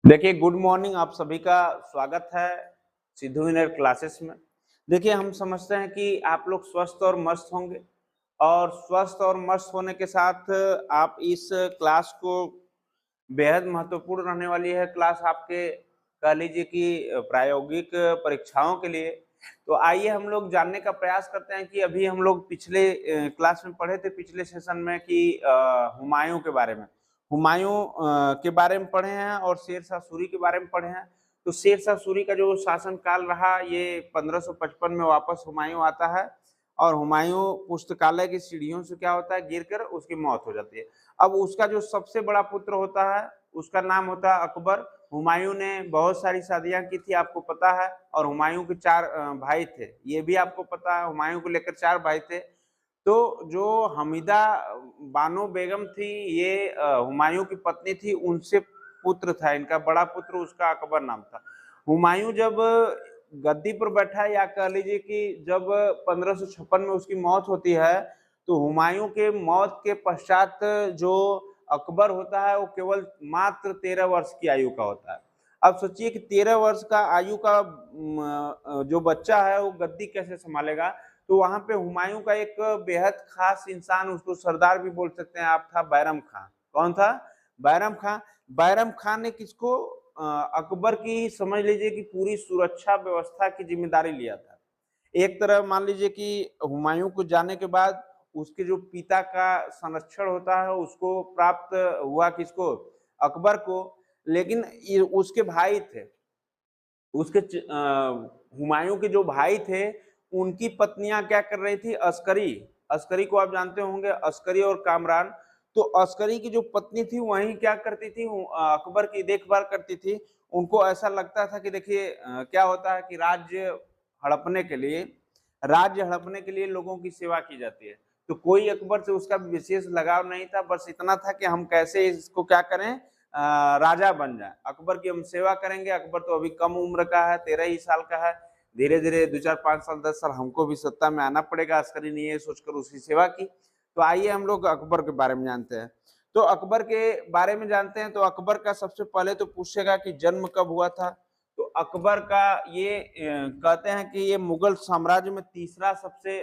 देखिए, good morning. आप सभी का स्वागत है सिद्धू विनर क्लासेस में। देखिए, हम समझते हैं कि आप लोग स्वस्थ और मस्त होंगे और स्वस्थ और मस्त होने के साथ आप इस क्लास को बेहद महत्वपूर्ण रहने वाली है क्लास आपके कह लीजिए कि प्रायोगिक परीक्षाओं के लिए। तो आइए हम लोग जानने का प्रयास करते हैं कि अभी हम लोग पिछले क्लास में पढ़े थे पिछले सेशन में कि हुमायूं के बारे में। हुमायूं के बारे में पढ़े हैं और शेरशाह सूरी के बारे में पढ़े हैं। तो शेरशाह सूरी का जो शासन काल रहा ये 1555 में वापस हुमायूं आता है और हुमायूं पुस्तकालय की सीढ़ियों से क्या होता है गिरकर उसकी मौत हो जाती है। अब उसका जो सबसे बड़ा पुत्र होता है उसका नाम होता है अकबर। हुमायूं ने बहुत सारी शादियां की थी आपको पता है और हुमायूं के चार भाई थे, ये भी आपको पता है। हुमायूं को लेकर चार भाई थे। तो जो हमीदा बानो बेगम थी ये हुमायूं की पत्नी थी, उनसे पुत्र था इनका बड़ा पुत्र, उसका अकबर नाम था। हुमायूं जब गद्दी पर बैठा या कह लीजिए कि जब 1556 में उसकी मौत होती है तो हुमायूं के मौत के पश्चात जो अकबर होता है वो केवल मात्र 13 वर्ष की आयु का होता है। अब सोचिए कि 13 वर्ष का आयु का जो बच्चा है वो गद्दी कैसे संभालेगा। तो वहां पे हुमायूं का एक बेहद खास इंसान, उसको सरदार भी बोल सकते हैं आप, था बैरम खान। कौन था? बैरम खान। बैरम खान ने किसको अकबर की समझ लीजिए कि पूरी सुरक्षा व्यवस्था की जिम्मेदारी लिया था। एक तरह मान लीजिए कि हुमायूं को जाने के बाद उसके जो पिता का संरक्षण होता है उसको प्राप्त हुआ किसको? अकबर को। लेकिन ये उसके भाई थे, उसके हुमायूं के जो भाई थे उनकी पत्नियां क्या कर रही थी? अस्करी। अस्करी को आप जानते होंगे, अस्करी और कामरान। तो अस्करी की जो पत्नी थी वही क्या करती थी? अकबर की देखभाल करती थी। उनको ऐसा लगता था कि देखिए क्या होता है कि राज्य हड़पने के लिए लोगों की सेवा की जाती है। तो कोई अकबर से उसका विशेष लगाव नहीं था, बस इतना था कि हम कैसे इसको क्या करें, राजा बन जाए, अकबर की हम सेवा करेंगे। अकबर तो अभी कम उम्र का है, 13 ही साल का है। धीरे धीरे 2 4 5 साल 10 साल हमको भी सत्ता में आना पड़ेगा। अस्करी ने ये सोचकर उसकी सेवा की। तो आइए हम लोग अकबर के बारे में जानते हैं। तो अकबर के बारे में जानते हैं तो अकबर का सबसे पहले तो पूछेगा कि जन्म कब हुआ था। तो अकबर का ये कहते हैं कि ये मुगल साम्राज्य में तीसरा सबसे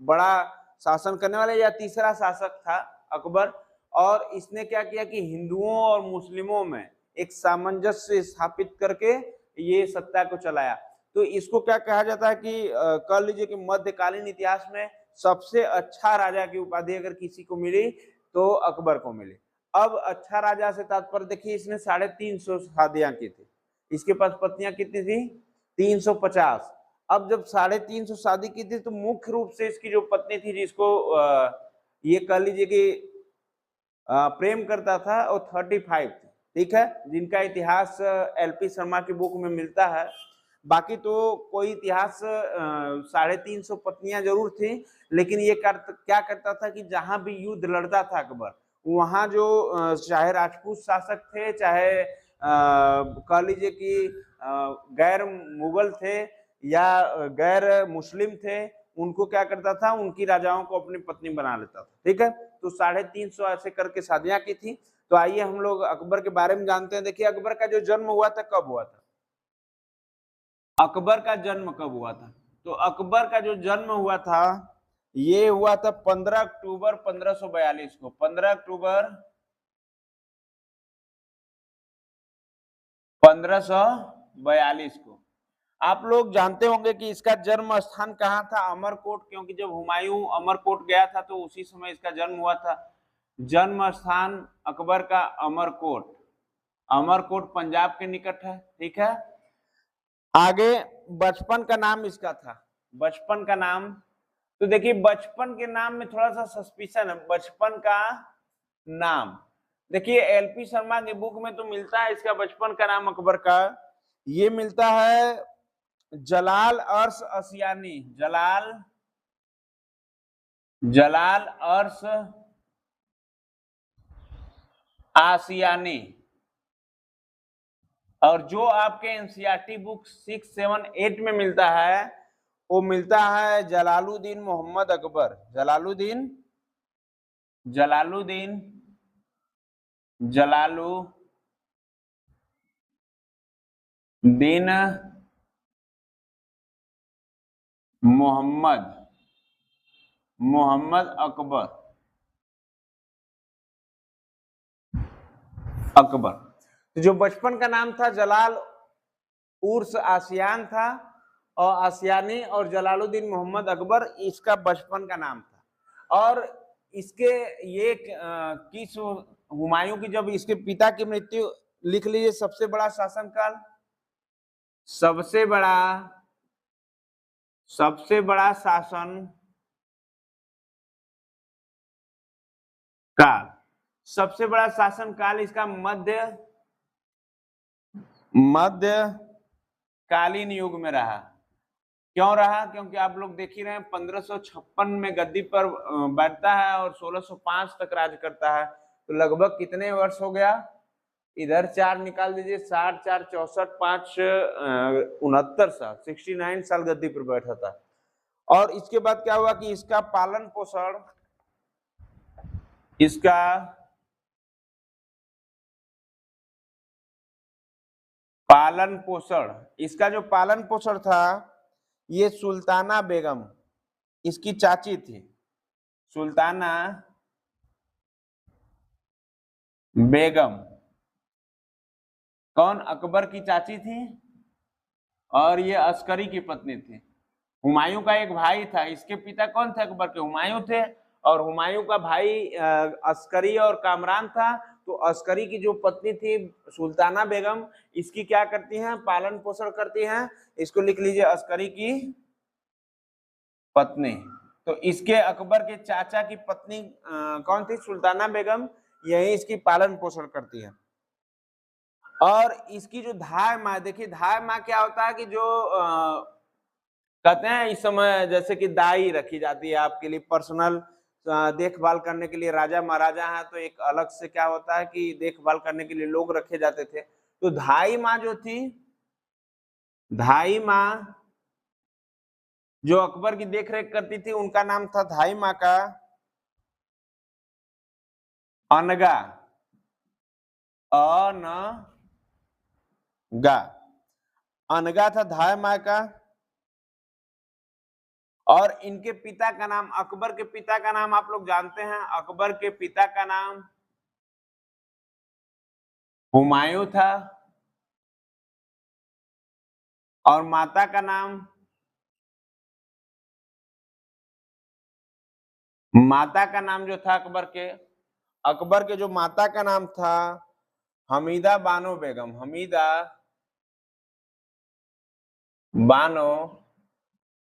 बड़ा शासन करने वाला या तीसरा शासक था अकबर। और इसने क्या किया कि हिंदुओं और मुस्लिमों में एक सामंजस्य स्थापित करके ये सत्ता को चलाया। तो इसको क्या कहा जाता है कि कह लीजिए कि मध्यकालीन इतिहास में सबसे अच्छा राजा की उपाधि अगर किसी को मिली तो अकबर को मिली। अब अच्छा राजा से तात्पर्य देखिए, इसने 350 शादियां की थी, इसके पास पत्नियां कितनी थी? 350। अब जब 350 शादी की थी तो मुख्य रूप से इसकी जो पत्नी थी जिसको ये कह लीजिए कि प्रेम करता था और 35 थी, ठीक है, जिनका इतिहास एलपी शर्मा की बुक में मिलता है। बाकी तो कोई इतिहास 350 पत्नियां जरूर थी। लेकिन ये क्या करता था कि जहां भी युद्ध लड़ता था अकबर, वहां जो चाहे राजपूत शासक थे, चाहे कह लीजिए कि गैर मुगल थे या गैर मुस्लिम थे, उनको क्या करता था? उनकी राजाओं को अपनी पत्नी बना लेता था, ठीक है। तो 350 ऐसे करके शादियां की थी। तो आइए हम लोग अकबर के बारे में जानते हैं। देखिए, अकबर का जो जन्म हुआ था कब हुआ था? अकबर का जन्म कब हुआ था? तो अकबर का जो जन्म हुआ था ये हुआ था 15 अक्टूबर 1542 को। 15 अक्टूबर 1542 को। आप लोग जानते होंगे कि इसका जन्म स्थान कहाँ था? अमरकोट, क्योंकि जब हुमायूं अमरकोट गया था तो उसी समय इसका जन्म हुआ था। जन्म स्थान अकबर का अमरकोट। अमरकोट पंजाब के निकट है, ठीक है। आगे बचपन का नाम इसका था, बचपन का नाम। तो देखिए, बचपन के नाम में थोड़ा सा सस्पिशन है। बचपन का नाम देखिए एलपी शर्मा की बुक में तो मिलता है इसका बचपन का नाम अकबर का, ये मिलता है जलाल अर्श असियानी। जलाल अर्श आसियानी। और जो आपके एनसीईआरटी बुक 6 7 8 में मिलता है वो मिलता है जलालुद्दीन मोहम्मद अकबर। जलालुद्दीन जलालुद्दीन दिन मोहम्मद अकबर तो जो बचपन का नाम था जलाल उर्स आसियान था, और आसियानी और जलालुद्दीन मोहम्मद अकबर इसका बचपन का नाम था। और इसके ये किस हुमायूं की जब इसके पिता की मृत्यु, लिख लीजिए सबसे बड़ा शासनकाल, सबसे बड़ा शासन काल, सबसे बड़ा शासन काल इसका मध्यकालीन युग में रहा। क्यों रहा? क्योंकि आप लोग देख ही रहे हैं 1556 में गद्दी पर बैठता है और 1605 तक राज करता है। तो लगभग कितने वर्ष हो गया? इधर 4 निकाल दीजिए, 60 4 64 5 69 साल, 69 साल गद्दी पर बैठा था। और इसके बाद क्या हुआ कि इसका पालन पोषण, इसका जो पालन पोषण था, ये सुल्ताना बेगम इसकी चाची थी। सुल्ताना बेगम कौन? अकबर की चाची थी, और ये अस्करी की पत्नी थी। हुमायूं का एक भाई था, इसके पिता कौन थे? अकबर के हुमायूं थे, और हुमायूं का भाई अस्करी और कामरान था। तो अस्करी की जो पत्नी थी सुल्ताना बेगम, इसकी क्या करती हैं? पालन पोषण करती हैं। इसको लिख लीजिए, अस्करी की पत्नी। तो इसके अकबर के चाचा की पत्नी कौन थी? सुल्ताना बेगम, यही इसकी पालन पोषण करती है। और इसकी जो धाय माँ, देखिए धाय माँ क्या होता है कि जो कहते हैं इस समय जैसे कि दाई रखी जाती है आपके लिए, पर्सनल देखभाल करने के लिए। राजा महाराजा है तो एक अलग से क्या होता है कि देखभाल करने के लिए लोग रखे जाते थे। तो धाई माँ जो थी, धाई माँ जो अकबर की देखरेख करती थी, उनका नाम था धाई माँ का अनगा। अनगा था धाई माँ का। और इनके पिता का नाम, अकबर के पिता का नाम आप लोग जानते हैं। अकबर के पिता का नाम हुमायूं था, और माता का नाम, जो था अकबर के जो माता का नाम था हमीदा बानो बेगम। हमीदा बानो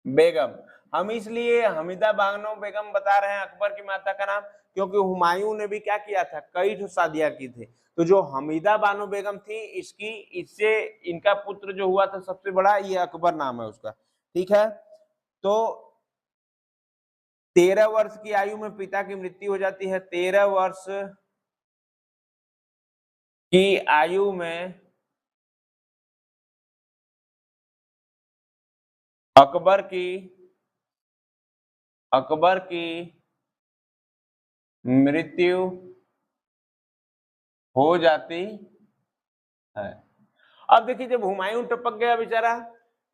बेगम। हम इसलिए हमीदा बानो बेगम बता रहे हैं अकबर की माता का नाम, क्योंकि हुमायूं ने भी क्या किया था? कई शादियां की थी। तो जो हमीदा बानो बेगम थी, इससे इनका पुत्र जो हुआ था सबसे बड़ा, ये अकबर नाम है उसका। ठीक है। तो 13 वर्ष की आयु में पिता की मृत्यु हो जाती है। 13 वर्ष की आयु में अकबर की मृत्यु हो जाती है। अब देखिए, जब हुमायूं टपक गया बेचारा,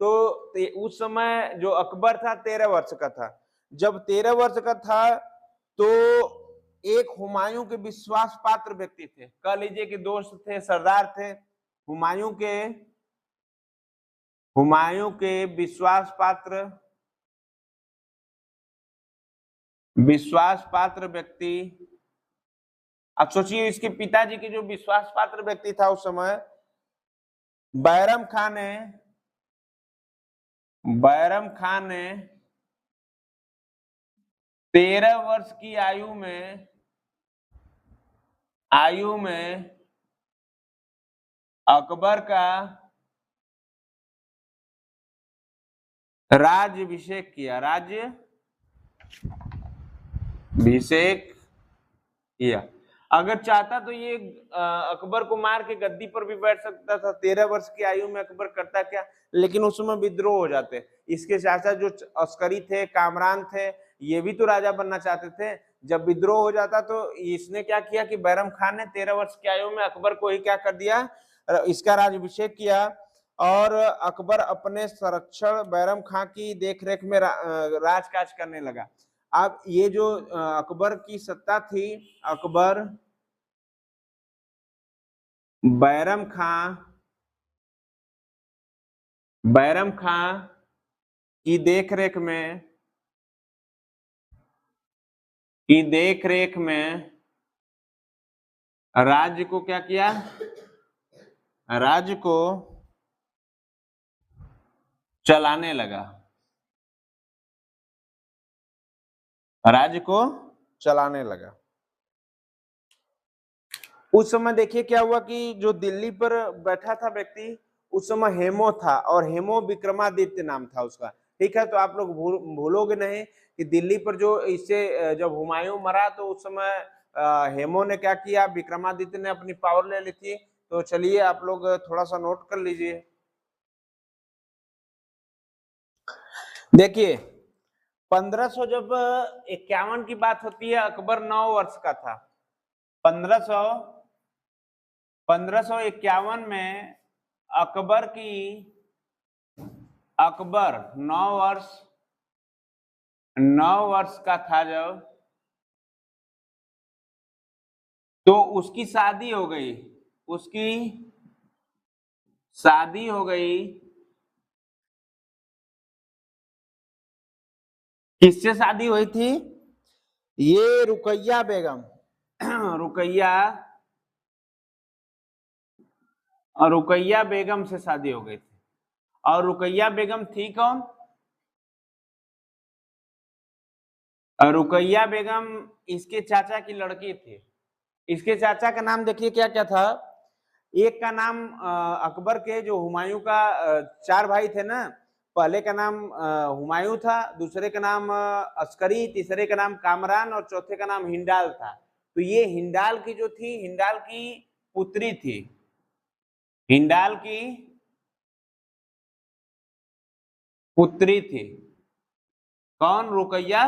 तो उस समय जो अकबर था 13 वर्ष का था। जब 13 वर्ष का था तो एक हुमायूं के विश्वास पात्र व्यक्ति थे, कह लीजिए कि दोस्त थे, सरदार थे। हुमायूं के विश्वास पात्र व्यक्ति, अब सोचिए इसके पिताजी के जो विश्वास पात्र व्यक्ति था उस समय, बैरम खान ने 13 वर्ष की आयु में अकबर का राज्याभिषेक किया। अगर चाहता तो ये अकबर को मार के गद्दी पर भी बैठ सकता था। 13 वर्ष की आयु में अकबर करता क्या? लेकिन उस समय विद्रोह हो जाते। इसके चाचा जो अस्करी थे, कामरान थे, ये भी तो राजा बनना चाहते थे। जब विद्रोह हो जाता तो इसने क्या किया कि बैरम खान ने 13 वर्ष की आयु में अकबर को ही क्या कर दिया? इसका राज्याभिषेक किया। और अकबर अपने संरक्षण बैरम खां की देखरेख में राजकाज करने लगा। अब ये जो अकबर की सत्ता थी, अकबर बैरम खां की देखरेख में राज्य को क्या किया, राज्य को चलाने लगा, राज्य को चलाने लगा। उस समय देखिए क्या हुआ कि जो दिल्ली पर बैठा था व्यक्ति, उस समय हेमो था और हेमो विक्रमादित्य नाम था उसका। ठीक है, तो आप लोग भूलोगे नहीं कि दिल्ली पर जो इससे जब हुमायूं मरा तो उस समय हेमो ने क्या किया, विक्रमादित्य ने अपनी पावर ले ली थी। तो चलिए आप लोग थोड़ा सा नोट कर लीजिए। देखिए 1500 जब 51 की बात होती है, अकबर 9 वर्ष का था। 1551 में अकबर 9 वर्ष का था जब, तो उसकी शादी हो गई, किससे शादी हुई थी? ये रुकैया बेगम रुकैया बेगम से शादी हो गई थी। और रुकैया बेगम थी कौन? रुकैया बेगम इसके चाचा की लड़की थी। इसके चाचा का नाम देखिए क्या क्या था। एक का नाम अकबर के जो हुमायूं का 4 भाई थे ना, पहले का नाम हुमायूं था, दूसरे का नाम अस्करी, तीसरे का नाम कामरान और चौथे का नाम हिंडाल था। तो ये हिंडाल की जो थी, हिंडाल की पुत्री थी, हिंडाल की पुत्री थी कौन? रुकैया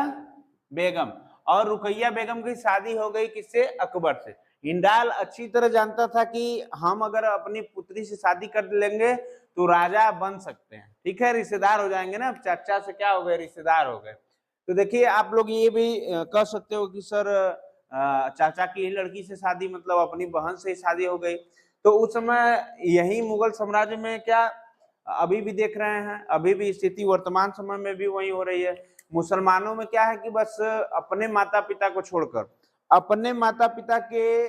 बेगम। और रुकैया बेगम की शादी हो गई किससे? अकबर से। हिंडाल अच्छी तरह जानता था कि हम अगर अपनी पुत्री से शादी कर लेंगे तो राजा बन सकते हैं, ठीक है, रिश्तेदार हो जाएंगे ना, चाचा से क्या हो गए, रिश्तेदार हो गए। तो देखिए आप लोग ये भी कह सकते हो कि सर चाचा की लड़की से शादी मतलब अपनी बहन से ही शादी हो गई। तो उस समय यही मुगल साम्राज्य में क्या अभी भी देख रहे हैं, अभी भी स्थिति वर्तमान समय में भी वही हो रही है। मुसलमानों में क्या है कि बस अपने माता पिता को छोड़कर, अपने माता पिता के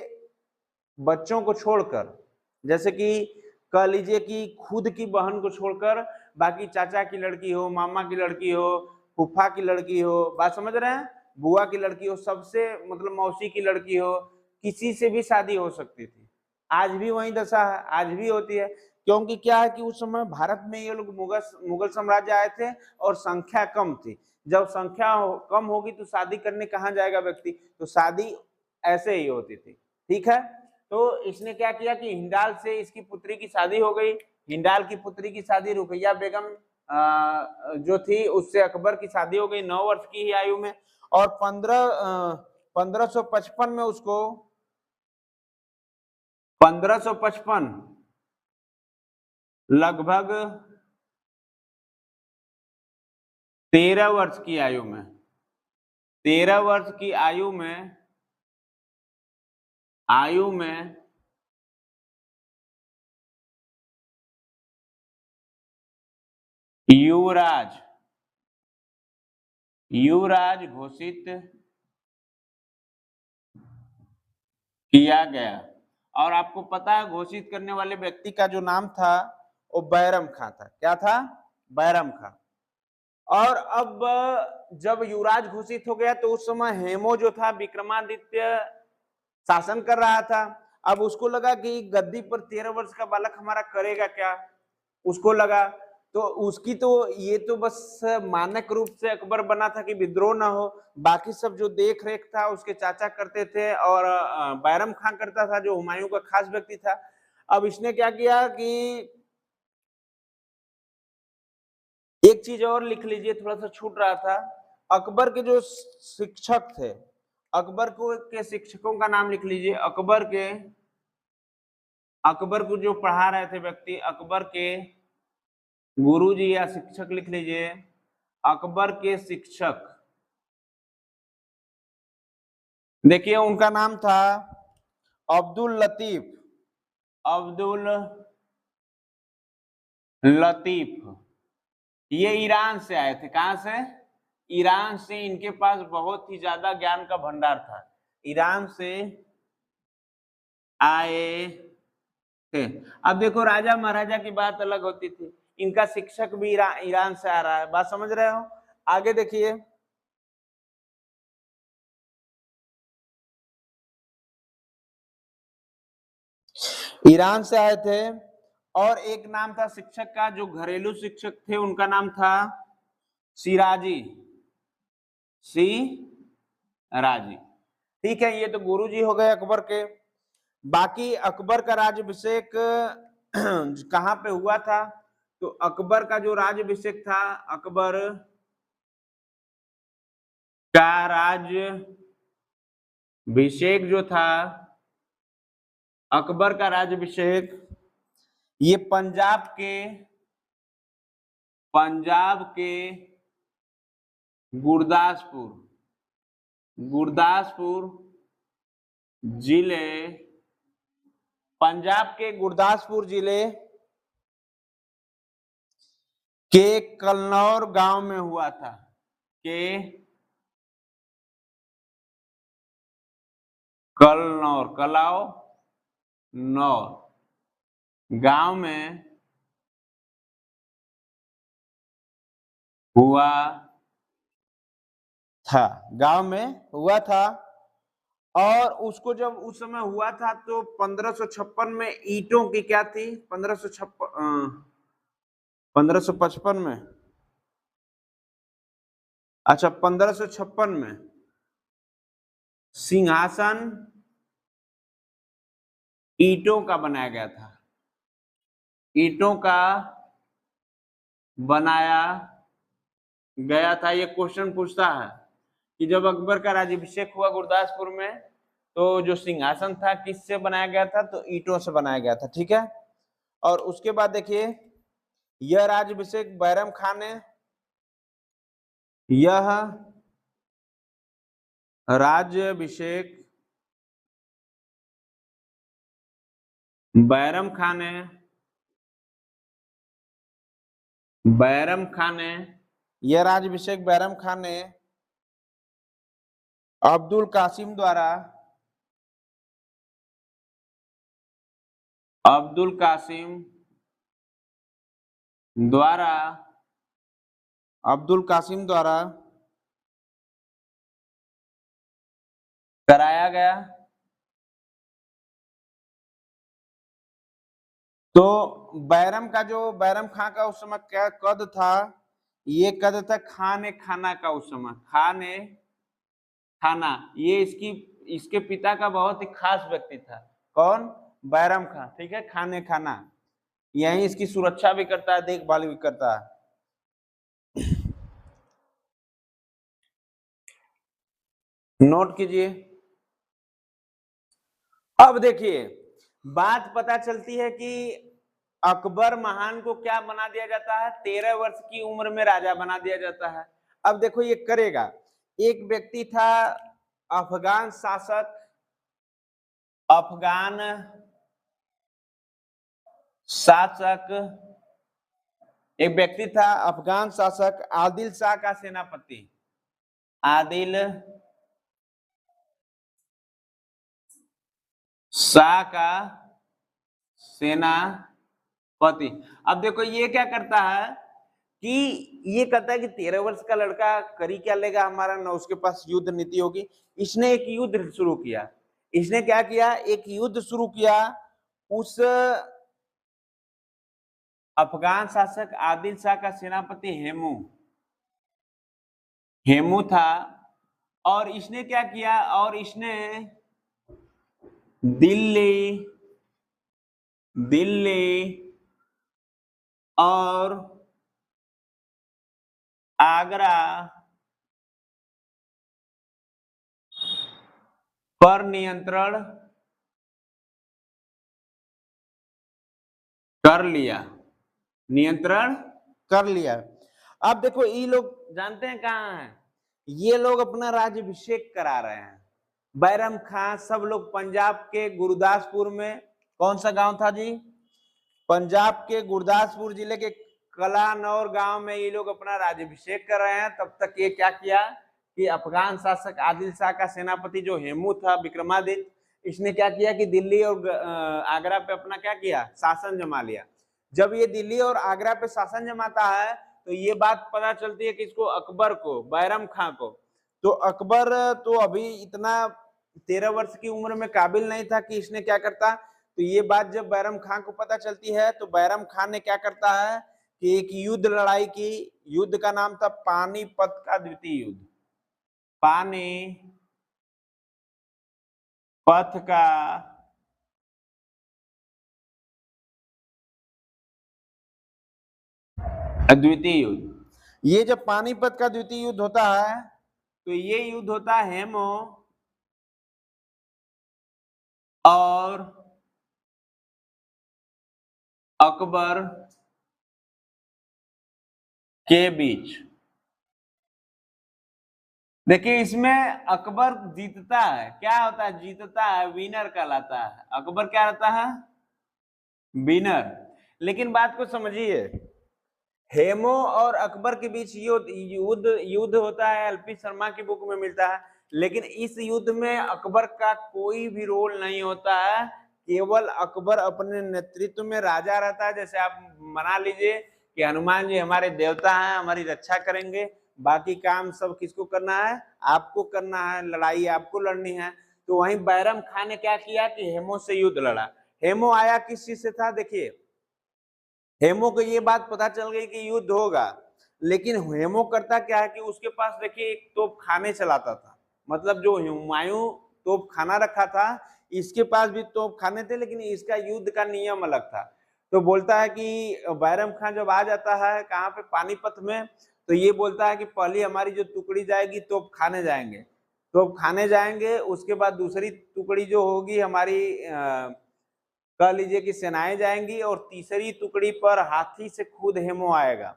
बच्चों को छोड़कर, जैसे कि कह लीजिए कि खुद की बहन को छोड़कर बाकी चाचा की लड़की हो, मामा की लड़की हो, फूफा की लड़की हो, बात समझ रहे हैं, बुआ की लड़की हो, सबसे मतलब मौसी की लड़की हो, किसी से भी शादी हो सकती थी। आज भी वही दशा है, आज भी होती है। क्योंकि क्या है कि उस समय भारत में ये लोग मुगल साम्राज्य आए थे और संख्या कम थी। जब संख्या कम होगी तो शादी करने कहाँ जाएगा व्यक्ति, तो शादी ऐसे ही होती थी। ठीक है, तो इसने क्या किया कि हिंडाल से इसकी पुत्री की शादी हो गई। हिंडाल की पुत्री की शादी रुकैया बेगम जो थी उससे अकबर की शादी हो गई 9 वर्ष की ही आयु में। और 1555 में उसको 1555 लगभग 13 वर्ष की आयु में, 13 वर्ष की आयु में युवराज घोषित किया गया। और आपको पता है घोषित करने वाले व्यक्ति का जो नाम था वो बैरम खां था। क्या था? बैरम खां। और अब जब युवराज घोषित हो गया तो उस समय हेमो जो था विक्रमादित्य शासन कर रहा था। अब उसको लगा कि गद्दी पर 13 वर्ष का बालक हमारा करेगा क्या, उसको लगा। तो उसकी तो ये तो बस मानक रूप से अकबर बना था कि विद्रोह ना हो, बाकी सब जो देख रेख था उसके चाचा करते थे और बैरम खां करता था जो हुमायूं का खास व्यक्ति था। अब इसने क्या किया कि एक चीज और लिख लीजिए, थोड़ा सा छूट रहा था। अकबर के जो शिक्षक थे, अकबर को के शिक्षकों का नाम लिख लीजिए। अकबर को जो पढ़ा रहे थे व्यक्ति, अकबर के गुरुजी या शिक्षक लिख लीजिए। अकबर के शिक्षक, देखिए उनका नाम था अब्दुल लतीफ। अब्दुल लतीफ, ये ईरान से आए थे। कहां से? ईरान से। इनके पास बहुत ही ज्यादा ज्ञान का भंडार था। ईरान से आए थे। अब देखो राजा महाराजा की बात अलग होती थी, इनका शिक्षक भी ईरान से आ रहा है। बात समझ रहे हो? आगे देखिए, ईरान से आए थे। और एक नाम था शिक्षक का, जो घरेलू शिक्षक थे, उनका नाम था सिराजी। सिराजी, ठीक है। ये तो गुरुजी हो गए अकबर के। बाकी अकबर का राज्याभिषेक कहाँ पे हुआ था? तो अकबर का जो राज्याभिषेक था, अकबर का राज्याभिषेक जो था, अकबर का राज्याभिषेक ये पंजाब के गुरदासपुर जिले, पंजाब के गुरदासपुर जिले के कलनौर गांव में हुआ था। के कलनौर गांव में हुआ था। और उसको जब उस समय हुआ था तो 1556 में ईंटों की क्या थी? 1555 में, अच्छा 1556 में सिंहासन ईंटों का बनाया गया था। ईंटों का बनाया गया था। ये क्वेश्चन पूछता है कि जब अकबर का राज्याभिषेक हुआ गुरदासपुर में, तो जो सिंहासन था किससे बनाया गया था? तो ईंटों से बनाया गया था, ठीक है। और उसके बाद देखिए, यह राज्याभिषेक बैरम खान ने, यह राज्याभिषेक बैरम खान ने, यह राज्याभिषेक बैरम खान ने अब्दुल कासिम द्वारा कराया गया। तो बैरम खां का उस समय क्या कद था? ये कद था खाने खाना का। उस समय खाने खाना, ये इसके पिता का बहुत ही खास व्यक्ति था। कौन? बैरम खां, ठीक है। खाने खाना, यही इसकी सुरक्षा भी करता है, देखभाल भी करता है। नोट कीजिए। अब देखिए, बात पता चलती है कि अकबर महान को क्या बना दिया जाता है? 13 वर्ष की उम्र में राजा बना दिया जाता है। अब देखो ये करेगा। एक व्यक्ति था अफगान शासक, एक व्यक्ति था अफगान शासक आदिल शाह का सेनापति। आदिल शाह का सेनापति। अब देखो ये क्या करता है कि ये कहता है कि 13 वर्ष का लड़का करी क्या लेगा हमारा, ना उसके पास युद्ध नीति होगी। इसने एक युद्ध शुरू किया। इसने क्या किया? एक युद्ध शुरू किया। उस अफगान शासक आदिल शाह का सेनापति हेमू था। और इसने क्या किया? और इसने दिल्ली और आगरा पर नियंत्रण कर लिया। कर लिया। अब देखो ये लोग जानते हैं कहाँ हैं, ये लोग अपना राज्याभिषेक करा रहे हैं। बैरम खां सब लोग पंजाब के गुरदासपुर में, कौन सा गांव था जी, पंजाब के गुरदासपुर जिले के कलानौर गांव में ये लोग अपना राज्याभिषेक कर रहे हैं। तब तक ये क्या किया कि अफगान शासक आदिल शाह का सेनापति जो हेमू था विक्रमादित्य, इसने क्या किया कि दिल्ली और आगरा पे अपना क्या किया, शासन जमा लिया। जब ये दिल्ली और आगरा पे शासन जमाता है तो ये बात पता चलती है कि इसको, अकबर को, बैरम खां को। तो अकबर तो अभी इतना 13 वर्ष की उम्र में काबिल नहीं था कि इसने क्या करता। तो ये बात जब बैरम खां को पता चलती है तो बैरम खां ने क्या करता है कि एक युद्ध लड़ाई की, युद्ध का नाम था पानीपत का द्वितीय युद्ध। पानीपत का द्वितीय युद्ध। ये जब पानीपत का द्वितीय युद्ध होता है तो ये युद्ध होता है हेमो और अकबर के बीच। देखिए इसमें अकबर जीतता है, क्या होता है, जीतता है, विनर कहलाता है। अकबर क्या रहता है, विनर। लेकिन बात को समझिए, हेमो और अकबर के बीच युद्ध होता है, एलपी शर्मा की बुक में मिलता है। लेकिन इस युद्ध में अकबर का कोई भी रोल नहीं होता है, केवल अकबर अपने नेतृत्व में राजा रहता है। जैसे आप मना लीजिए कि हनुमान जी हमारे देवता हैं, हमारी रक्षा करेंगे, बाकी काम सब किसको करना है, आपको करना है, लड़ाई आपको लड़नी है। तो वहीं बैरम खां ने क्या किया कि हेमो से युद्ध लड़ा। हेमो आया किस चीज से था, देखिए हेमो को ये बात पता चल गई कि युद्ध होगा, लेकिन हेमो करता क्या है कि उसके पास देखिए एक तोप खाने चलाता था, मतलब जो हुमायूं तोप खाना रखा था, इसके पास भी तोप खाने थे, लेकिन इसका युद्ध का नियम अलग था। तो बोलता है कि बैरम खां जब आ जाता है कहाँ पे, पानीपत में, तो ये बोलता है कि पहली हमारी जो टुकड़ी जाएगी तोप खाने जाएंगे, तोप खाने जाएंगे, उसके बाद दूसरी टुकड़ी जो होगी हमारी कह लीजिए कि सेनाएं जाएंगी, और तीसरी टुकड़ी पर हाथी से खुद हेमो आएगा।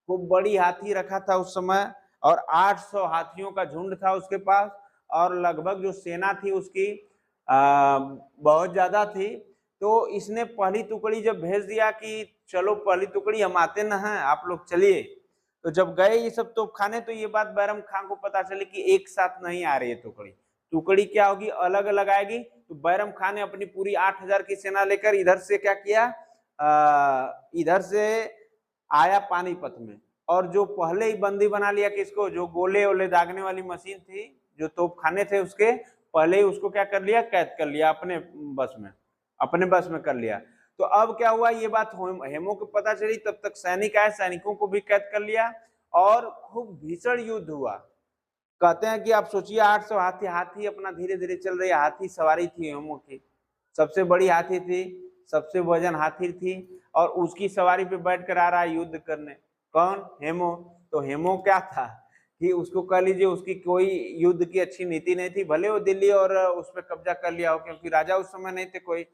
खूब बड़ी हाथी रखा था उस समय, और 800 हाथियों का झुंड था उसके पास, और लगभग जो सेना थी उसकी बहुत ज्यादा थी। तो इसने पहली टुकड़ी जब भेज दिया कि चलो पहली टुकड़ी हम आते न हैं, आप लोग चलिए, तो जब गए ये सब तोप खाने, तो ये बात बैरम खां को पता चली कि एक साथ नहीं आ रही है टुकड़ी, टुकड़ी क्या होगी, अलग अलग आएगी। तो बैरम खां ने अपनी पूरी 8000 की सेना लेकर इधर से क्या किया, इधर से आया पानीपत में, और जो पहले ही बंदी बना लिया किसको, जो गोले ओले दागने वाली मशीन थी, जो तोप खाने थे उसके, पहले ही उसको क्या कर लिया, कैद कर लिया अपने बस में, अपने बस में कर लिया। तो अब क्या हुआ, ये बात हेमो को पता चली, तब तक सैनिक आए, सैनिकों को भी कैद कर लिया, और खूब भीषण युद्ध हुआ। कहते हैं कि आप सोचिए 800 हाथी, हाथी अपना धीरे धीरे चल रही, हाथी सवारी थी हेमो की, सबसे बड़ी हाथी थी, सबसे वजन हाथी थी, और उसकी सवारी पे बैठ कर आ रहा है युद्ध करने, कौन, हेमो। तो हेमो क्या था कि उसको कह लीजिए उसकी कोई युद्ध की अच्छी नीति नहीं थी, भले वो दिल्ली और उस पर कब्जा कर लिया हो, क्योंकि राजा उस समय नहीं थे कोई।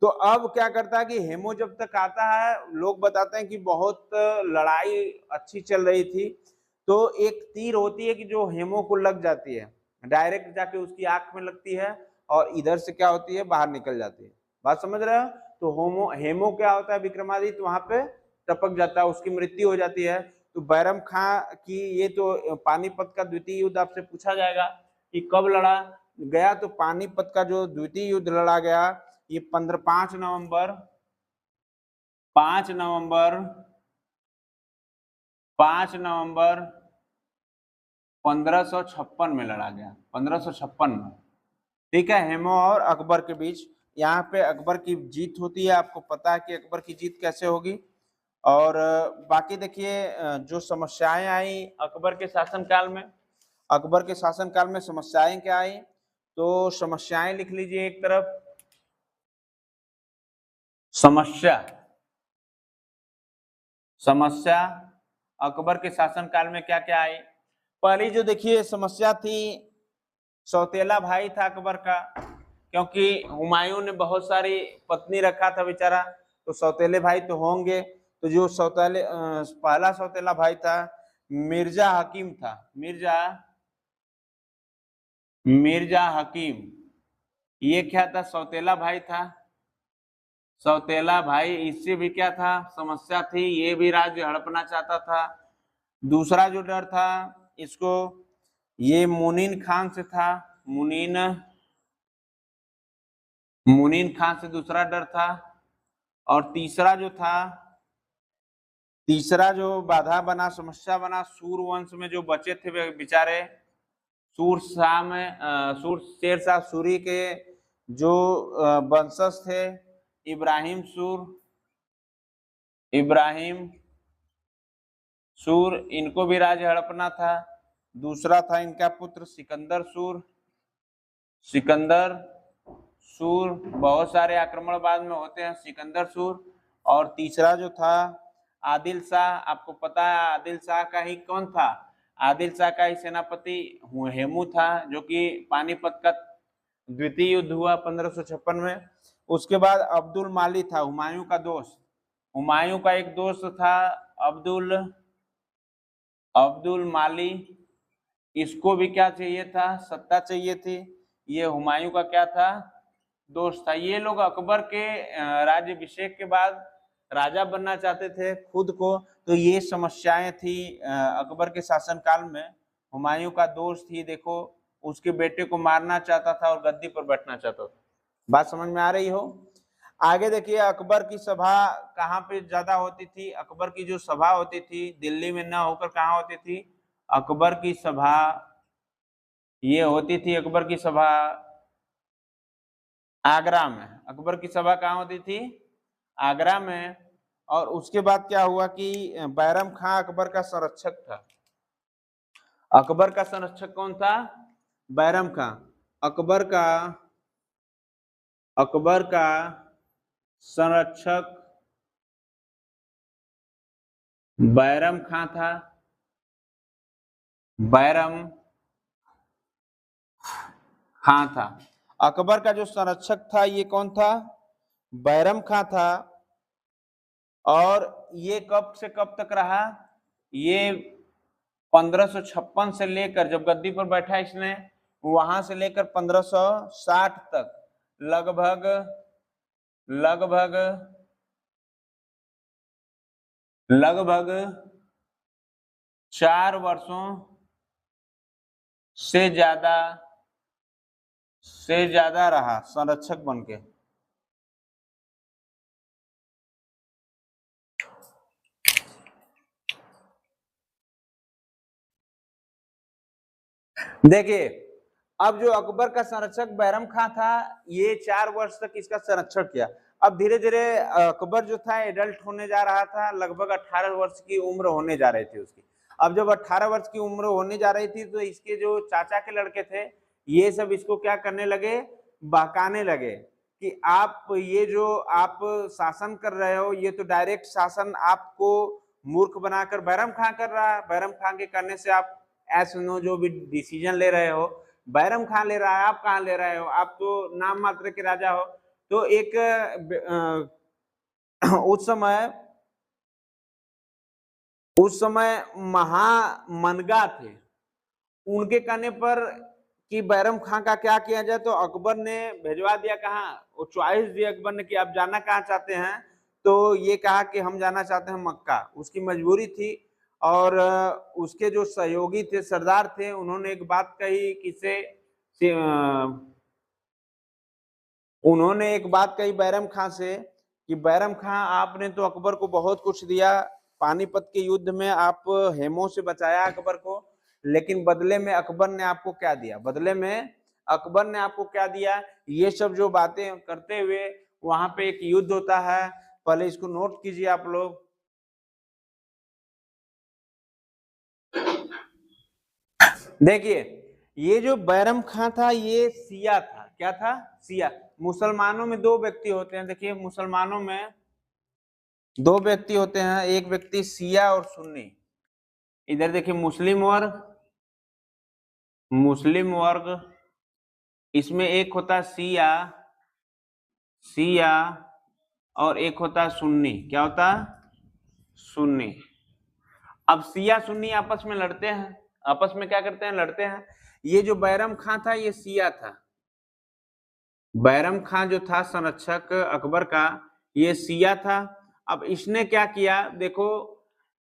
तो अब क्या करता है कि हेमो जब तक आता है, लोग बताते हैं कि बहुत लड़ाई अच्छी चल रही थी, तो एक तीर होती है कि जो हेमो को लग जाती है, डायरेक्ट जाके उसकी आंख में लगती है, और इधर से क्या होती है, बाहर निकल जाती है। बात समझ रहे हो। तो हेमो क्या होता है, विक्रमादित्य वहां पे टपक जाता है, उसकी मृत्यु हो जाती है। तो बैरम खां की ये तो पानीपत का द्वितीय युद्ध आपसे पूछा जाएगा कि कब लड़ा गया, तो पानीपत का जो द्वितीय युद्ध लड़ा गया, ये 5 नवंबर 5 नवंबर 1556 में लड़ा गया, 1556 में, ठीक है, हेमो और अकबर के बीच। यहाँ पे अकबर की जीत होती है, आपको पता है कि अकबर की जीत कैसे होगी। और बाकी देखिए जो समस्याएं आई अकबर के शासनकाल में, अकबर के शासनकाल में समस्याएं क्या आई, तो समस्याएं लिख लीजिए एक तरफ, समस्या, समस्या अकबर के शासनकाल में क्या क्या आई। पहली जो देखिए समस्या थी, सौतेला भाई था अकबर का, क्योंकि हुमायूं ने बहुत सारी पत्नी रखा था बेचारा, तो सौतेले भाई तो होंगे। तो जो पहला सौतेला भाई था मिर्जा हकीम था। मिर्जा हकीम, ये क्या था? सौतेला भाई था। सौतेला भाई, इससे भी क्या था? समस्या थी, ये भी राज्य हड़पना चाहता था। दूसरा जो डर था इसको, ये मुनीन खान से था। मुनीन खान से दूसरा डर था। और तीसरा जो बाधा बना, समस्या बना, सूर वंश में जो बचे थे वे बेचारे, शेर शाह सूरी के जो वंशज थे, इब्राहिम सूर, इनको भी राज्य हड़पना था। दूसरा था इनका पुत्र सिकंदर सूर, बहुत सारे आक्रमण बाद में होते हैं, सिकंदर सूर। और तीसरा जो था आदिल शाह, आपको पता है आदिल शाह का ही कौन था? आदिल शाह का ही सेनापति हेमू था, जो कि पानीपत का द्वितीय युद्ध हुआ 1556 में। उसके बाद अब्दुल माली था, हुमायूं का दोस्त। हुमायूं का एक दोस्त था अब्दुल माली, इसको भी क्या चाहिए था? सत्ता चाहिए थी। ये हुमायूं का क्या था? दोस्त था। ये लोग अकबर के राज्याभिषेक के बाद राजा बनना चाहते थे खुद को, तो ये समस्याएं थी अकबर के शासनकाल में। हुमायूं का दोस्त ही देखो उसके बेटे को मारना चाहता था और गद्दी पर बैठना चाहता था। बात समझ में आ रही हो? आगे देखिए, अकबर की सभा कहाँ पे ज्यादा होती थी? अकबर की जो सभा होती थी दिल्ली में ना होकर कहाँ होती थी? अकबर की सभा ये होती थी, अकबर की सभा आगरा में। अकबर की सभा कहाँ होती थी? आगरा में। और उसके बाद क्या हुआ कि बैरम खां अकबर का संरक्षक था। अकबर का संरक्षक कौन था? बैरम खां। अकबर का संरक्षक बैरम खां था। अकबर का जो संरक्षक था ये कौन था? बैरम खां था। और ये कब से कब तक रहा? ये 1556 से लेकर, जब गद्दी पर बैठा इसने, वहां से लेकर 1560 तक लगभग 4 वर्षों से ज्यादा रहा संरक्षक बनके। देखिए, अब जो अकबर का संरक्षक बैरम खां था, ये 4 वर्ष तक इसका संरक्षण किया। अब धीरे धीरे अकबर जो था एडल्ट होने जा रहा था, लगभग 18 वर्ष की उम्र होने जा रही थी उसकी। अब जब 18 वर्ष की उम्र होने जा रही थी, तो इसके जो चाचा के लड़के थे, ये सब इसको क्या करने लगे? बहकाने लगे कि आप ये जो आप शासन कर रहे हो, ये तो डायरेक्ट शासन आपको मूर्ख बनाकर बैरम खां कर रहा है। बैरम खां के करने से आप ऐसे जो भी डिसीजन ले रहे हो, बैरम खां ले रहा है, आप कहाँ ले रहे हो? आप तो नाम मात्र के राजा हो। तो एक उस समय महामनगा थे, उनके कहने पर कि बैरम खां का क्या किया जाए, तो अकबर ने भेजवा दिया। कहाँ? वो चॉइस दिया अकबर ने कि आप जाना कहाँ चाहते हैं? तो ये कहा कि हम जाना चाहते हैं मक्का। उसकी मजबूरी थी। और उसके जो सहयोगी थे, सरदार थे, उन्होंने एक बात कही बैरम खां से कि बैरम खां, आपने तो अकबर को बहुत कुछ दिया, पानीपत के युद्ध में आप हेमो से बचाया अकबर को, लेकिन बदले में अकबर ने आपको क्या दिया? ये सब जो बातें करते हुए वहां पे एक युद्ध होता है, पहले इसको नोट कीजिए आप लोग। देखिए, ये जो बैरम खां था ये सिया था। क्या था? सिया। मुसलमानों में 2 व्यक्ति होते हैं। देखिए, मुसलमानों में 2 व्यक्ति होते हैं, एक व्यक्ति सिया और सुन्नी। इधर देखिए, मुस्लिम वर्ग, इसमें एक होता सिया और एक होता सुन्नी। क्या होता? सुन्नी। अब शिया सुन्नी आपस में लड़ते हैं, आपस में क्या करते हैं, लड़ते हैं। ये जो बैरम खां था ये शिया था, बैरम खां जो था संरक्षक अकबर का, ये शिया था। अब इसने क्या किया, देखो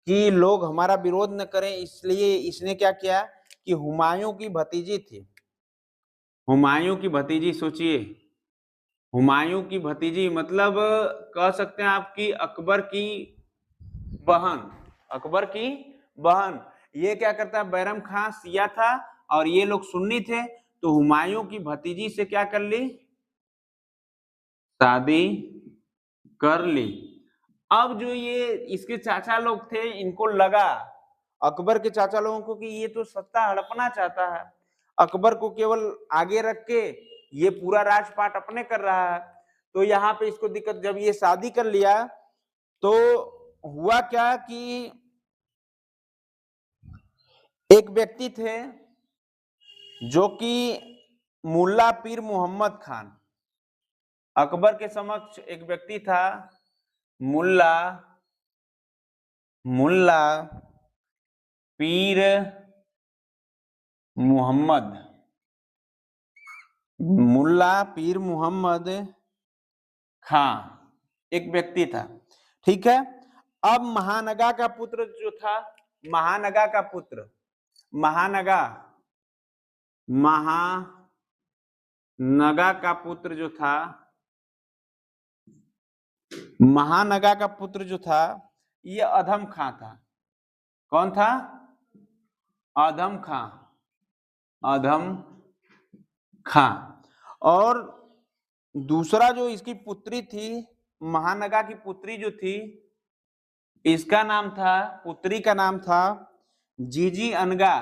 कि लोग हमारा विरोध न करें, इसलिए इसने क्या किया कि हुमायूं की भतीजी थी, हुमायूं की भतीजी, सोचिए हुमायूं की भतीजी मतलब कह सकते हैं आपकी अकबर की बहन, अकबर की बहन। ये क्या करता है, बैरम खां शिया था और ये लोग सुन्नी थे, तो हुमायूं की भतीजी से क्या कर ली, शादी कर ली। अब जो ये इसके चाचा लोग थे, इनको लगा, अकबर के चाचा लोगों को, कि ये तो सत्ता हड़पना चाहता है, अकबर को केवल आगे रख के ये पूरा राजपाट अपने कर रहा है। तो यहाँ पे इसको दिक्कत, जब ये शादी कर लिया तो हुआ क्या कि एक व्यक्ति थे जो कि मुल्ला पीर मोहम्मद खान, अकबर के समक्ष एक व्यक्ति था मुल्ला मुल्ला पीर मोहम्मद, मुल्ला पीर मोहम्मद खां एक व्यक्ति था, ठीक है। अब महानगा का पुत्र जो था, महानगा का पुत्र, महानगा महानगा का पुत्र जो था, महानगा का पुत्र जो था ये अधम खां था। कौन था, अधम खां, अधम खां। और दूसरा जो इसकी पुत्री थी, महानगा की पुत्री जो थी, इसका नाम था, पुत्री का नाम था जीजी अनगा,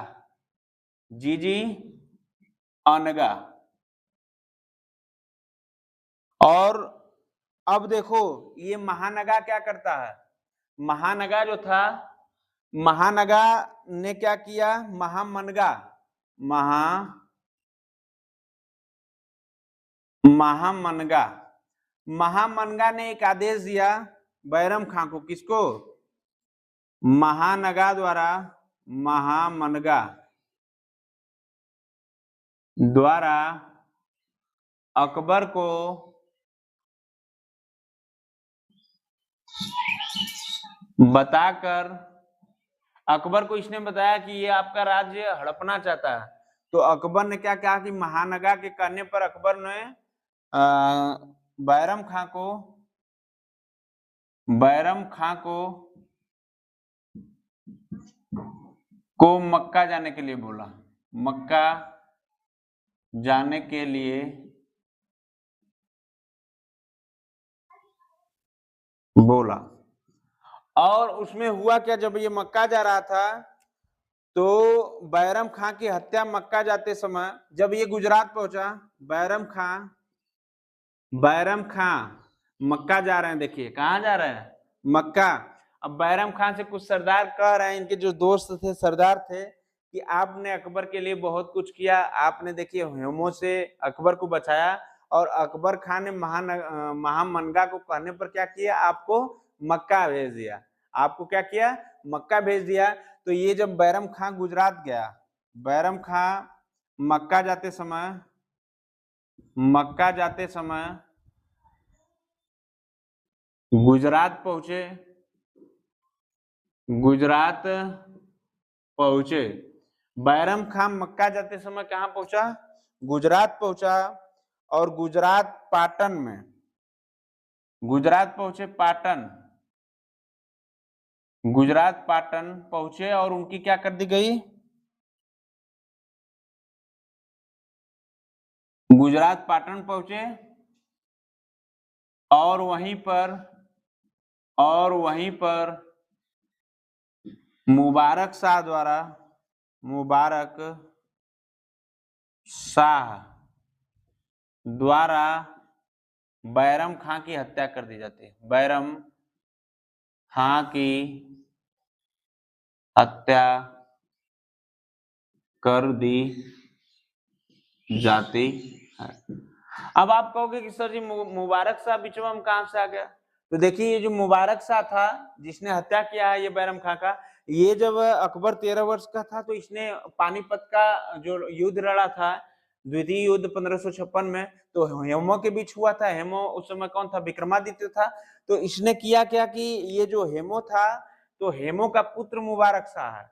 जीजी अनगा। और अब देखो ये महानगा क्या करता है, महानगा जो था, महानगा ने क्या किया, महामनगा, महामनगा, महामनगा ने एक आदेश दिया बैरम खां को, किसको, महानगा द्वारा, महामनगा द्वारा अकबर को बताकर, अकबर को इसने बताया कि ये आपका राज्य हड़पना चाहता है। तो अकबर ने क्या कहा कि महानगा के कहने पर अकबर ने बैरम खां को, बैरम खां को मक्का जाने के लिए बोला, मक्का जाने के लिए बोला। और उसमें हुआ क्या, जब ये मक्का जा रहा था तो बैरम खां की हत्या मक्का जाते समय, जब ये गुजरात पहुंचा, बैरम खां मक्का जा रहे हैं, देखिए कहाँ जा रहे हैं, मक्का। अब बैरम खां से कुछ सरदार कह रहे हैं, इनके जो दोस्त थे, सरदार थे, कि आपने अकबर के लिए बहुत कुछ किया, आपने देखिए हुमायूं से अकबर को बचाया, और अकबर खान ने महामनगा को कहने पर क्या किया, आपको मक्का भेज दिया, आपको क्या किया, मक्का भेज दिया। तो ये जब बैरम खां गुजरात गया, बैरम खां मक्का जाते समय, मक्का जाते समय गुजरात पहुंचे, गुजरात पहुंचे, बैरम खां मक्का जाते समय कहां पहुंचा, गुजरात पहुंचा। और गुजरात पाटन में, गुजरात पहुंचे पाटन, गुजरात पाटन पहुंचे, और उनकी क्या कर दी गई, गुजरात पाटन पहुंचे, और वहीं पर, और वहीं पर मुबारक शाह द्वारा, मुबारक शाह द्वारा बैरम खां की हत्या कर दी जाती है, बैरम खां की हत्या कर दी जाती है। अब आप कहोगे कि सर जी मुबारक शाह बिचवा में कहां से आ गया, तो देखिए ये जो मुबारक शाह था जिसने हत्या किया है ये बैरम खां का, ये जब अकबर 13 वर्ष का था तो इसने पानीपत का जो युद्ध लड़ा था, द्वितीय युद्ध 1556 में, तो हेमो के बीच हुआ था। हेमो उस समय कौन था? विक्रमादित्य था। तो इसने किया क्या कि ये जो हेमो था, तो हेमो का पुत्र मुबारक शाह है,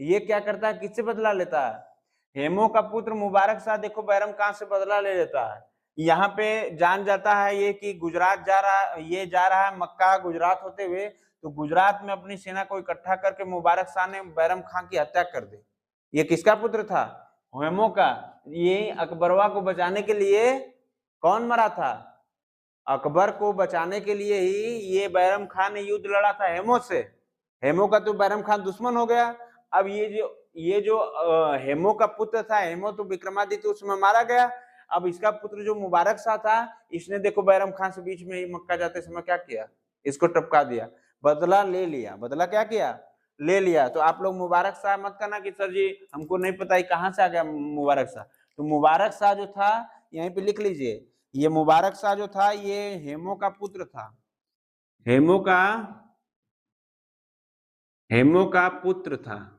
ये क्या करता है, किससे बदला लेता है? हेमो का पुत्र मुबारक शाह देखो बैरम खां से बदला ले लेता है। यहाँ पे जान जाता है ये कि गुजरात जा रहा, ये जा रहा है मक्का गुजरात होते हुए, तो गुजरात में अपनी सेना को इकट्ठा करके मुबारक शाह ने बैरम खां की हत्या कर दी। ये किसका पुत्र था? हेमो का। ये अकबरवा को बचाने के लिए कौन मरा था? अकबर को बचाने के लिए ही ये बैरम खान ने युद्ध लड़ा था हेमो से। हेमो का तो बैरम खान दुश्मन हो गया। अब ये जो हेमो का पुत्र था, हेमो तो विक्रमादित्य उसमें मारा गया। अब इसका पुत्र जो मुबारक शाह था, इसने देखो बैरम खान से बीच में ही मक्का जाते समय क्या किया? इसको टपका दिया, बदला ले लिया। बदला क्या किया? ले लिया। तो आप लोग मुबारक शाह मत कहना कि सर जी हमको नहीं पता ही कहाँ से आ गया मुबारक शाह। तो मुबारक शाह जो था, यहीं पे लिख लीजिए, ये मुबारक शाह जो था ये हेमो का पुत्र था। हेमो का पुत्र था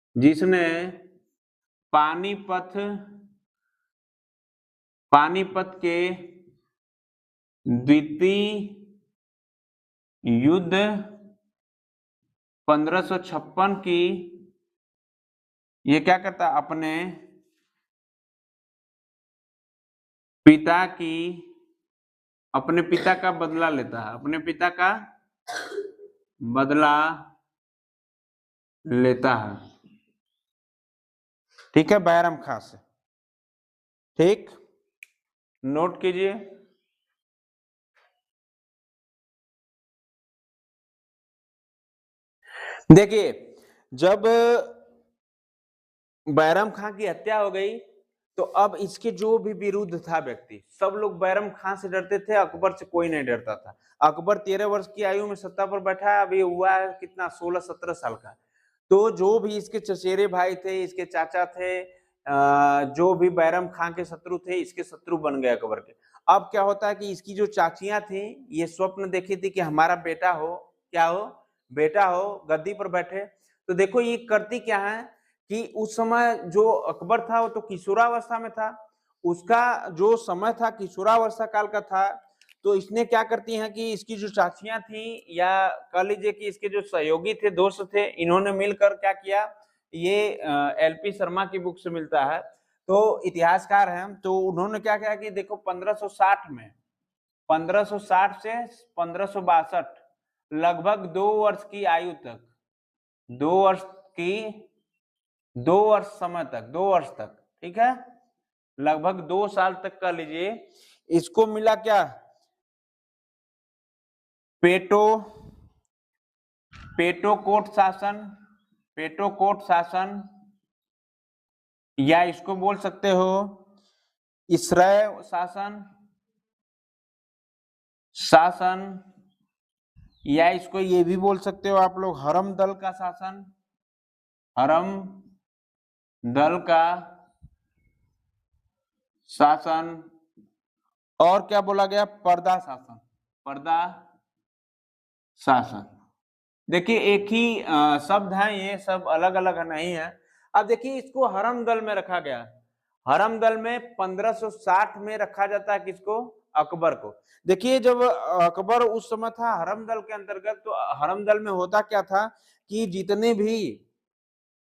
जिसने पानीपत के द्वितीय युद्ध 1556 की, ये क्या करता, अपने पिता का बदला लेता है, अपने पिता का बदला लेता है। ठीक है, बैरम खां से। ठीक, नोट कीजिए। देखिए जब बैरम खां की हत्या हो गई तो अब इसके जो भी विरुद्ध था व्यक्ति, सब लोग बैरम खां से डरते थे, अकबर से कोई नहीं डरता था। अकबर 13 वर्ष की आयु में सत्ता पर बैठा है, अभी हुआ है कितना, 16-17 साल का। तो जो भी इसके चचेरे भाई थे, इसके चाचा थे, जो भी बैरम खां के शत्रु थे, इसके शत्रु बन गए अकबर के। अब क्या होता है कि इसकी जो चाचियां थी, ये स्वप्न देखी थी कि हमारा बेटा हो, क्या हो, बेटा हो, गद्दी पर बैठे। तो देखो ये करती क्या है कि उस समय जो अकबर था वो तो किशोरावस्था में था, उसका जो समय था किशोरावस्था काल का था। तो इसने क्या करती हैं कि इसकी जो चाचियां थी, या कह लीजिए कि इसके जो सहयोगी थे, दोस्त थे, इन्होंने मिलकर क्या किया, ये एलपी शर्मा की बुक से मिलता है, तो इतिहासकार हैं, तो उन्होंने क्या किया कि देखो 1560 में, 1560 से 1562, लगभग 2 वर्ष की आयु तक, 2 वर्ष समय तक, 2 वर्ष तक, ठीक है, लगभग 2 साल तक कह लीजिए, इसको मिला क्या, पेटोकोट शासन, या इसको बोल सकते हो इसराय शासन, या इसको ये भी बोल सकते हो आप लोग हरम दल का शासन, हरम दल का शासन, और क्या बोला गया, पर्दा शासन। देखिए एक ही शब्द है, ये सब अलग अलग नहीं है। अब देखिए इसको हरम दल में रखा गया। हरम दल में 1560 में रखा जाता है किसको, अकबर को। देखिए जब अकबर उस समय था हरम दल के अंतर्गत, तो हरम दल में होता क्या था कि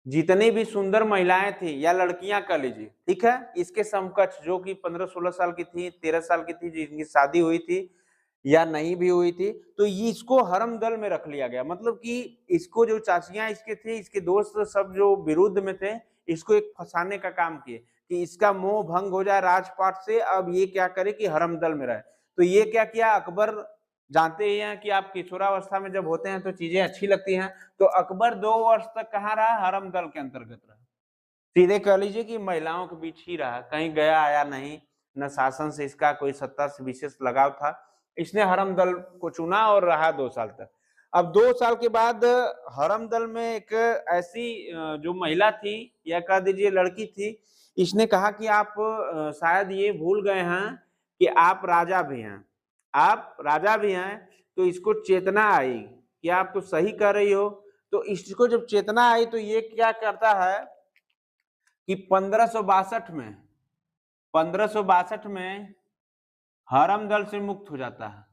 जितनी भी सुंदर महिलाएं थी या लड़कियां कह लीजिए, ठीक है, इसके समकक्ष जो कि 15-16 साल की थी, 13 साल की थी, जिनकी शादी हुई थी या नहीं भी हुई थी, तो ये इसको हरम दल में रख लिया गया। मतलब कि इसको जो चाचियां इसके थे, इसके दोस्त सब जो विरुद्ध में थे, इसको एक फंसाने का काम किए कि इसका मोह भंग हो जाए राजपाट से, अब ये क्या करे कि हरम दल में रहे। तो ये क्या किया, अकबर जानते ही हैं कि आप किशोरावस्था में जब होते हैं तो चीजें अच्छी लगती हैं, तो अकबर 2 वर्ष तक कहाँ रहा, हरम दल के अंतर्गत रहा। सीधे कह लीजिए कि महिलाओं के बीच ही रहा, कहीं गया आया नहीं, न शासन से इसका कोई सत्ता से विशेष लगाव था। इसने हरम दल को चुना और रहा 2 साल तक। अब 2 साल के बाद हरम दल में एक ऐसी जो महिला थी या कह दीजिए लड़की थी, इसने कहा कि आप शायद ये भूल गए हैं कि आप राजा भी हैं, आप राजा भी हैं, तो इसको चेतना आई कि आप तो सही कर रही हो। तो इसको जब चेतना आई तो ये क्या करता है कि 1562 में हरम दल से मुक्त हो जाता है,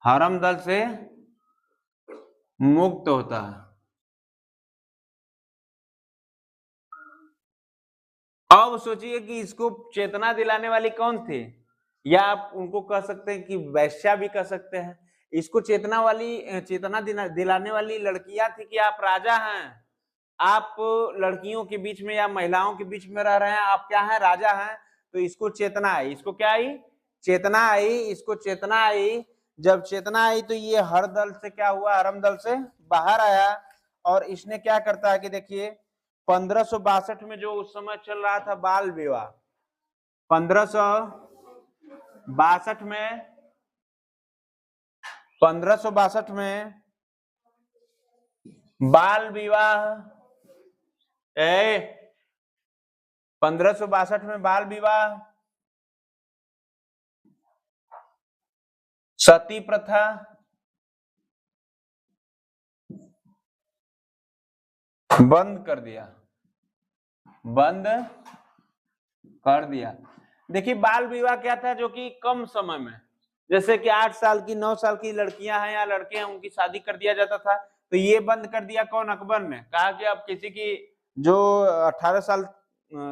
हरम दल से मुक्त होता है। अब सोचिए कि इसको चेतना दिलाने वाली कौन थी, या आप उनको कह सकते हैं कि वैश्या भी कह सकते हैं। इसको चेतना दिलाने वाली लड़कियां थी कि आप राजा हैं, आप लड़कियों के बीच में या महिलाओं के बीच में रह रहे हैं, आप क्या हैं, राजा हैं। तो इसको चेतना आई, इसको क्या आई, चेतना आई, इसको चेतना आई। जब चेतना आई तो ये हर दल से क्या हुआ, हरम दल से बाहर आया। और इसने क्या करता है कि देखिए 1562 में जो उस समय चल रहा था बाल विवाह, 1562 में 1562 में बाल विवाह, 1562 में बाल विवाह, सती प्रथा, बंद कर दिया, बंद कर दिया। देखिए बाल विवाह क्या था, जो कि कम समय में, जैसे कि 8 साल की 9 साल की लड़कियां हैं या लड़के हैं, उनकी शादी कर दिया जाता था। तो ये बंद कर दिया कौन, अकबर ने। कहा कि अब किसी की जो 18 साल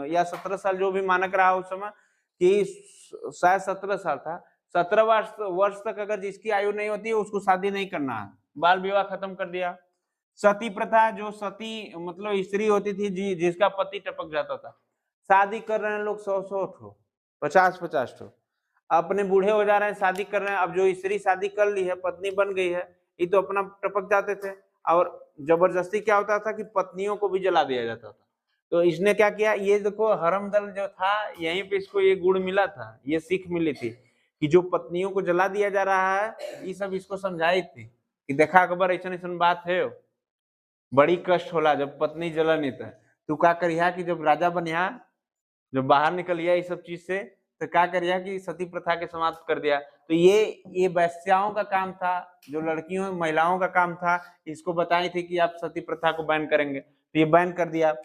या 17 साल जो भी मानक रहा उस समय, कि शायद 17 साल था, 17 वर्ष तक अगर जिसकी आयु नहीं होती है उसको शादी नहीं करना है। बाल विवाह खत्म कर दिया। सती प्रथा, जो सती मतलब स्त्री होती थी जिसका पति टपक जाता था, शादी कर रहे हैं लोग 100 ठो, 50 ठो, अपने बूढ़े हो जा रहे हैं, शादी कर रहे हैं। अब जो स्त्री शादी कर ली है, पत्नी बन गई है, ये तो अपना टपक जाते थे। और जबरदस्ती क्या होता था कि पत्नियों को भी जला दिया जाता था। तो इसने क्या किया, ये देखो हरम दल जो था, यहीं पे इसको ये गुण मिला था, ये सीख मिली थी कि जो पत्नियों को जला दिया जा रहा है, ये सब इसको समझाई थी कि देखा अकबर ऐसा ऐसा बात है, बड़ी कष्ट होला जब पत्नी जलन त तू का करिया कि जब राजा बनिया, जब बाहर निकलिया इस सब चीज से, तो क्या करिया कि सती प्रथा के समाप्त कर दिया। तो ये वैश्याओं का काम था, जो लड़कियों महिलाओं का काम था, इसको बताई थी कि आप सती प्रथा को बैन करेंगे, तो ये बैन कर दिया।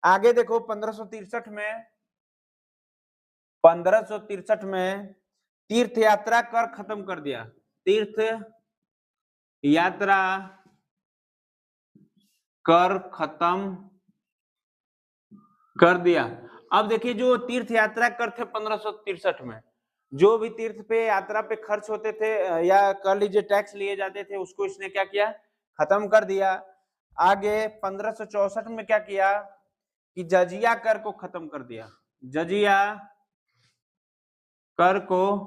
आगे देखो 1563 में तीर्थ यात्रा कर खत्म कर दिया, तीर्थ यात्रा कर खत्म कर दिया। अब देखिए जो तीर्थ यात्रा कर थे 1563 में, जो भी तीर्थ पे यात्रा पे खर्च होते थे या कर लीजिए टैक्स लिए जाते थे, उसको इसने क्या किया, खत्म कर दिया। आगे 1564 में क्या किया कि जजिया कर को खत्म कर दिया, जजिया कर को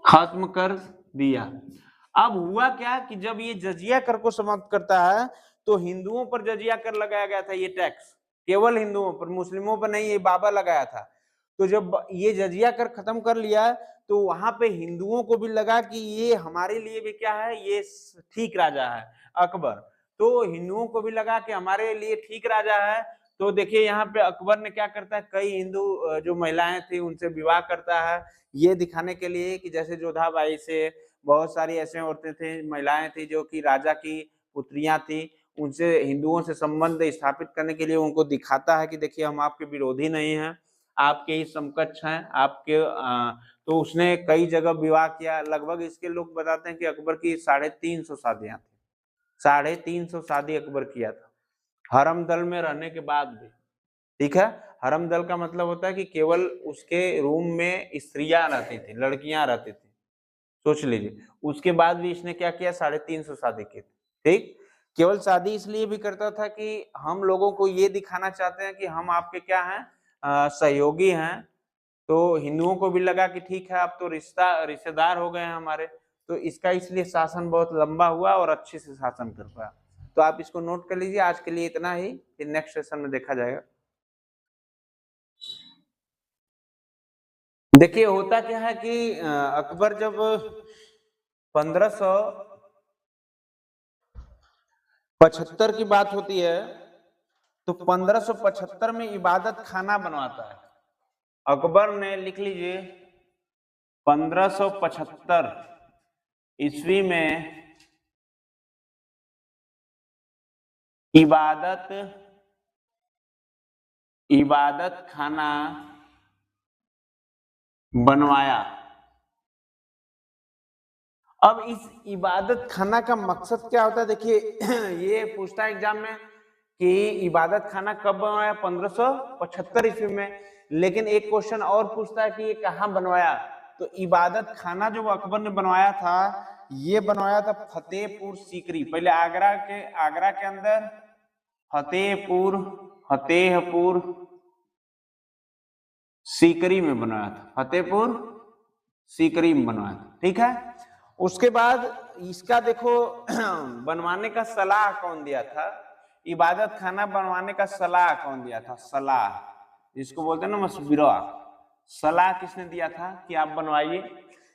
खत्म कर दिया। अब हुआ क्या कि जब ये जजिया कर को समाप्त करता है, तो हिंदुओं पर जजिया कर लगाया गया था, ये टैक्स केवल हिंदुओं पर, मुस्लिमों पर नहीं, ये बाबा लगाया था। तो जब ये जजिया कर खत्म कर लिया, तो वहां पे हिंदुओं को भी लगा कि ये हमारे लिए भी क्या है, ये ठीक राजा है अकबर। तो हिंदुओं को भी लगा कि हमारे लिए ठीक राजा है। तो देखिए यहाँ पे अकबर ने क्या करता है, कई हिंदू जो महिलाएं थी उनसे विवाह करता है, ये दिखाने के लिए कि जैसे जोधाबाई से बहुत सारी ऐसे औरतें थी, महिलाएं थी जो कि राजा की पुत्रियां थी, उनसे हिंदुओं से संबंध स्थापित करने के लिए उनको दिखाता है कि देखिए हम आपके विरोधी नहीं हैं, आपके ही समकक्ष हैं, आपके तो उसने कई जगह विवाह किया। लगभग इसके लोग बताते हैं कि अकबर की 350 शादियां थी, 350 शादी अकबर किया था हरम दल में रहने के बाद भी। ठीक है, हरम दल का मतलब होता है कि केवल उसके रूम में स्त्रियां रहती थी, लड़कियां रहती थी, सोच लीजिए। उसके बाद भी इसने क्या किया, 350 शादी की। ठीक, केवल शादी इसलिए भी करता था कि हम लोगों को ये दिखाना चाहते हैं कि हम आपके क्या हैं, सहयोगी हैं। तो हिंदुओं को भी लगा कि ठीक है, अब तो रिश्तेदार हो गए हैं हमारे। तो इसका इसलिए शासन बहुत लंबा हुआ और अच्छे से शासन कर पाया। तो आप इसको नोट कर लीजिए। आज के लिए इतना ही, फिर नेक्स्ट सेशन में देखा जाएगा। देखिए होता क्या है कि अकबर जब 1575 की बात होती है, तो 1575 में इबादत खाना बनवाता है अकबर ने, लिख लीजिए 1575 ईस्वी में इबादत खाना बनवाया। अब इस इबादत खाना का मकसद क्या होता है, देखिए ये पूछता है एग्जाम में कि इबादत खाना कब बनवाया, 1575 ईस्वी में। लेकिन एक क्वेश्चन और पूछता है कि ये कहाँ बनवाया। तो इबादत खाना जो अकबर ने बनवाया था, ये बनवाया था फतेहपुर सीकरी। पहले आगरा के अंदर फतेहपुर सीकरी में बनवाया था, फतेहपुर सीकरी में बनवाया था, ठीक है। उसके बाद इसका देखो बनवाने का सलाह कौन दिया था, इबादत खाना बनवाने का सलाह कौन दिया था, सलाह जिसको बोलते हैं ना मशविरा, सलाह किसने दिया था कि आप बनवाइए।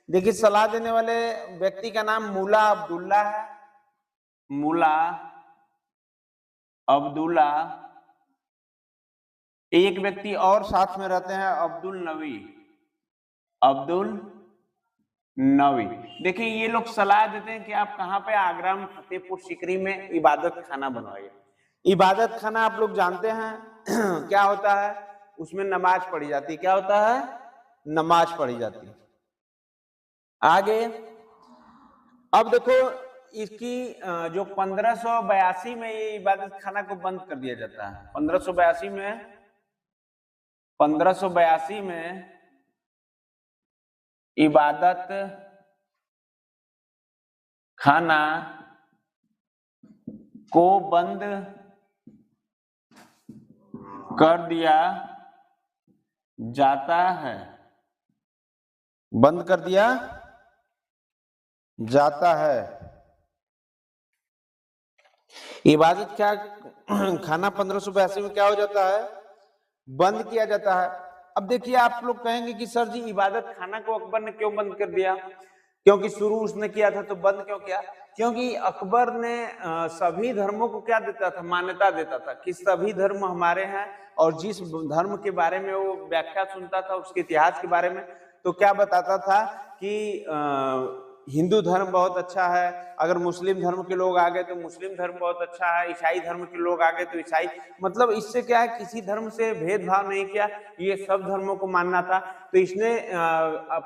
देखिए सलाह देने वाले व्यक्ति का नाम मुल्ला अब्दुल्ला है, मुल्ला अब्दुल्ला। एक व्यक्ति और साथ में रहते हैं, अब्दुल नवी। देखिए ये लोग सलाह देते हैं कि आप कहाँ पे, आगरा में फतेहपुर सीकरी में इबादत खाना बनवाइए। इबादत खाना आप लोग जानते हैं क्या होता है, उसमें नमाज पढ़ी जाती है। क्या होता है, नमाज पढ़ी जाती है। आगे अब देखो इसकी जो 1582 में ये इबादत खाना को बंद कर दिया जाता है। 1582 में इबादत खाना को बंद कर दिया जाता है, बंद कर दिया जाता है। इबादत क्या खाना 1582 में क्या हो जाता है, बंद किया जाता है। अब देखिए आप लोग कहेंगे कि सर जी इबादत खाना को अकबर ने क्यों बंद कर दिया, क्योंकि शुरू उसने किया था तो बंद क्यों किया। क्योंकि अकबर ने सभी धर्मों को क्या देता था, मान्यता देता था कि सभी धर्म हमारे हैं, और जिस धर्म के बारे में वो व्याख्या सुनता था, उसके इतिहास के बारे में, तो क्या बताता था कि हिंदू धर्म बहुत अच्छा है, अगर मुस्लिम धर्म के लोग आ गए तो मुस्लिम धर्म बहुत अच्छा है, ईसाई धर्म के लोग आ गए तो ईसाई, मतलब इससे क्या है, किसी धर्म से भेदभाव नहीं किया, ये सब धर्मों को मानना था। तो इसने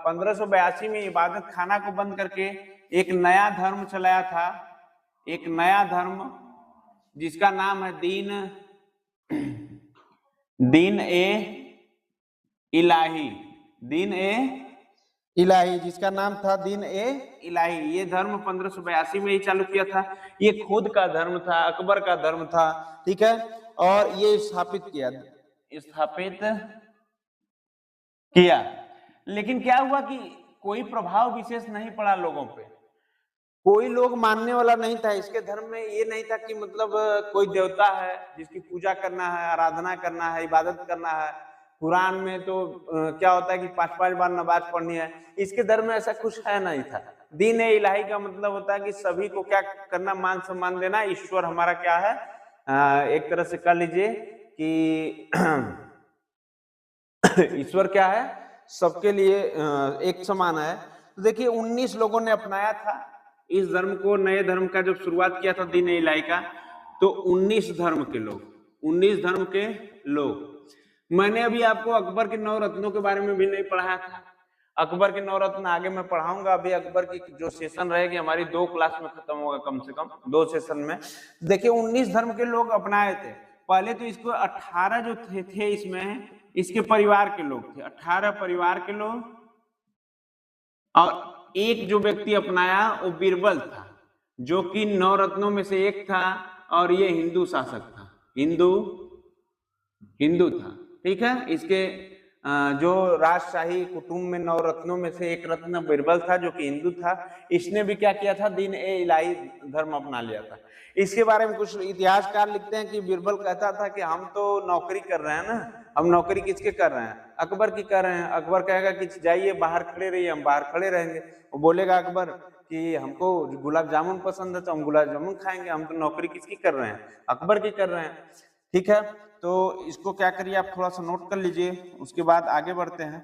1582 में इबादत खाना को बंद करके एक नया धर्म चलाया था, एक नया धर्म जिसका नाम है दीन ए इलाही, जिसका नाम था दीन ए इलाही। ये धर्म 1582 में ही चालू किया था। ये खुद का धर्म था, अकबर का धर्म था, ठीक है। और ये स्थापित किया। लेकिन क्या हुआ कि कोई प्रभाव विशेष नहीं पड़ा लोगों पे, कोई लोग मानने वाला नहीं था इसके धर्म में। ये नहीं था कि मतलब कोई देवता है जिसकी पूजा करना है, आराधना करना है, इबादत करना है। कुरान में तो क्या होता है कि 5-5 बार नमाज पढ़नी है, इसके धर्म में ऐसा कुछ है नहीं था। दीन ए इलाही का मतलब होता है कि सभी को क्या करना, मान सम्मान देना। ईश्वर हमारा क्या है, एक तरह से कह लीजिए कि ईश्वर क्या है, सबके लिए एक समान है। तो देखिए 19 लोगों ने अपनाया था इस धर्म को। नए धर्म का जब शुरुआत किया था दीन ए इलाही का, तो 19 धर्म के लोग। मैंने अभी आपको अकबर के 9 रत्नों के बारे में भी नहीं पढ़ाया था। अकबर के 9 रत्न आगे मैं पढ़ाऊंगा। अभी अकबर की जो सेशन रहेगी हमारी 2 क्लास में खत्म होगा, कम से कम 2 सेशन में। देखिए 19 धर्म के लोग अपनाए थे। पहले तो इसको 18 जो थे इसमें इसके परिवार के लोग थे, 18 परिवार के लोग, और एक जो व्यक्ति अपनाया वो बीरबल था, जो कि 9 रत्नों में से एक था, और ये हिंदू शासक था, हिंदू था, ठीक है। इसके जो राजशाही कुटुंब में 9 रत्नों में से एक रत्न बीरबल था, जो कि हिंदू था। इसने भी क्या किया था, दीन ए इलाही धर्म अपना लिया था। इसके बारे में कुछ इतिहासकार लिखते हैं कि बीरबल कहता था कि हम तो नौकरी कर रहे हैं ना, हम नौकरी किसके कर रहे हैं, अकबर की कर रहे हैं। अकबर कहेगा कि जाइए बाहर खड़े रहिए, हम बाहर खड़े रहेंगे। वो बोलेगा अकबर कि हमको गुलाब जामुन पसंद है तो हम गुलाब जामुन खाएंगे, हम तो नौकरी किसकी कर रहे हैं, अकबर की कर रहे हैं, ठीक है, तो इसको क्या करिए आप थोड़ा सा नोट कर लीजिए, उसके बाद आगे बढ़ते हैं।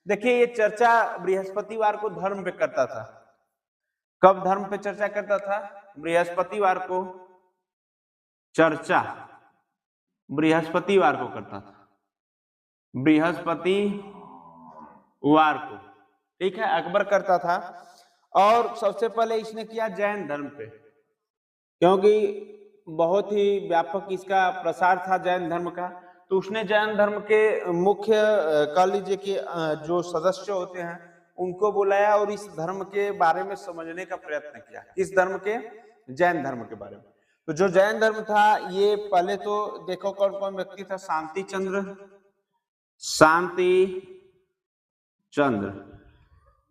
देखिए ये चर्चा बृहस्पतिवार को धर्म पे करता था। कब धर्म पे चर्चा करता था? बृहस्पतिवार को चर्चा बृहस्पतिवार को करता था, बृहस्पतिवार को, ठीक है, अकबर करता था। और सबसे पहले इसने किया जैन धर्म पे, क्योंकि बहुत ही व्यापक इसका प्रसार था जैन धर्म का। तो उसने जैन धर्म के मुख्य कह लीजिए कि जो सदस्य होते हैं उनको बुलाया और इस धर्म के बारे में समझने का प्रयत्न किया। किस धर्म के? जैन धर्म के बारे में। तो जो जैन धर्म था, ये पहले तो देखो कौन कौन व्यक्ति था। शांति चंद्र,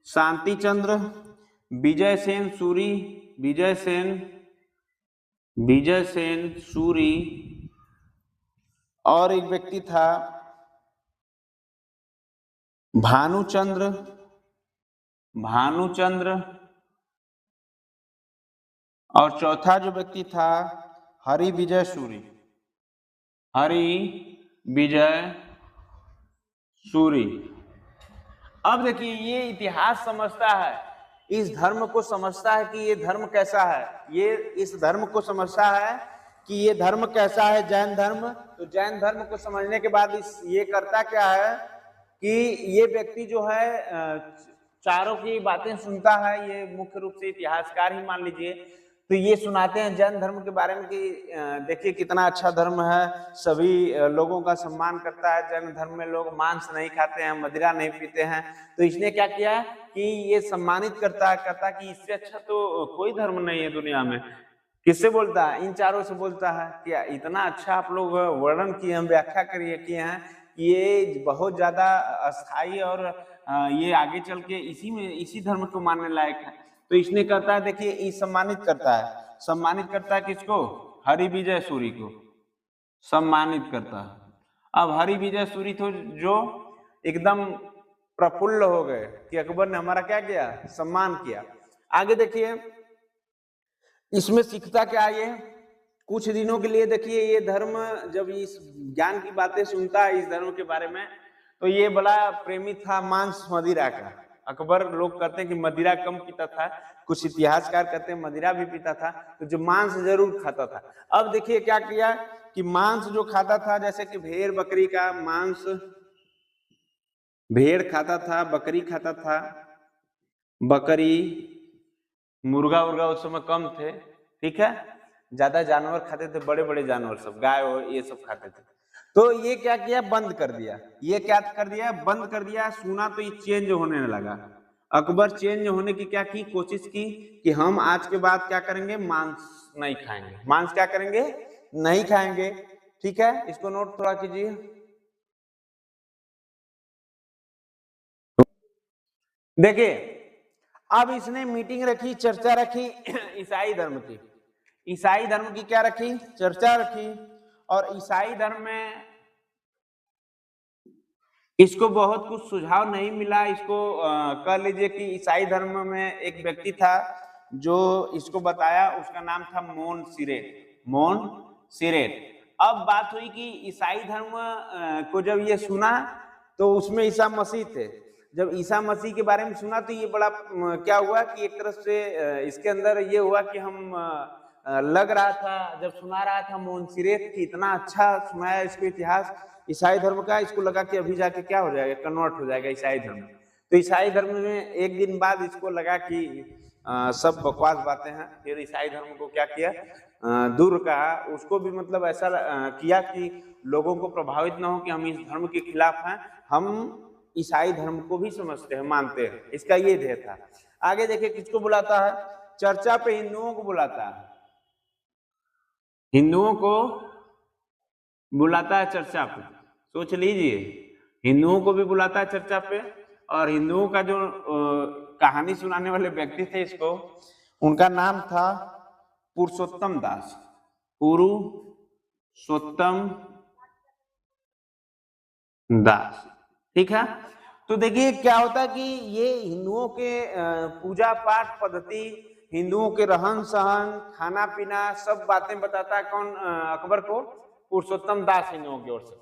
शांति चंद्र, विजय सेन सूरी, और एक व्यक्ति था भानुचंद्र, और चौथा जो व्यक्ति था हरिविजय सूरी। अब देखिए ये इतिहास समझता है, इस धर्म को समझता है कि ये धर्म कैसा है, ये इस धर्म को समझता है कि ये धर्म कैसा है, जैन धर्म। तो जैन धर्म को समझने के बाद ये करता क्या है कि ये व्यक्ति जो है चारों की बातें सुनता है। ये मुख्य रूप से इतिहासकार ही मान लीजिए। तो ये सुनाते हैं जैन धर्म के बारे में कि देखिए कितना अच्छा धर्म है, सभी लोगों का सम्मान करता है। जैन धर्म में लोग मांस नहीं खाते हैं, मदिरा नहीं पीते हैं। तो इसने क्या किया कि ये सम्मानित करता कि इससे अच्छा तो कोई धर्म नहीं है दुनिया में। किससे बोलता है? इन चारों से बोलता है कि इतना अच्छा आप लोग वर्णन किए हैं, व्याख्या किए हैं कि ये बहुत ज्यादा अस्थाई और ये आगे चल के इसी धर्म को मानने लायक है। तो इसने कहता है, देखिए ये सम्मानित करता है किसको? हरिविजय सूरी को सम्मानित करता है। अब हरिविजय सूरी तो जो एकदम प्रफुल्ल हो गए कि अकबर ने हमारा क्या किया? सम्मान किया। आगे देखिए इसमें सीखता क्या ये? कुछ दिनों के लिए देखिए ये धर्म जब इस ज्ञान की बातें सुनता है इस धर्म के बारे में, तो ये बड़ा प्रेमी था मांस मदिरा का। अकबर लोग कहते हैं कि मदिरा कम पीता था, कुछ इतिहासकार कहते हैं मदिरा भी पीता था, तो जो मांस जरूर खाता था। अब देखिए क्या किया कि मांस जो खाता था, जैसे कि भेड़ बकरी का मांस, भेड़ खाता था, बकरी खाता था, बकरी मुर्गा उर्गा उस समय कम थे, ठीक है, ज्यादा जानवर खाते थे, बड़े बड़े जानवर सब, गाय और ये सब खाते थे। तो ये क्या किया? बंद कर दिया। ये क्या कर दिया? बंद कर दिया। सुना तो ये चेंज होने लगा। अकबर चेंज होने की क्या की कोशिश की कि हम आज के बाद क्या करेंगे? मांस नहीं खाएंगे। मांस क्या करेंगे? नहीं खाएंगे। ठीक है, इसको नोट थोड़ा कीजिए। देखिए अब इसने मीटिंग रखी, चर्चा रखी ईसाई धर्म की। ईसाई धर्म की क्या रखी? चर्चा रखी। और ईसाई धर्म में इसको बहुत कुछ सुझाव नहीं मिला। इसको कह लीजिए कि ईसाई धर्म में एक व्यक्ति था जो इसको बताया, उसका नाम था मोन सिरेट। अब बात हुई कि ईसाई धर्म को जब ये सुना तो उसमें ईसा मसीह थे। जब ईसा मसीह के बारे में सुना तो ये बड़ा क्या हुआ कि एक तरफ से इसके अंदर ये हुआ कि हम लग रहा था जब सुना रहा था मोनसिरेत कि इतना अच्छा सुनाया इसको इतिहास ईसाई धर्म का, इसको लगा कि अभी जाके क्या हो जाएगा? कन्वर्ट हो जाएगा ईसाई धर्म। तो ईसाई धर्म में एक दिन बाद इसको लगा कि सब बकवास बातें हैं। फिर ईसाई धर्म को क्या किया? दूर कहा। उसको भी मतलब ऐसा किया कि लोगों को प्रभावित ना हो कि हम इस धर्म के खिलाफ हैं, हम ईसाई धर्म को भी समझते हैं, मानते हैं। इसका ये ध्येय था। आगे देखिए किसको बुलाता है? चर्चा पे हिंदुओं को बुलाता है। हिंदुओं को बुलाता है चर्चा पे। सोच लीजिए, हिंदुओं को भी बुलाता है चर्चा पे। और हिंदुओं का जो कहानी सुनाने वाले व्यक्ति थे इसको, उनका नाम था पुरुषोत्तम दास। ठीक है, तो देखिए क्या होता है कि ये हिंदुओं के पूजा पाठ पद्धति, हिंदुओं के रहन सहन, खाना पीना, सब बातें बताता है। कौन? अकबर को पुरुषोत्तम दास हिंदुओं की ओर से।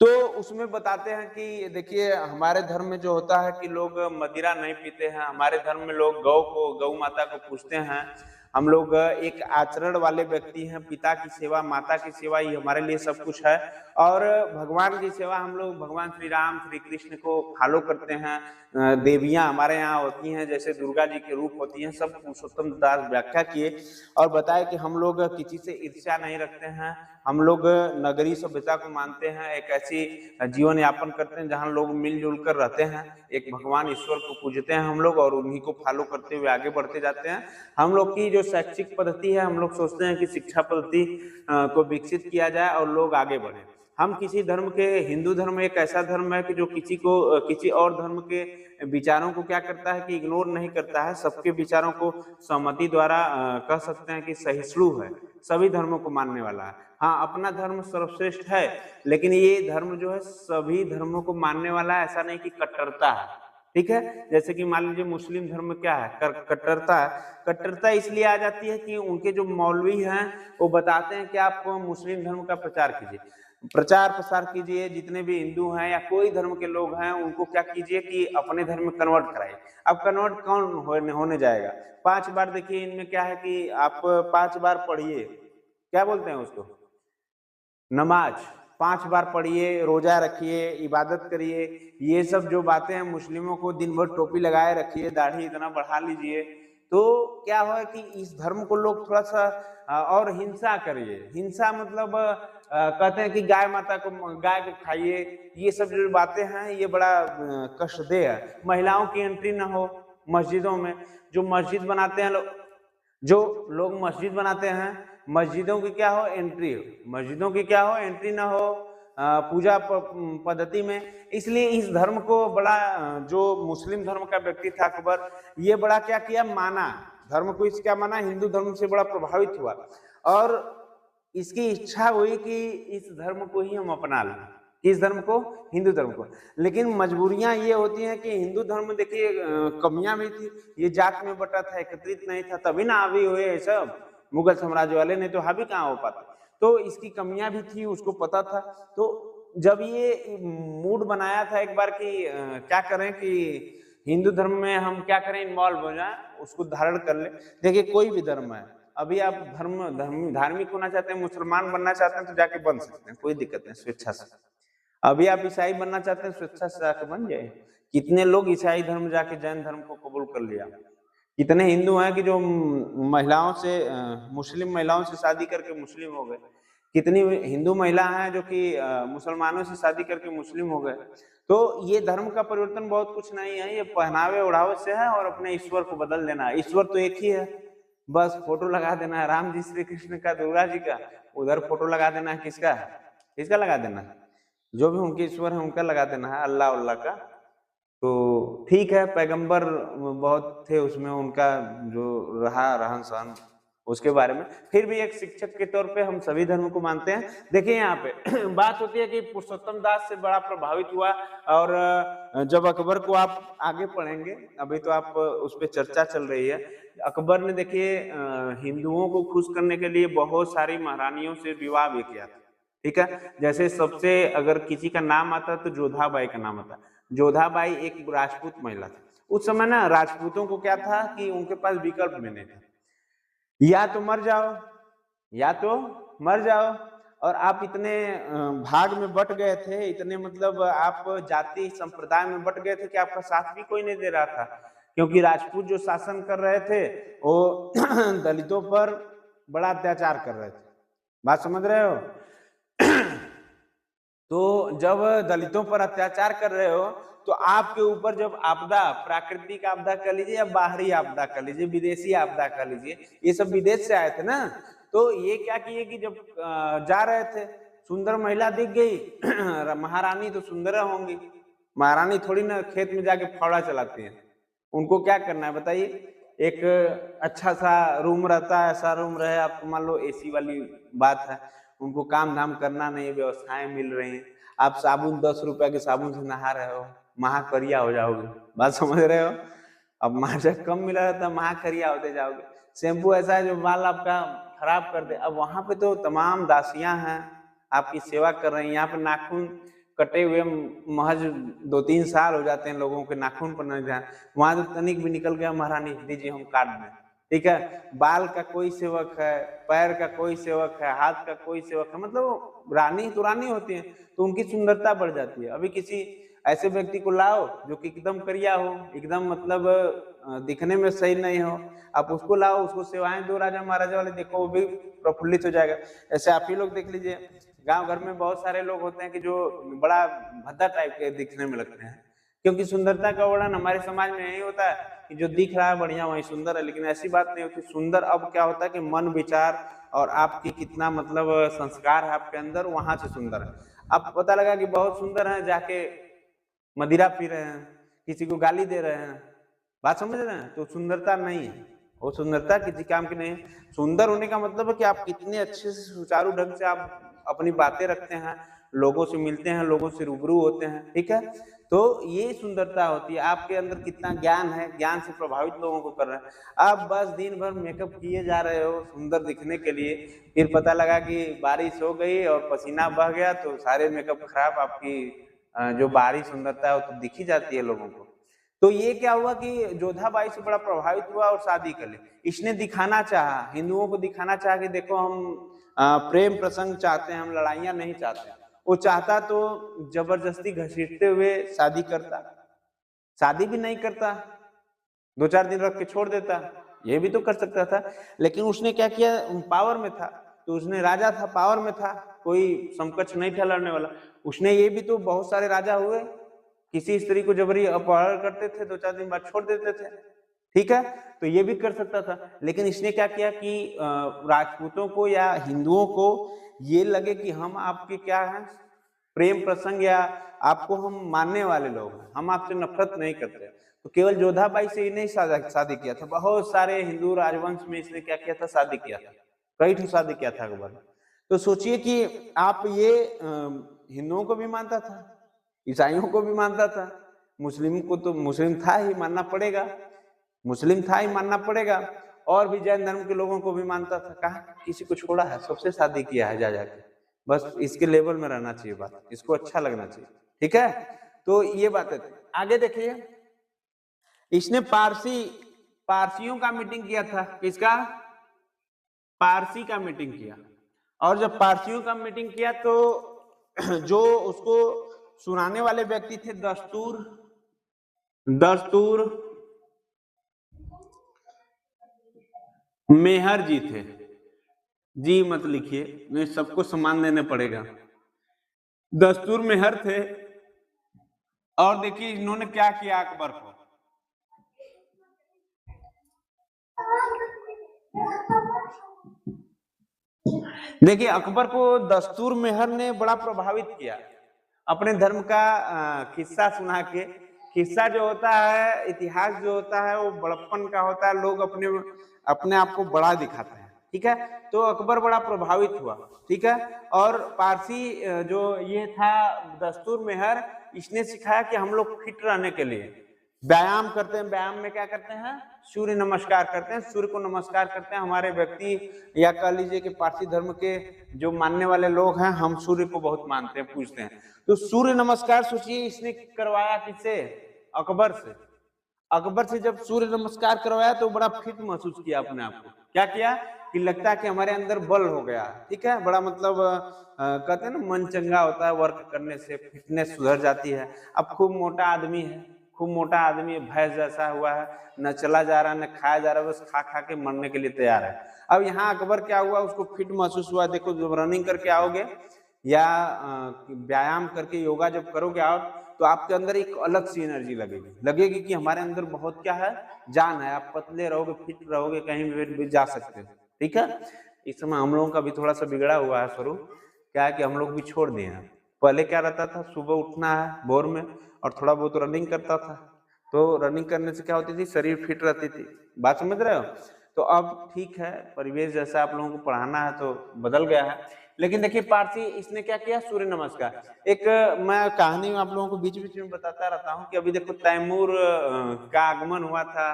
तो उसमें बताते हैं कि देखिए हमारे धर्म में जो होता है कि लोग मदिरा नहीं पीते हैं, हमारे धर्म में लोग गौ माता को पूजते हैं, हम लोग एक आचरण वाले व्यक्ति हैं, पिता की सेवा, माता की सेवा ये हमारे लिए सब कुछ है और भगवान की सेवा हम लोग भगवान श्री राम, श्री कृष्ण को फॉलो करते हैं। देवियाँ हमारे यहाँ होती हैं, जैसे दुर्गा जी के रूप होती हैं, सब पुरुषोत्तम दास व्याख्या किए और बताए कि हम लोग किसी से ईर्ष्या नहीं रखते हैं, हम लोग नगरी सभ्यता को मानते हैं, एक ऐसी जीवन यापन करते हैं जहाँ लोग मिलजुल कर रहते हैं, एक भगवान ईश्वर को पूजते हैं हम लोग और उन्हीं को फॉलो करते हुए आगे बढ़ते जाते हैं। हम लोग की जो शैक्षिक पद्धति है, हम लोग सोचते हैं कि शिक्षा पद्धति को विकसित किया जाए और लोग आगे बढ़े। हम किसी धर्म के, हिंदू धर्म एक ऐसा धर्म है कि जो किसी और धर्म के विचारों को क्या करता है कि इग्नोर नहीं करता है, सबके विचारों को सहमति द्वारा कह सकते हैं कि सहिष्णु है, सभी धर्मों को मानने वाला है। हाँ, अपना धर्म सर्वश्रेष्ठ है, लेकिन ये धर्म जो है सभी धर्मों को मानने वाला है, ऐसा नहीं कि कट्टरता है। ठीक है, जैसे कि मान लीजिए मुस्लिम धर्म में क्या है, कट्टरता है। कट्टरता इसलिए आ जाती है कि उनके जो मौलवी हैं वो बताते हैं कि आप मुस्लिम धर्म का प्रचार कीजिए, प्रचार प्रसार कीजिए, जितने भी हिंदू हैं या कोई धर्म के लोग हैं उनको क्या कीजिए कि अपने धर्म में कन्वर्ट कराइए। अब कन्वर्ट कौन होने जाएगा? 5 बार, देखिए इनमें क्या है कि आप 5 बार पढ़िए, क्या बोलते हैं उसको, नमाज 5 बार पढ़िए, रोजा रखिए, इबादत करिए, ये सब जो बातें हैं मुस्लिमों को दिन भर टोपी लगाए रखिए, दाढ़ी इतना बढ़ा लीजिए, तो क्या हुआ कि इस धर्म को लोग थोड़ा सा और हिंसा करिए। हिंसा मतलब कहते हैं कि गाय को खाइए, ये सब जो बातें हैं ये बड़ा कष्टदेह है। महिलाओं की एंट्री ना हो मस्जिदों में, जो मस्जिद बनाते हैं लोग, जो लोग मस्जिद बनाते हैं, मस्जिदों की क्या हो एंट्री, मस्जिदों की क्या हो एंट्री ना हो पूजा पद्धति में। इसलिए इस धर्म को बड़ा जो मुस्लिम धर्म का व्यक्ति था अकबर, ये बड़ा क्या किया, माना धर्म को, इस क्या माना, हिंदू धर्म से बड़ा प्रभावित हुआ और इसकी इच्छा हुई कि इस धर्म को ही हम अपना लें, इस धर्म को, हिंदू धर्म को। लेकिन मजबूरियां ये होती हैं कि हिंदू धर्म में देखिए कमियां भी थी, ये जात में बटा था, एकत्रित नहीं था, तभी ना हावी हुए ये सब मुगल साम्राज्य वाले, नहीं तो हावी कहाँ हो पाता। तो इसकी कमियां भी थी, उसको पता था। तो जब ये मूड बनाया था एक बार कि क्या करें कि हिंदू धर्म में हम क्या करें, इन्वॉल्व हो जाए, उसको धारण कर ले। देखिए कोई भी धर्म है, अभी आप धार्मिक होना चाहते हैं, मुसलमान बनना चाहते हैं तो जाके बन सकते हैं, कोई दिक्कत नहीं, स्वेच्छा से। अभी आप ईसाई बनना चाहते हैं, स्वेच्छा से जाके बन जाए। कितने लोग ईसाई धर्म जाके जैन धर्म को कबूल कर लिया। कितने हिंदू हैं कि जो महिलाओं से मुस्लिम महिलाओं से शादी करके मुस्लिम हो गए। कितनी हिंदू महिला हैं जो कि मुसलमानों से शादी करके मुस्लिम हो गए। तो ये धर्म का परिवर्तन बहुत कुछ नहीं है, ये पहनावे ओढ़ावे से है और अपने ईश्वर को बदल देना है। ईश्वर तो एक ही है, बस फोटो लगा देना है, राम जी श्री कृष्ण का, दुर्गा जी का, उधर फोटो लगा देना है, किसका किसका लगा देना है, जो भी उनके ईश्वर है उनका लगा देना है, अल्लाह उल्लाह का। तो ठीक है, पैगंबर बहुत थे उसमें, उनका जो रहा रहन सहन उसके बारे में, फिर भी एक शिक्षक के तौर पे हम सभी धर्म को मानते हैं। देखिए यहाँ पे बात होती है कि पुरुषोत्तम दास से बड़ा प्रभावित हुआ और जब अकबर को आप आगे पढ़ेंगे, अभी तो आप उस पर चर्चा चल रही है, अकबर ने देखिए हिंदुओं को खुश करने के लिए बहुत सारी महारानियों से विवाह भी किया था। ठीक है, जैसे सबसे अगर किसी का नाम आता तो जोधाबाई का नाम आता। जोधाबाई एक राजपूत महिला थी। उस समय ना राजपूतों को क्या था कि उनके पास विकल्प में नहीं था, या तो मर जाओ, या तो मर जाओ। और आप इतने भाग में बट गए थे, इतने मतलब आप जाति संप्रदाय में बट गए थे कि आपका साथ भी कोई नहीं दे रहा था, क्योंकि राजपूत जो शासन कर रहे थे वो दलितों पर बड़ा अत्याचार कर रहे थे। बात समझ रहे हो? तो जब दलितों पर अत्याचार कर रहे हो तो आपके ऊपर जब आपदा, प्राकृतिक आपदा कर लीजिए या बाहरी आपदा कर लीजिए, विदेशी आपदा कर लीजिए, ये सब विदेश से आए थे ना, तो ये क्या किए कि जब जा रहे थे, सुंदर महिला दिख गई महारानी तो सुंदर होंगी, महारानी थोड़ी ना खेत में जाके फावड़ा चलाती है, उनको क्या करना है बताइए। एक अच्छा सा रूम रहता है, ऐसा रूम रहे, आपको मान लो एसी वाली बात है, उनको काम धाम करना नहीं, व्यवस्थाएं मिल रही हैं, आप साबुन 10 रुपए के साबुन से नहा रहे हो, महाकरिया हो जाओगे। बात समझ रहे हो? अब मार्जिन कम मिला रहता है, महाकरिया होते जाओगे। शैम्पू ऐसा है जो बाल आपका खराब कर दे। अब वहां पे तो तमाम दासियां हैं, आपकी सेवा कर रही हैं। यहाँ पे नाखून कटे हुए महज 2-3 साल हो जाते हैं लोगों के नाखून पर नहीं ध्यान, वहां तो तनिक भी निकल गया, महारानी दीजिए हम काट दें, ठीक है। बाल का कोई सेवक है, पैर का कोई सेवक है, हाथ का कोई सेवक है, मतलब रानी तो रानी होती है, तो उनकी सुंदरता बढ़ जाती है। अभी किसी ऐसे व्यक्ति को लाओ जो कि एकदम करिया हो, एकदम मतलब दिखने में सही नहीं हो, आप उसको लाओ, उसको सेवाएं दो राजा महाराजा वाले, देखो वो भी प्रफुल्लित हो जाएगा। ऐसे आप ही लोग देख लीजिए, गांव घर में बहुत सारे लोग होते हैं कि जो बड़ा भद्दा टाइप के दिखने में लगते हैं, क्योंकि सुंदरता का वर्णन हमारे समाज में यही होता है कि जो दिख रहा है बढ़िया वही सुंदर है, लेकिन ऐसी बात नहीं होती। सुंदर अब क्या होता है कि मन विचार और आपकी कितना मतलब संस्कार है आपके अंदर, वहां से सुंदर है। अब पता लगा कि बहुत सुंदर है, जाके मदिरा पी रहे हैं, किसी को गाली दे रहे हैं, बात समझ रहे हैं, तो सुंदरता नहीं है, वो सुंदरता किसी काम की नहीं है। सुंदर होने का मतलब है कि आप कितने अच्छे से सुचारू ढंग से आप अपनी बातें रखते हैं, लोगों से मिलते हैं, लोगों से रूबरू होते हैं, ठीक है। तो ये सुंदरता होती है, आपके अंदर कितना ज्ञान है, ज्ञान से प्रभावित लोगों को कर रहे हैं। आप बस दिन भर मेकअप किए जा रहे हो सुंदर दिखने के लिए, फिर पता लगा कि बारिश हो गई और पसीना बह गया तो सारे मेकअप खराब, आपकी जो बाहरी सुंदरता है वो तो दिख ही जाती है लोगों को। तो ये क्या हुआ कि जोधाबाई से बड़ा प्रभावित हुआ और शादी कर ली। इसने दिखाना चाहा, हिंदुओं को दिखाना चाहा कि देखो हम प्रेम प्रसंग चाहते हैं, हम लड़ाइयां नहीं चाहते। वो चाहता तो जबरदस्ती घसीटते हुए शादी करता, शादी भी नहीं करता, 2-4 दिन रख के छोड़ देता, ये भी तो कर सकता था। लेकिन उसने क्या किया, पावर में था, तो उसने राजा था, पावर में था, कोई समकक्ष नहीं था लड़ने वाला। उसने ये भी तो बहुत सारे राजा हुए, किसी स्त्री को जबरी अपहरण करते थे, 2-4 दिन बाद छोड़ देते थे, ठीक है। तो ये भी कर सकता था, लेकिन इसने क्या किया कि राजपूतों को या हिंदुओं को ये लगे कि हम आपके क्या हैं, प्रेम प्रसंग या आपको हम मानने वाले लोग हैं, हम आपसे नफरत नहीं करते। तो केवल जोधाबाई से ही नहीं शादी किया था, बहुत सारे हिंदू राजवंश में इसने क्या किया था, शादी किया था, कई ठो शादी किया था अकबर। तो सोचिए कि आप ये हिंदुओं को भी मानता था, ईसाइयों को भी मानता था, मुस्लिम को तो मुस्लिम था ही, मानना पड़ेगा, मुस्लिम था ही, मानना पड़ेगा, और भी जैन धर्म के लोगों को भी मानता था। कहा किसी को छोड़ा है, सबसे शादी किया है जा जाके, बस इसके लेवल में रहना चाहिए बात, इसको अच्छा लगना चाहिए, ठीक है। तो ये बात है। आगे देखिए, इसने पारसियों का मीटिंग किया था, किसका, पारसी का मीटिंग किया। और जब पारसियों का मीटिंग किया तो जो उसको सुनाने वाले व्यक्ति थे, दस्तूर मेहर जी थे। जी मत लिखिए, मैं सबको सम्मान देने पड़ेगा। दस्तूर मेहर थे, और देखिए इन्होंने क्या किया अकबर को। देखिए अकबर को दस्तूर मेहर ने बड़ा प्रभावित किया, अपने धर्म का किस्सा सुना के। किस्सा जो होता है, इतिहास जो होता है, वो बड़प्पन का होता है, लोग अपने अपने आप को बड़ा दिखाते हैं, ठीक है। तो अकबर बड़ा प्रभावित हुआ, ठीक है। और पारसी जो ये था दस्तूर मेहर, इसने सिखाया कि हम लोग फिट रहने के लिए व्यायाम करते हैं। व्यायाम में क्या करते हैं, सूर्य नमस्कार करते हैं, सूर्य को नमस्कार करते हैं। हमारे व्यक्ति या कह लीजिए कि पारसी धर्म के जो मानने वाले लोग हैं, हम सूर्य को बहुत मानते हैं, पूजते हैं। तो सूर्य नमस्कार सोचिए इसने करवाया किससे, अकबर से। अकबर से जब सूर्य नमस्कार करवाया तो बड़ा फिट महसूस किया अपने आप को। क्या किया कि लगता है कि हमारे अंदर बल हो गया, ठीक है, बड़ा मतलब कहते हैं ना मन चंगा होता है वर्क करने से, फिटनेस सुधर जाती है। अब खूब मोटा आदमी है, खूब मोटा आदमी भैंस जैसा हुआ है, न चला जा रहा न खाया जा रहा, बस खा खा के मरने के लिए तैयार है। अब यहाँ अकबर क्या हुआ, उसको फिट महसूस हुआ। देखो जब रनिंग करके आओगे या व्यायाम करके योगा जब करोगे आप, तो आपके अंदर एक अलग सी एनर्जी लगेगी कि हमारे अंदर बहुत क्या है, जान है। आप पतले रहोगे, फिट रहोगे, कहीं भी जा सकते हो, ठीक है। इस समय हम लोगों का भी थोड़ा सा बिगड़ा हुआ है स्वरूप, क्या है कि हम लोग भी छोड़ दिए हैं। पहले क्या रहता था, सुबह उठना है भोर में और थोड़ा बहुत रनिंग करता था, तो रनिंग करने से क्या होती थी, शरीर फिट रहती थी, बात समझ रहे हो। तो अब ठीक है, परिवेश जैसा आप लोगों को पढ़ाना है तो बदल गया है। लेकिन देखिए पारसी इसने क्या किया, सूर्य नमस्कार। एक मैं कहानी आप लोगों को बीच बीच में बताता रहता हूँ कि अभी देखो तैमूर का आगमन हुआ था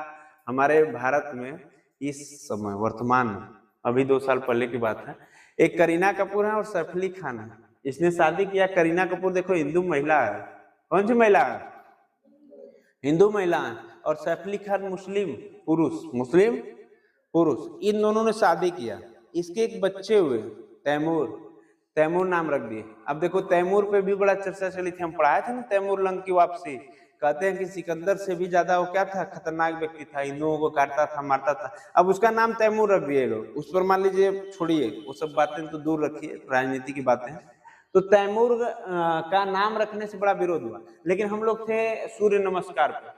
हमारे भारत में इस समय वर्तमान में, अभी 2 साल पहले की बात है। एक करीना कपूर है और सैफ अली खान है, इसने शादी किया। करीना कपूर देखो हिंदू महिला है, कौन सी महिला है, हिंदू महिला है, और सैफ अली खान मुस्लिम पुरुष। इन दोनों ने शादी किया, इसके एक बच्चे हुए, तैमूर नाम रख दिए। अब देखो तैमूर पे भी बड़ा चर्चा चली थी, हम पढ़ाए थे ना तैमूर लंग की वापसी। कहते हैं कि सिकंदर से भी ज्यादा वो क्या था, खतरनाक व्यक्ति था, हिंदुओं को काटता था, मारता था। अब उसका नाम तैमूर रख दिए लोग, उस पर मान लीजिए छोड़िए वो सब बातें तो दूर रखिए, राजनीति की बातें। तो तैमूर का नाम रखने से बड़ा विरोध हुआ। लेकिन हम लोग थे सूर्य नमस्कार पे।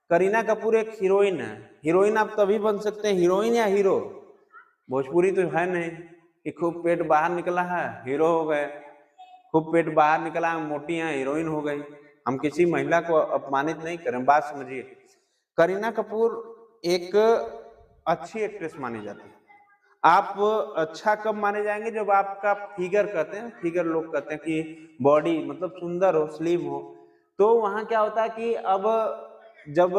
करीना कपूर एक हीरोइन है, हीरोइन आप तभी बन सकते हैं, हीरोइन या हीरो, भोजपुरी तो है नहीं कि खूब पेट बाहर निकला है हीरो हो गए, खूब पेट बाहर निकला है मोटी है हीरोइन हो गई। हम किसी महिला को अपमानित नहीं करें, बात समझिए। करीना कपूर एक अच्छी एक्ट्रेस मानी जाती है। आप अच्छा कब माने जाएंगे, जब आपका फिगर, कहते हैं फिगर, लोग कहते हैं कि बॉडी मतलब सुंदर हो, स्लिम हो। तो वहां क्या होता है कि अब जब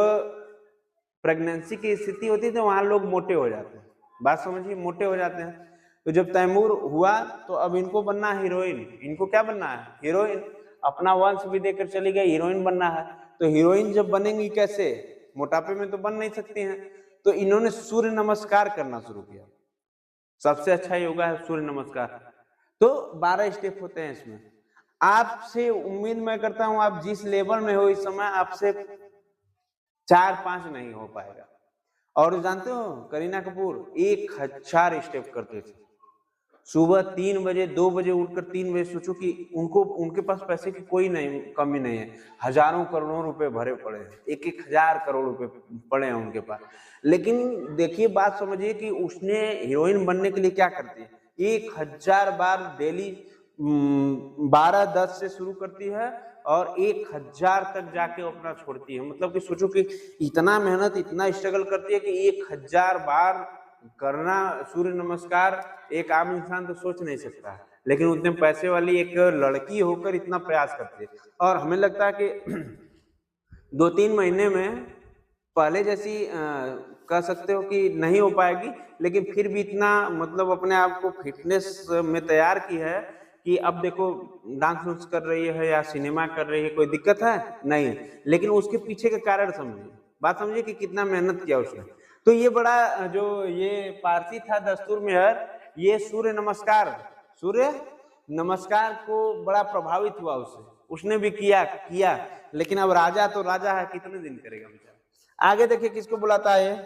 प्रेगनेंसी की स्थिति होती है तो वहां लोग मोटे हो जाते हैं, बात समझिए, मोटे हो जाते हैं। तो जब तैमूर हुआ तो अब इनको बनना है हीरोइन, इनको क्या बनना है, हीरोइन। अपना वंश भी देकर चली गई, हीरोइन बनना है। तो हीरोइन जब बनेंगी कैसे, मोटापे में तो बन नहीं सकती हैं। तो इन्होंने सूर्य नमस्कार करना शुरू किया। सबसे अच्छा योगा है सूर्य नमस्कार। तो 12 स्टेप होते हैं इसमें। आपसे उम्मीद मैं करता हूं आप जिस लेवल में हो इस समय, आपसे 4-5 नहीं हो पाएगा। और जानते हो करीना कपूर 1000 स्टेप करते थे सुबह 3 बजे, 2 बजे उठकर 3 बजे। सोचो कि उनको, उनके पास पैसे की कोई नहीं कमी नहीं है, हजारों करोड़ों रुपए भरे पड़े हैं, 1-1000 करोड़ रुपए पड़े हैं उनके पास। लेकिन देखिए बात समझिए कि उसने हीरोइन बनने के लिए क्या करती है, 1000 बार डेली 12-10 से शुरू करती है और 1000 तक जाके अपना छोड़ती है। मतलब कि सोचो कि इतना मेहनत, इतना स्ट्रगल करती है कि 1000 बार करना सूर्य नमस्कार एक आम इंसान तो सोच नहीं सकता। लेकिन उतने पैसे वाली एक लड़की होकर इतना प्रयास करती है। और हमें लगता है कि 2-3 महीने में पहले जैसी कह सकते हो कि नहीं हो पाएगी, लेकिन फिर भी इतना मतलब अपने आप को फिटनेस में तैयार की है कि अब देखो डांस वांस कर रही है या सिनेमा कर रही है, कोई दिक्कत है नहीं। लेकिन उसके पीछे का कारण समझिए, बात समझिए कि कितना मेहनत किया उसने। तो ये बड़ा जो ये पारसी था दस्तूर मेहर, ये सूर्य नमस्कार को बड़ा प्रभावित हुआ उससे, उसने भी किया। लेकिन अब राजा तो राजा है, कितने दिन करेगा बेचारा। आगे देखिए किसको बुलाता है,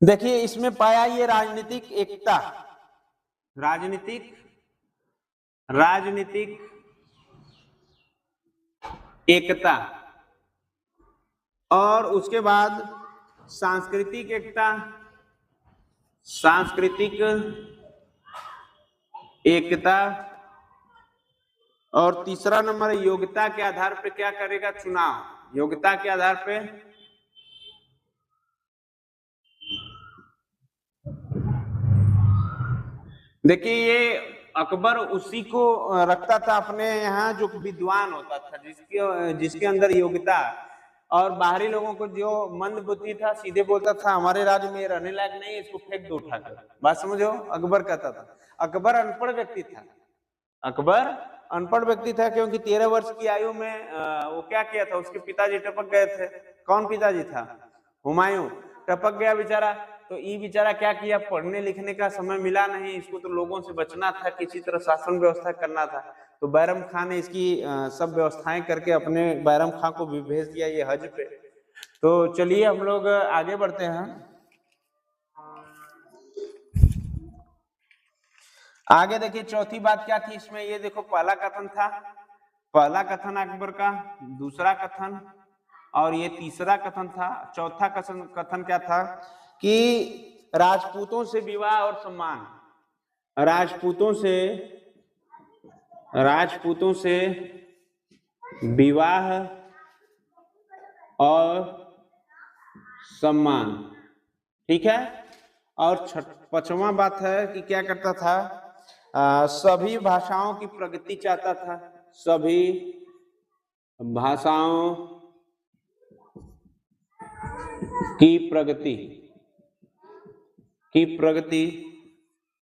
देखिए इसमें पाया ये राजनीतिक एकता, राजनीतिक एकता, और उसके बाद सांस्कृतिक एकता, और तीसरा नंबर योग्यता के आधार पे क्या करेगा, चुनाव, योग्यता के आधार पे। देखिए ये अकबर उसी को रखता था अपने यहाँ जो विद्वान होता था, जिसके अंदर योग्यता, और बाहरी लोगों को जो मंद बुद्धि था सीधे बोलता था हमारे राज्य में रहने लायक नहीं है, इसको फेंक दो उठाकर। बात समझो, अकबर कहता था। अकबर अनपढ़ व्यक्ति था, क्योंकि 13 वर्ष की आयु में वो क्या किया था, उसके पिताजी टपक गए थे। कौन पिताजी था, हुमायूं, टपक गया बेचारा। तो ये बेचारा क्या किया, पढ़ने लिखने का समय मिला नहीं इसको, तो लोगों से बचना था, किसी तरह शासन व्यवस्था करना था। तो बैरम खान ने इसकी सब व्यवस्थाएं करके अपने बैरम खान को भी भेज दिया ये हज पे। तो चलिए हम लोग आगे बढ़ते हैं। आगे देखिए चौथी बात क्या थी इसमें, ये देखो पहला कथन था, पहला कथन अकबर का, दूसरा कथन और ये तीसरा कथन था। चौथा कथन क्या था कि राजपूतों से विवाह और सम्मान, राजपूतों से विवाह और सम्मान, ठीक है। और पांचवा बात है कि क्या करता था, सभी भाषाओं की प्रगति चाहता था, सभी भाषाओं की प्रगति, की प्रगति।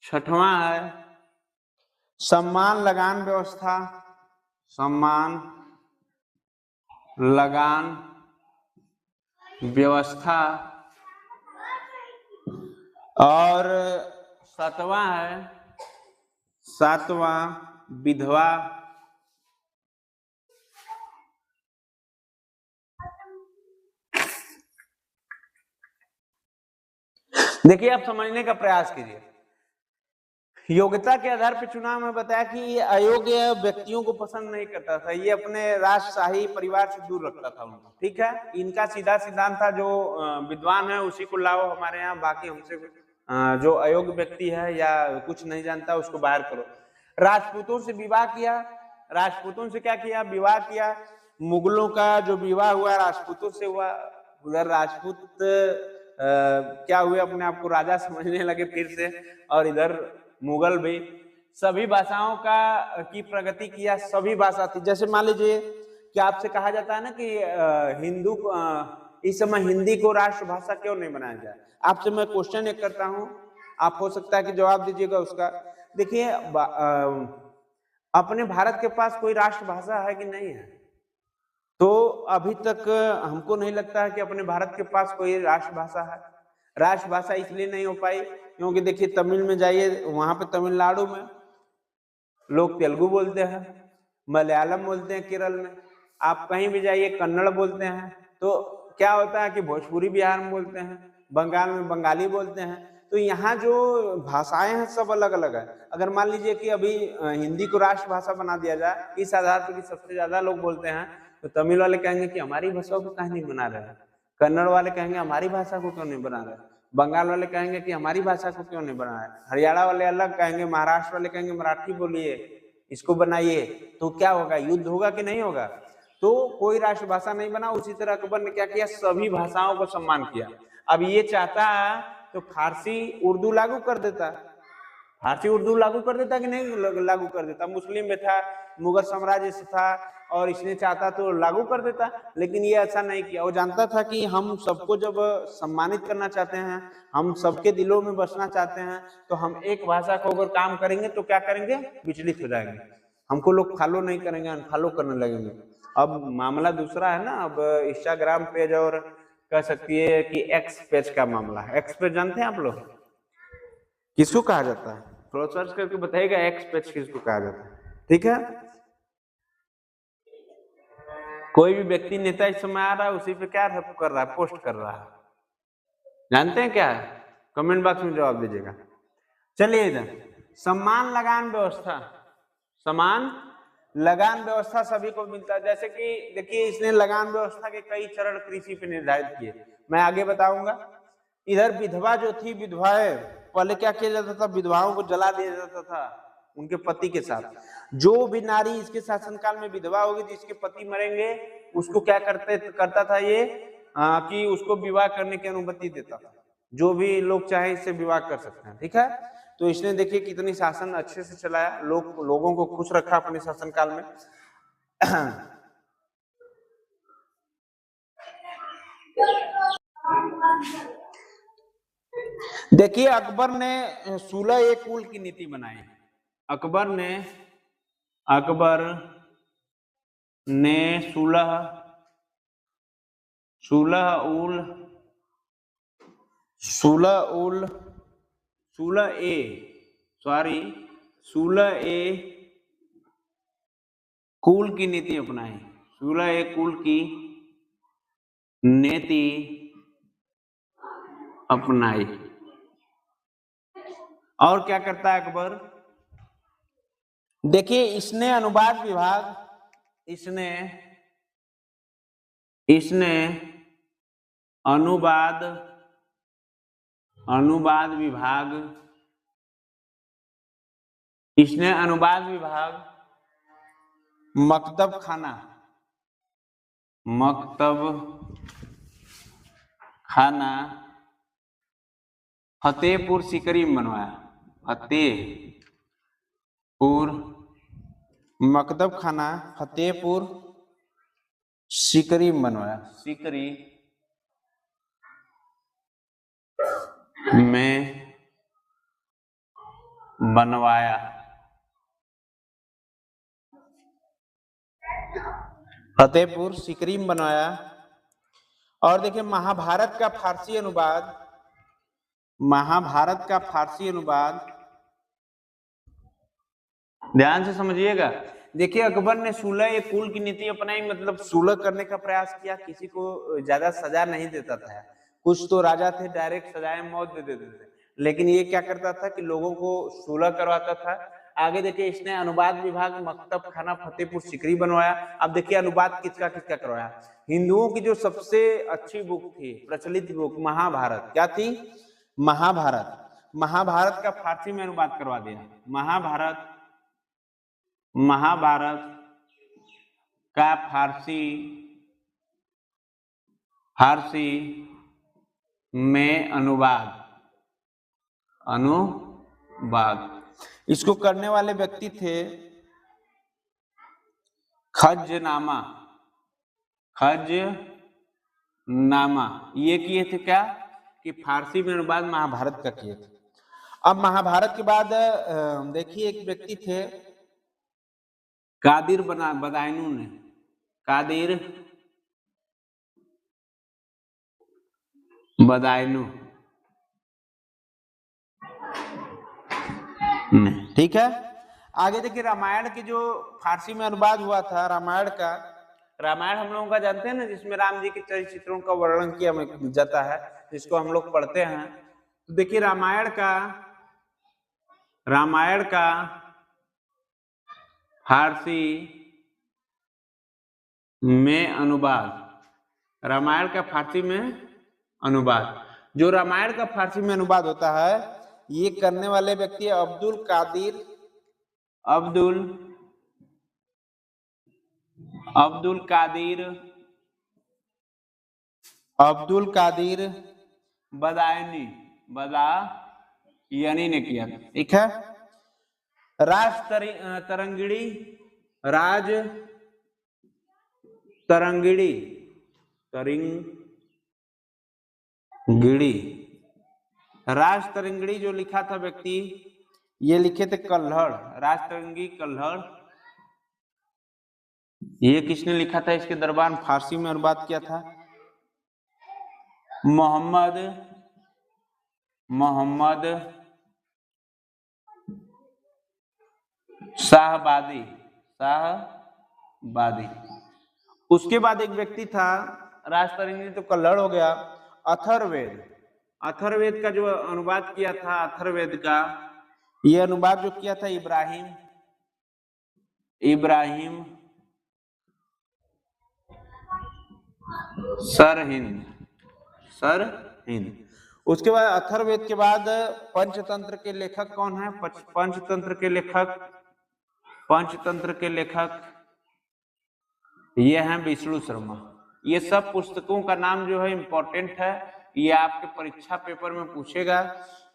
छठवां है सम्मान लगान व्यवस्था, सम्मान लगान व्यवस्था। और सातवां विधवा देखिए आप समझने का प्रयास कीजिए। योग्यता के आधार पर चुनाव में बताया कि ये अयोग्य व्यक्तियों को पसंद नहीं करता था, ये अपने राजशाही परिवार से दूर रखता था उनको। ठीक है, इनका सीधा सिद्धांत था जो विद्वान है उसी को लाओ हमारे यहाँ, बाकी हमसे जो अयोग्य व्यक्ति है या कुछ नहीं जानता उसको बाहर करो। राजपूतों से विवाह किया, राजपूतों से क्या किया, विवाह किया। मुगलों का जो विवाह हुआ राजपूतों से हुआ। उधर राजपूत क्या हुए, अपने आप को राजा समझने लगे फिर से, और इधर मुगल भी सभी भाषाओं की प्रगति किया। सभी भाषा थी, जैसे मान लीजिए कि आपसे कहा जाता है ना कि इस समय हिंदी को राष्ट्रभाषा क्यों नहीं बनाया जाए। आपसे मैं क्वेश्चन एक करता हूं, आप हो सकता है कि जवाब दीजिएगा उसका। देखिए अपने भारत के पास कोई राष्ट्रभाषा है कि नहीं है? तो अभी तक हमको नहीं लगता है कि अपने भारत के पास कोई राष्ट्रभाषा है। राष्ट्रभाषा इसलिए नहीं हो पाई क्योंकि देखिए तमिल में जाइए, वहां पे तमिलनाडु में लोग तेलुगु बोलते हैं, मलयालम बोलते हैं केरल में, आप कहीं भी जाइए कन्नड़ बोलते हैं। तो क्या होता है कि भोजपुरी बिहार में बोलते हैं, बंगाल में बंगाली बोलते हैं। तो यहाँ जो भाषाएं हैं सब अलग अलग है। अगर मान लीजिए कि अभी हिंदी को राष्ट्रभाषा बना दिया जाए इस आधार पर कि सबसे ज्यादा लोग बोलते हैं, तो तमिल वाले कहेंगे कि हमारी भाषा को कहीं नहीं बना रहे, कन्नड़ वाले कहेंगे हमारी भाषा को क्यों नहीं बना रहे, बंगाल वाले कहेंगे कि हमारी भाषा को क्यों नहीं बना रहे, हरियाणा वाले अलग कहेंगे, महाराष्ट्र वाले कहेंगे मराठी बोलिए, इसको बनाइए। तो क्या होगा, युद्ध होगा कि नहीं होगा? तो कोई राष्ट्रभाषा नहीं बना। उसी तरह अकबर ने क्या किया, सभी भाषाओं को सम्मान किया। अब ये चाहता तो फारसी उर्दू लागू कर देता, फारसी उर्दू लागू कर देता कि नहीं लागू कर देता। मुस्लिम में था, मुगल साम्राज्य से था, और इसने चाहता तो लागू कर देता, लेकिन ये ऐसा नहीं किया। वो जानता था कि हम सबको जब सम्मानित करना चाहते हैं, हम सबके दिलों में बसना चाहते हैं, तो हम एक भाषा को अगर काम करेंगे तो क्या करेंगे, विचलित हो जाएंगे, हमको लोग फॉलो नहीं करेंगे, अनफॉलो करने लगेंगे। अब मामला दूसरा है ना, अब इंस्टाग्राम पेज और कह सकती है कि एक्स पेज का मामला है। एक्स पेज जानते हैं आप लोग किसको कहा जाता है? थोड़ा सर्च करके बताइएगा एक्स पेज किसको कहा जाता है। ठीक है, कोई भी व्यक्ति नेता इस समय आ रहा है उसी पे क्या कर रहा है, पोस्ट कर रहा है। जानते हैं क्या है? कमेंट बॉक्स में जवाब दीजिएगा। चलिए इधर सम्मान लगान व्यवस्था, सम्मान लगान व्यवस्था सभी को मिलता है। जैसे कि देखिए इसने लगान व्यवस्था के कई चरण कृषि पे निर्धारित किए, मैं आगे बताऊंगा। इधर विधवा जो थी, विधवाएं पहले क्या किया जाता था, विधवाओं को जला दिया जाता था उनके पति के साथ। जो भी नारी इसके शासनकाल में विधवा होगी, जिसके पति मरेंगे, उसको क्या करता था ये कि उसको विवाह करने की अनुमति देता था। जो भी लोग चाहे इससे विवाह कर सकते हैं। ठीक है, तो इसने देखिए कितनी शासन अच्छे से चलाया, लोगों को खुश रखा अपने शासनकाल में। देखिए अकबर ने 16 कुल की नीति बनाई। अकबर ने 16 कुल की नीति अपनाई। 16 कुल की नीति अपनाई। और क्या करता है अकबर, देखिए इसने अनुवाद विभाग, इसने अनुवाद विभाग, मकतब खाना फतेहपुर सीकरी में बनवाया। मकतब खाना फतेहपुर सीकरी में बनवाया। सीकरी में बनवाया। फतेहपुर सीकरी में बनवाया। और देखिए महाभारत का फारसी अनुवाद, महाभारत का फारसी अनुवाद ध्यान से समझिएगा। देखिए अकबर ने सुलह कुल की नीति अपनाई, मतलब सुलह करने का प्रयास किया, किसी को ज्यादा सजा नहीं देता था। कुछ तो राजा थे डायरेक्ट सजाए मौत दे देते थे, लेकिन ये क्या करता था कि लोगों को सुलह करवाता था। आगे देखिए इसने अनुवाद विभाग मकतब खाना फतेहपुर सीकरी बनवाया। अब देखिए अनुवाद किसका किसका करवाया। हिंदुओं की जो सबसे अच्छी बुक थी, प्रचलित बुक महाभारत, क्या थी? महाभारत। महाभारत का फारसी में अनुवाद करवा दिया। महाभारत, महाभारत का फारसी में अनुवाद, इसको करने वाले व्यक्ति थे खजनामा। ये किए थे क्या कि फारसी में अनुवाद महाभारत का किए थे। अब महाभारत के बाद देखिए एक व्यक्ति थे कादिर बदायूं ने, कादिर बदायूं, ठीक है। आगे देखिए रामायण के जो फारसी में अनुवाद हुआ था, रामायण हम लोगों का जानते हैं ना, जिसमें राम जी के चरित्रों का वर्णन किया जाता है, जिसको हम लोग पढ़ते हैं। तो देखिए रामायण का फारसी में अनुवाद, रामायण का फारसी में अनुवाद, जो रामायण का फारसी में अनुवाद होता है, ये करने वाले व्यक्ति अब्दुल कादिर बदायूनी ने किया, ठीक है। राज तरंगिणी जो लिखा था व्यक्ति, ये लिखे थे कल्हड़, राजतरंगी कल्हड़। ये किसने लिखा था? इसके दरबार में फारसी में अनुवाद किया था मोहम्मद शाहबादी। उसके बाद एक व्यक्ति था, राजतरंगी तो कल्हड़ हो गया, अथर्ववेद का जो अनुवाद किया था, अथर्ववेद का ये अनुवाद जो किया था इब्राहिम सरहिंद। उसके बाद अथर्ववेद के बाद पंचतंत्र के लेखक कौन है? पंचतंत्र के लेखक ये हैं विष्णु शर्मा। ये सब पुस्तकों का नाम जो है इंपॉर्टेंट है, ये आपके परीक्षा पेपर में पूछेगा,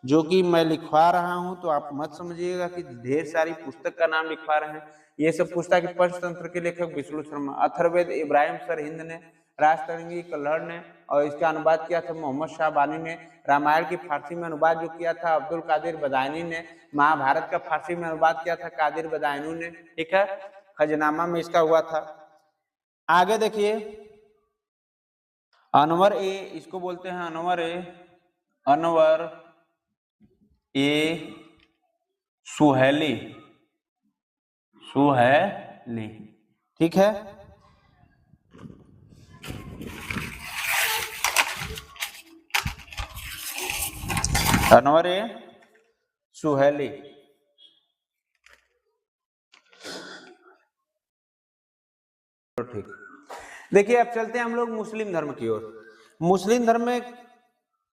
जो कि मैं लिखवा रहा हूं, तो आप मत समझिएगा कि ढेर सारी पुस्तक का नाम लिखवा रहे हैं। ये सब पूछता है कि पंचतंत्र के लेखक विष्णु शर्मा, अथर्ववेद इब्राहिम सरहिंद ने, राजतरंगी कल्हड़ ने, और इसका अनुवाद किया था मोहम्मद शाहबानी ने। रामायण की फारसी में अनुवाद जो किया था अब्दुल कादिर बदायूनी ने। महाभारत का फारसी में अनुवाद किया था कादिर बदायूनी ने, ठीक है। खजनामा में इसका हुआ था। आगे देखिए अनवर ए, इसको बोलते हैं अनवर ए सुहेली, ठीक है। अनवर ए सुहेली, ठीक। देखिए अब चलते हैं हम लोग मुस्लिम धर्म की ओर। मुस्लिम धर्म में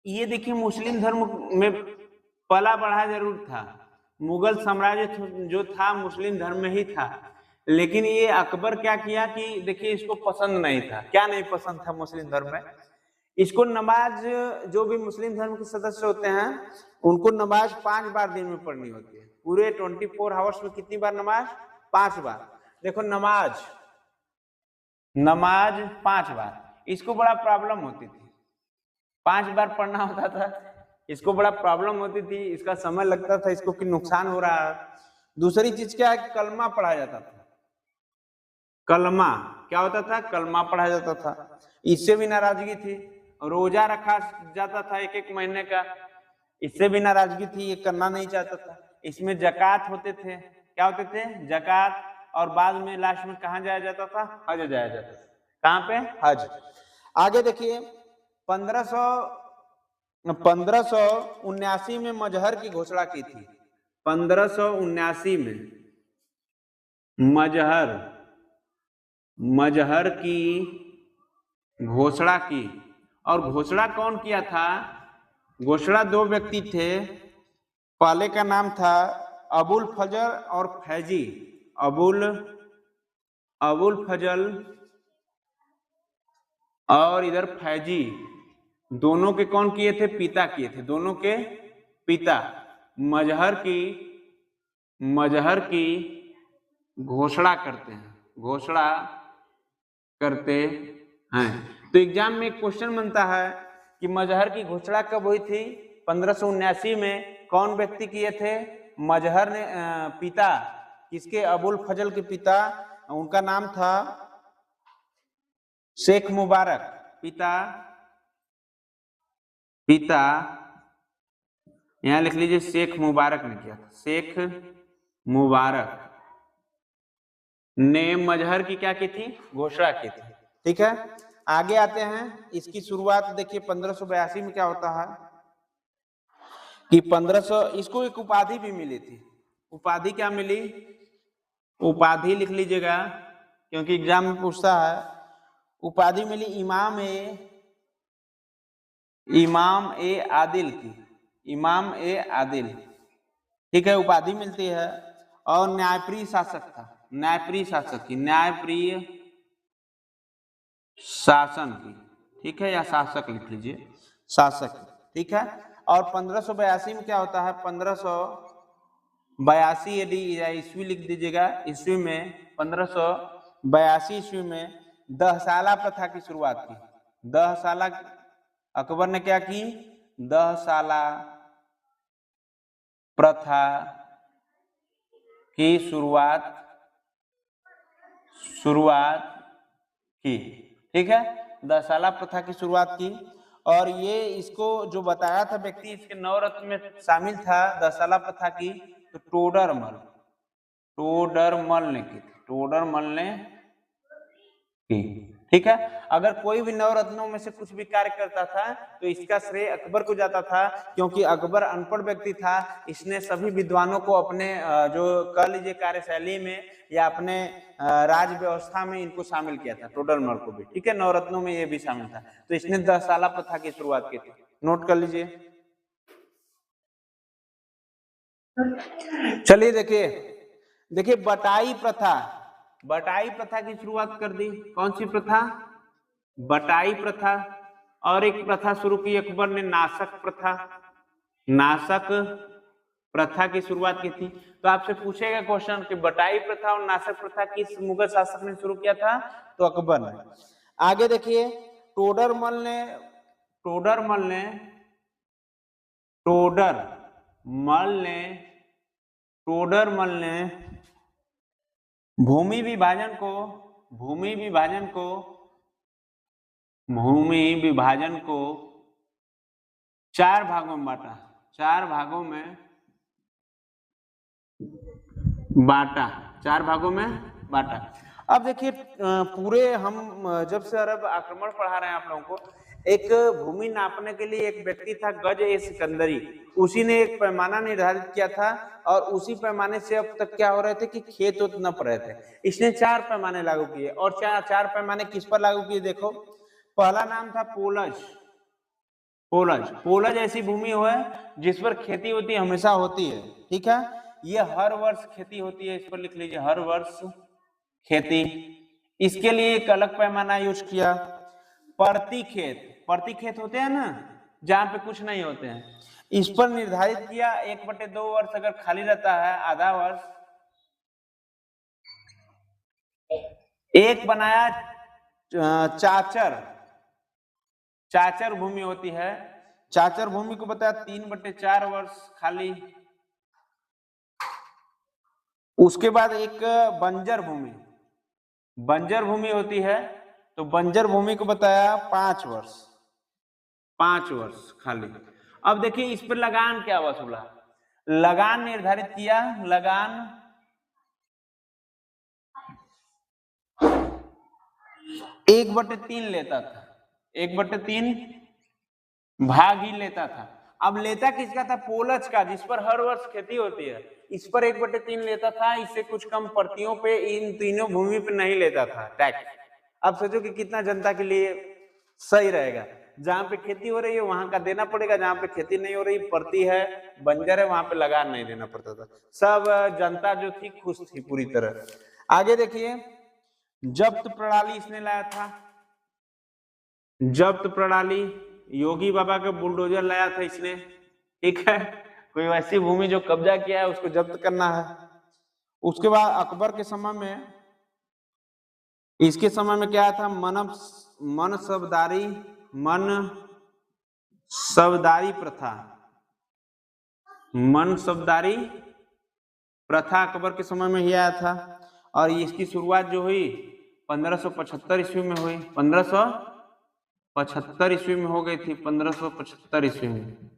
ये देखिए, मुस्लिम धर्म में पला बढ़ा जरूर था, मुगल साम्राज्य जो था मुस्लिम धर्म में ही था, लेकिन ये अकबर क्या किया कि देखिए इसको पसंद नहीं था। क्या नहीं पसंद था मुस्लिम धर्म में? इसको नमाज, जो भी मुस्लिम धर्म के सदस्य होते हैं उनको नमाज 5 बार दिन में पढ़नी होती है। पूरे 24 आवर्स में कितनी बार नमाज? 5 बार। देखो नमाज 5 बार, इसको बड़ा प्रॉब्लम होती थी, 5 बार पढ़ना होता था, इसको बड़ा प्रॉब्लम होती थी, इसका समय लगता था, इसको कि नुकसान हो रहा है। दूसरी चीज क्या है, कलमा पढ़ा जाता था। कलमा क्या होता था, कलमा पढ़ा जाता था। इससे भी नाराजगी थी। रोजा रखा जाता था 1-1 महीने का, इससे भी नाराजगी थी, ये करना नहीं चाहता था। इसमें जकात होते थे, क्या होते थे, जकात। और बाद में लास्ट में कहाँ जाया जाता था, हज जाया जाता था। कहाँ पे, हज। आगे देखिए 1579 में मजहर की घोषणा की थी। 1579 में मजहर की घोषणा की। और घोषणा कौन किया था, घोषणा 2 व्यक्ति थे। पहले का नाम था अबुल फजल और फैजी। अबुल फजल और इधर फैजी, दोनों के कौन किए थे, पिता किए थे, दोनों के पिता। मजहर की घोषणा करते हैं। तो एग्जाम में एक क्वेश्चन बनता है कि मजहर की घोषणा कब हुई थी, 1579 में। कौन व्यक्ति किए थे, मजहर ने, पिता किसके, अबुल फजल के पिता, उनका नाम था शेख मुबारक। पिता यहां लिख लीजिए, शेख मुबारक ने किया था। शेख मुबारक ने मजहर की क्या की थी, घोषणा की थी। ठीक है, आगे आते हैं। इसकी शुरुआत देखिए 1582 में क्या होता है कि 1500, इसको एक उपाधि भी मिली थी। उपाधि क्या मिली, उपाधि लिख लीजिएगा क्योंकि एग्जाम में पूछता है। उपाधि मिली इमाम ए आदिल की, इमाम ए आदिल। ठीक है, उपाधि मिलती है। और न्यायप्रिय शासक था, न्यायप्रिय शासक की, न्यायप्रिय शासन की। ठीक है, या शासक लिख लीजिए, शासक। ठीक है, और 1582 में क्या होता है, 1582 यदि ईस्वी लिख दीजिएगा, ईस्वी में 1582 ईस्वी में दहसाला प्रथा की शुरुआत की। दहसाला, अकबर ने क्या की, दहसाला प्रथा की शुरुआत की। ठीक है, दहसाला प्रथा की शुरुआत की। और ये इसको जो बताया था व्यक्ति, इसके 9 रत्न में शामिल था दहसाला प्रथा की, तो टोडरमल ने की, टोडरमल ने की। ठीक है, अगर कोई भी 9 रत्नों में से कुछ भी कार्य करता था तो इसका श्रेय अकबर को जाता था, क्योंकि अकबर अनपढ़ व्यक्ति था। इसने सभी विद्वानों को अपने जो कह लीजिए कार्यशैली में या अपने राज व्यवस्था में इनको शामिल किया था, टोडरमल को भी। ठीक है, 9 रत्नों में ये भी शामिल था। तो इसने दहसाला प्रथा की शुरुआत की थी, नोट कर लीजिए। चलिए देखिए बटाई प्रथा की शुरुआत कर दी। कौन सी प्रथा, बटाई प्रथा। और एक प्रथा शुरू की अकबर ने, नासक प्रथा की शुरुआत की थी। तो आपसे पूछेगा क्वेश्चन कि बटाई प्रथा और नासक प्रथा किस मुगल शासक ने शुरू किया था, तो अकबर ने। आगे देखिए टोडरमल ने भूमि विभाजन को 4 भागों में बांटा, 4 भागों में बांटा। अब देखिए पूरे हम जब से अरब आक्रमण पढ़ा रहे हैं आप लोगों को, एक भूमि नापने के लिए एक व्यक्ति था गज ए सिकंदरी, उसी ने एक पैमाना निर्धारित किया था। और उसी पैमाने से अब तक क्या हो रहे थे कि खेत उत नप रहे थे। इसने 4 पैमाने लागू किए। और 4 पैमाने किस पर लागू किए, देखो। पहला नाम था पोलज ऐसी भूमि है जिस पर खेती होती हमेशा होती है। ठीक है, ये हर वर्ष खेती होती है, इस पर लिख लीजिए, हर वर्ष खेती। इसके लिए एक अलग पैमाना यूज किया। प्रति खेत होते हैं ना, जहां पे कुछ नहीं होते हैं, इस पर निर्धारित किया 1/2 वर्ष अगर खाली रहता है, आधा वर्ष। एक बनाया चाचर भूमि होती है, चाचर भूमि को बताया 3/4 वर्ष खाली। उसके बाद एक बंजर भूमि, बंजर भूमि होती है, तो बंजर भूमि को बताया 5 वर्ष, 5 वर्ष खाली। अब देखिए इस पर लगान क्या वसूला, लगान निर्धारित किया, लगान 1/3 लेता था, 1/3 भाग ही लेता था। अब लेता किसका था, पोलच का, जिस पर हर वर्ष खेती होती है, इस पर 1/3 लेता था। इससे कुछ कम प्रतियों पे इन तीनों भूमि पे नहीं लेता था टैक्स। अब सोचो कि कितना जनता के लिए सही रहेगा, जहां पे खेती हो रही है वहां का देना पड़ेगा, जहां पे खेती नहीं हो रही, पड़ती है, बंजर है, वहां पे लगान नहीं देना पड़ता था। सब जनता जो थी खुश थी पूरी तरह। आगे देखिए, जब्त प्रणाली इसने लाया था, जब्त प्रणाली योगी बाबा के बुलडोजर लाया था इसने, ठीक है। कोई वैसी भूमि जो कब्जा किया है उसको जब्त करना है। उसके बाद अकबर के समय में, इसके समय में क्या था, मनसबदारी, मनसबदारी प्रथा, मनसबदारी प्रथा अकबर के समय में ही आया था। और इसकी शुरुआत जो हुई 1575 ईस्वी में हुई, 1575 ईस्वी में हो गई थी, 1575 ईस्वी में।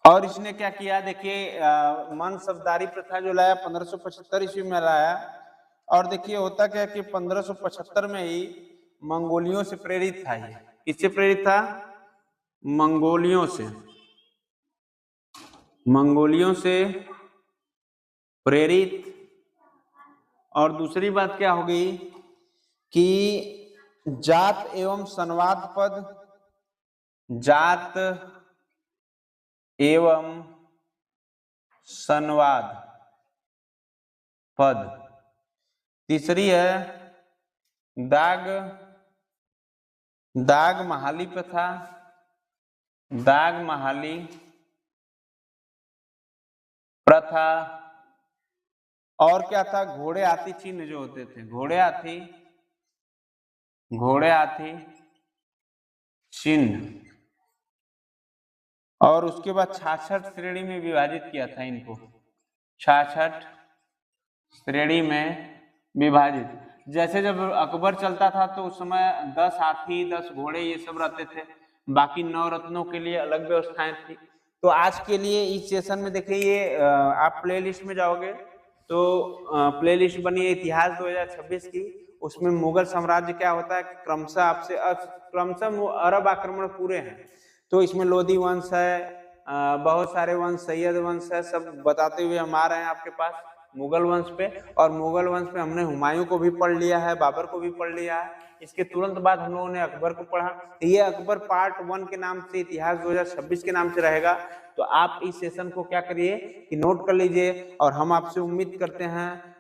और इसने क्या किया, देखिए मनसबदारी प्रथा जो लाया 1575 ईस्वी में लाया। और देखिए होता क्या कि 1575 में ही मंगोलियों से प्रेरित था। ये किससे प्रेरित था, मंगोलियों से, मंगोलियों से प्रेरित। और दूसरी बात क्या हो गई कि जात एवं संवाद पद, जात एवं संवाद पद। तीसरी है दाग, दाग महाली प्रथा, दाग महाली प्रथा। और क्या था, घोड़े हाथी चिन्ह जो होते थे, घोड़े हाथी, घोड़े हाथी चिन्ह। और उसके बाद 66 श्रेणी में विभाजित किया था इनको, 66 श्रेणी में विभाजित। जैसे जब अकबर चलता था तो उस समय 10 हाथी 10 घोड़े ये सब रहते थे, बाकी 9 रत्नों के लिए अलग व्यवस्थाएं थी। तो आज के लिए इस सेशन में देखिए, ये आप प्लेलिस्ट में जाओगे तो प्लेलिस्ट बनी है इतिहास 2026 की, उसमें मुगल साम्राज्य क्या होता है क्रमशः आपसे, क्रमशः अरब आक्रमण पूरे हैं। तो इसमें लोधी वंश है, बहुत सारे वंश, सैयद वंश है, सब बताते हुए हम आ रहे हैं आपके पास मुगल वंश पे। और मुगल वंश पे हमने हुमायूं को भी पढ़ लिया है, बाबर को भी पढ़ लिया है। इसके तुरंत बाद हम लोगों ने अकबर को पढ़ा। ये अकबर पार्ट 1 के नाम से, इतिहास 2026 के नाम से रहेगा। तो आप इस सेशन को क्या करिए कि नोट कर लीजिए, और हम आपसे उम्मीद करते हैं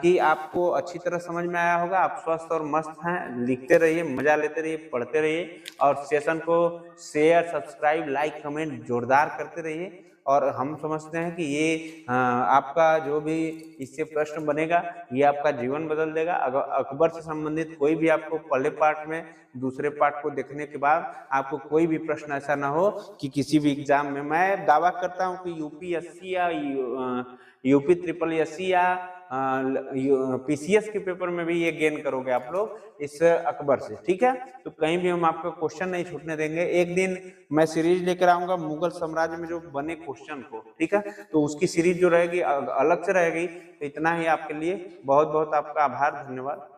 कि आपको अच्छी तरह समझ में आया होगा। आप स्वस्थ और मस्त हैं, लिखते रहिए, मजा लेते रहिए, पढ़ते रहिए, और सेशन को शेयर, सब्सक्राइब, लाइक, कमेंट जोरदार करते रहिए। और हम समझते हैं कि ये आपका जो भी इससे प्रश्न बनेगा ये आपका जीवन बदल देगा। अगर अकबर से संबंधित कोई भी आपको पहले पार्ट में, दूसरे पार्ट को देखने के बाद आपको कोई भी प्रश्न ऐसा ना हो कि किसी भी एग्जाम में, मैं दावा करता हूं कि यूपीएससी या यूपी ट्रिपल एससी या पीसीएस के पेपर में भी ये गेन करोगे आप लोग इस अकबर से, ठीक है। तो कहीं भी हम आपका क्वेश्चन नहीं छूटने देंगे। एक दिन मैं सीरीज लेकर आऊंगा मुगल साम्राज्य में जो बने क्वेश्चन को, ठीक है, तो उसकी सीरीज जो रहेगी अलग से रहेगी। तो इतना ही आपके लिए, बहुत बहुत आपका आभार, धन्यवाद।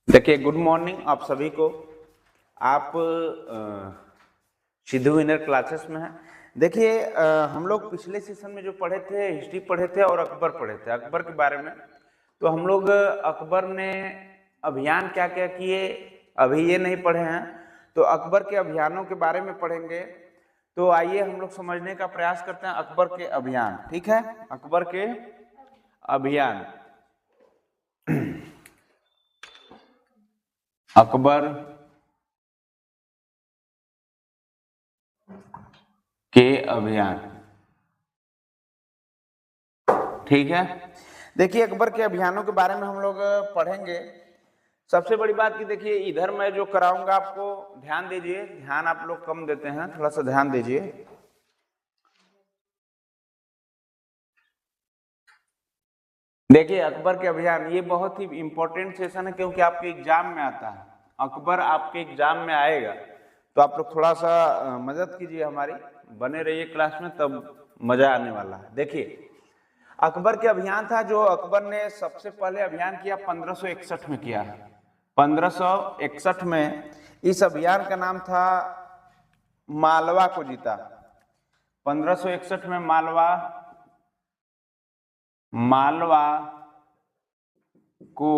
देखिए, गुड मॉर्निंग आप सभी को। आप सिद्धू विनर क्लासेस में हैं। देखिए हम लोग पिछले सेशन में जो पढ़े थे, हिस्ट्री पढ़े थे और अकबर पढ़े थे, अकबर के बारे में। तो हम लोग अकबर ने अभियान क्या क्या किए अभी ये नहीं पढ़े हैं, तो अकबर के अभियानों के बारे में पढ़ेंगे। तो आइए हम लोग समझने का प्रयास करते हैं अकबर के अभियान, ठीक है। अकबर के अभियान, अकबर के अभियान। ठीक है। देखिए अकबर के अभियानों के बारे में हम लोग पढ़ेंगे। सबसे बड़ी बात की देखिए इधर मैं जो कराऊंगा आपको ध्यान दीजिए, ध्यान आप लोग कम देते हैं, थोड़ा सा ध्यान दीजिए। देखिए अकबर के अभियान ये बहुत ही इंपॉर्टेंट सेशन है क्योंकि आपके एग्जाम में आता है, अकबर आपके एग्जाम में आएगा, तो आप लोग थोड़ा सा मदद कीजिए हमारी, बने रहिए क्लास में, तब मजा आने वाला है। देखिए अकबर के अभियान था जो अकबर ने सबसे पहले अभियान किया 1561 में किया। 1561 में इस अभियान का नाम था मालवा को जीता। 1561 में मालवा को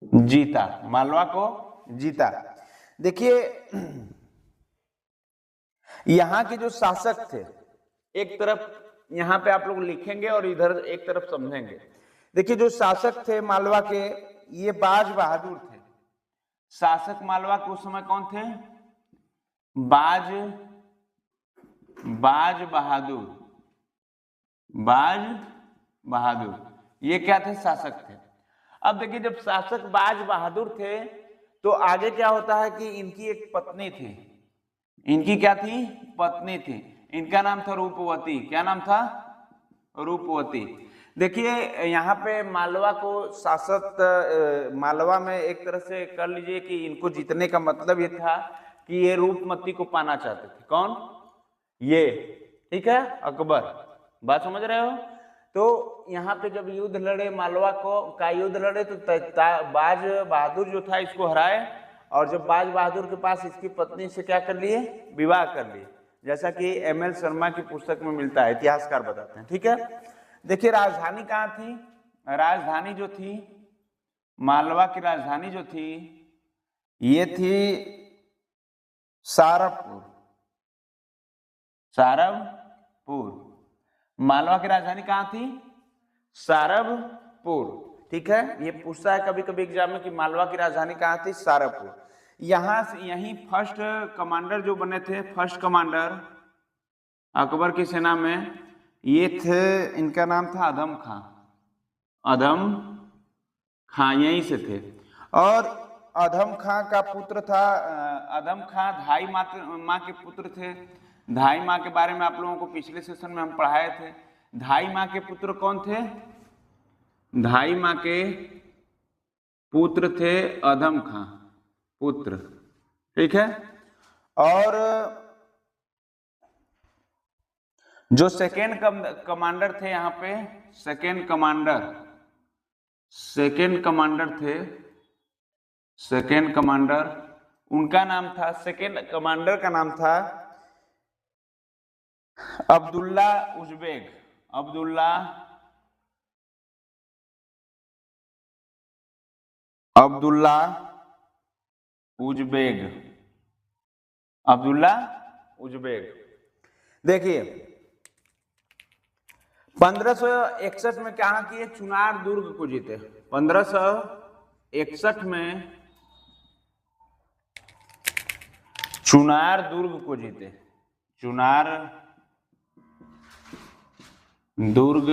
जीता, मालवा को जीता। देखिए यहां के जो शासक थे, एक तरफ यहां पे आप लोग लिखेंगे और इधर एक तरफ समझेंगे। देखिए जो शासक थे मालवा के, ये बाज बहादुर थे। शासक मालवा के उस समय कौन थे? बाज बहादुर, ये क्या थे? शासक थे। अब देखिए जब शासक बाज बहादुर थे तो आगे क्या होता है कि इनकी एक पत्नी थी। इनकी क्या थी? पत्नी थी। इनका नाम था रूपवती। क्या नाम था? रूपवती। देखिए यहाँ पे मालवा को शासक, मालवा में एक तरह से कर लीजिए कि इनको जीतने का मतलब ये था कि ये रूपमती को पाना चाहते थे। कौन? ये, ठीक है, अकबर। बात समझ रहे हो? तो यहाँ पे जब युद्ध लड़े, मालवा का युद्ध लड़े, तो बाज बहादुर जो था इसको हराए, और जब बाज बहादुर के पास इसकी पत्नी से क्या कर लिए? विवाह कर लिए, जैसा कि एमएल शर्मा की पुस्तक में मिलता है, इतिहासकार बताते हैं। ठीक है, देखिए राजधानी कहाँ थी? राजधानी जो थी मालवा की, राजधानी जो थी ये थी सारबपुर। मालवा की राजधानी कहाँ थी? सारबपुर। ठीक है, ये पूछता है कभी कभी एग्जाम में कि मालवा की राजधानी कहाँ थी? सारबपुर। यहां से यही फर्स्ट कमांडर जो बने थे, फर्स्ट कमांडर अकबर की सेना में, ये थे, इनका नाम था अधम खां, यहीं से थे। और अधम खां का पुत्र था, अधम खां धाई माँ के पुत्र थे। धाई माँ के बारे में आप लोगों को पिछले सेशन में हम पढ़ाए थे। धाई माँ के पुत्र कौन थे? धाई माँ के पुत्र थे अधम खां पुत्र। ठीक है, और जो सेकेंड कमांडर थे यहाँ पे, सेकेंड कमांडर उनका नाम था, सेकेंड कमांडर का नाम था अब्दुल्ला उजबेग। देखिए 1561 में क्या किए? चुनार दुर्ग को जीते। 1561 में चुनार दुर्ग को जीते। चुनार दुर्ग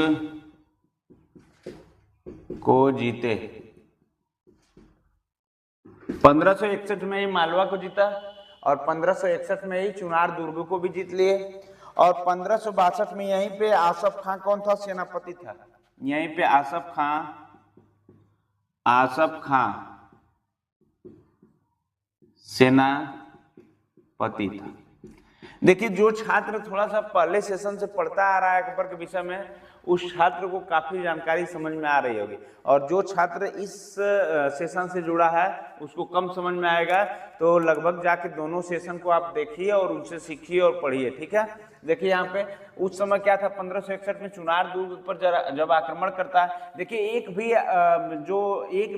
को जीते। 1561 में ही मालवा को जीता और 1561 में ही चुनार दुर्ग को भी जीत लिए। और 1562 में यहीं पे आसफ खां कौन था? सेनापति था। यहीं पे आसफ खां सेनापति था। देखिए जो छात्र थोड़ा सा पहले सेशन से पढ़ता आ रहा है अकबर के विषय में, उस छात्र को काफी जानकारी समझ में आ रही होगी, और जो छात्र इस सेशन से जुड़ा है उसको कम समझ में आएगा। तो लगभग जाके दोनों सेशन को आप देखिए और उनसे सीखिए और पढ़िए। ठीक है, देखिए यहाँ पे उस समय क्या था? 1561 में चुनार दुर्ग पर जब आक्रमण करता है, देखिए एक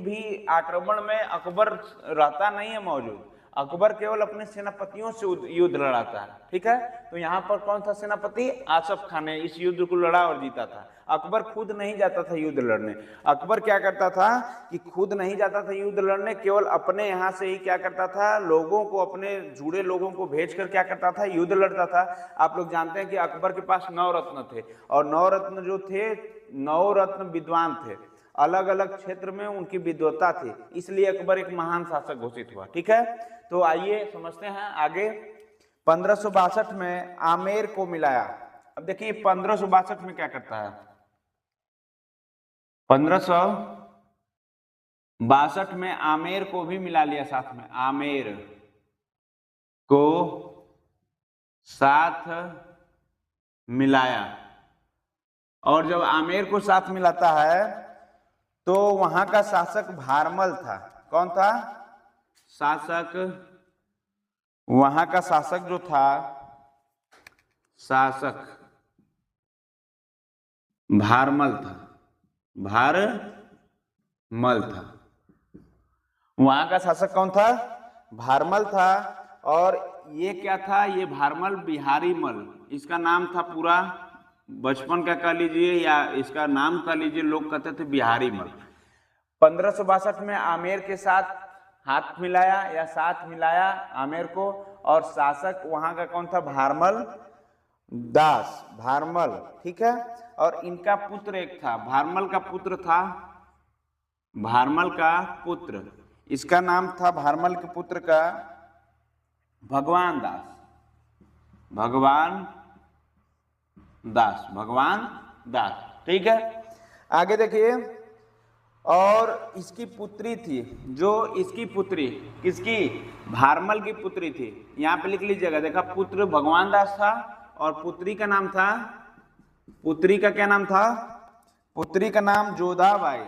भी आक्रमण में अकबर रहता नहीं है मौजूद। अकबर केवल अपने सेनापतियों से युद्ध लड़ाता है, ठीक है। तो यहाँ पर कौन था सेनापति? आसफ खान ने इस युद्ध को लड़ा और जीता था। अकबर खुद नहीं जाता था युद्ध लड़ने। अकबर क्या करता था कि खुद नहीं जाता था युद्ध लड़ने, केवल अपने यहाँ से ही क्या करता था, लोगों को, अपने जुड़े लोगों को भेजकर क्या करता था, युद्ध लड़ता था। आप लोग जानते हैं कि अकबर के पास 9 रत्न थे, और 9 रत्न जो थे, 9 रत्न विद्वान थे, अलग अलग क्षेत्र में उनकी विद्वता थी, इसलिए अकबर एक महान शासक घोषित हुआ, ठीक है। तो आइए समझते हैं आगे। 1562 में आमेर को मिलाया। अब देखिए 1562 में क्या करता है, 1562 में आमेर को भी मिला लिया साथ में, आमेर को साथ मिलाया। और जब आमेर को साथ मिलाता है तो वहां का शासक भारमल था। कौन था शासक? वहां का शासक जो था, शासक भारमल था, भारमल था। वहां का शासक कौन था? भारमल था। और ये क्या था? ये भारमल बिहारी मल, इसका नाम था पूरा, बचपन का कह लीजिए या इसका नाम कह लीजिए, लोग कहते थे बिहारी मल। 1562 में आमेर के साथ हाथ मिलाया या साथ मिलाया आमेर को, और शासक वहां का कौन था? भारमल दास, भारमल, ठीक है। और इनका पुत्र एक था, भारमल का पुत्र था, भारमल का पुत्र, इसका नाम था भारमल के पुत्र का भगवान दास, भगवान दास, भगवान दास, ठीक है। आगे देखिए, और इसकी पुत्री थी, जो इसकी पुत्री, किसकी? भारमल की पुत्री थी। यहाँ पे लिख लीजिएगा, देखा, पुत्र भगवान दास था और पुत्री का नाम था, पुत्री का क्या नाम था? पुत्री का नाम जोधाबाई,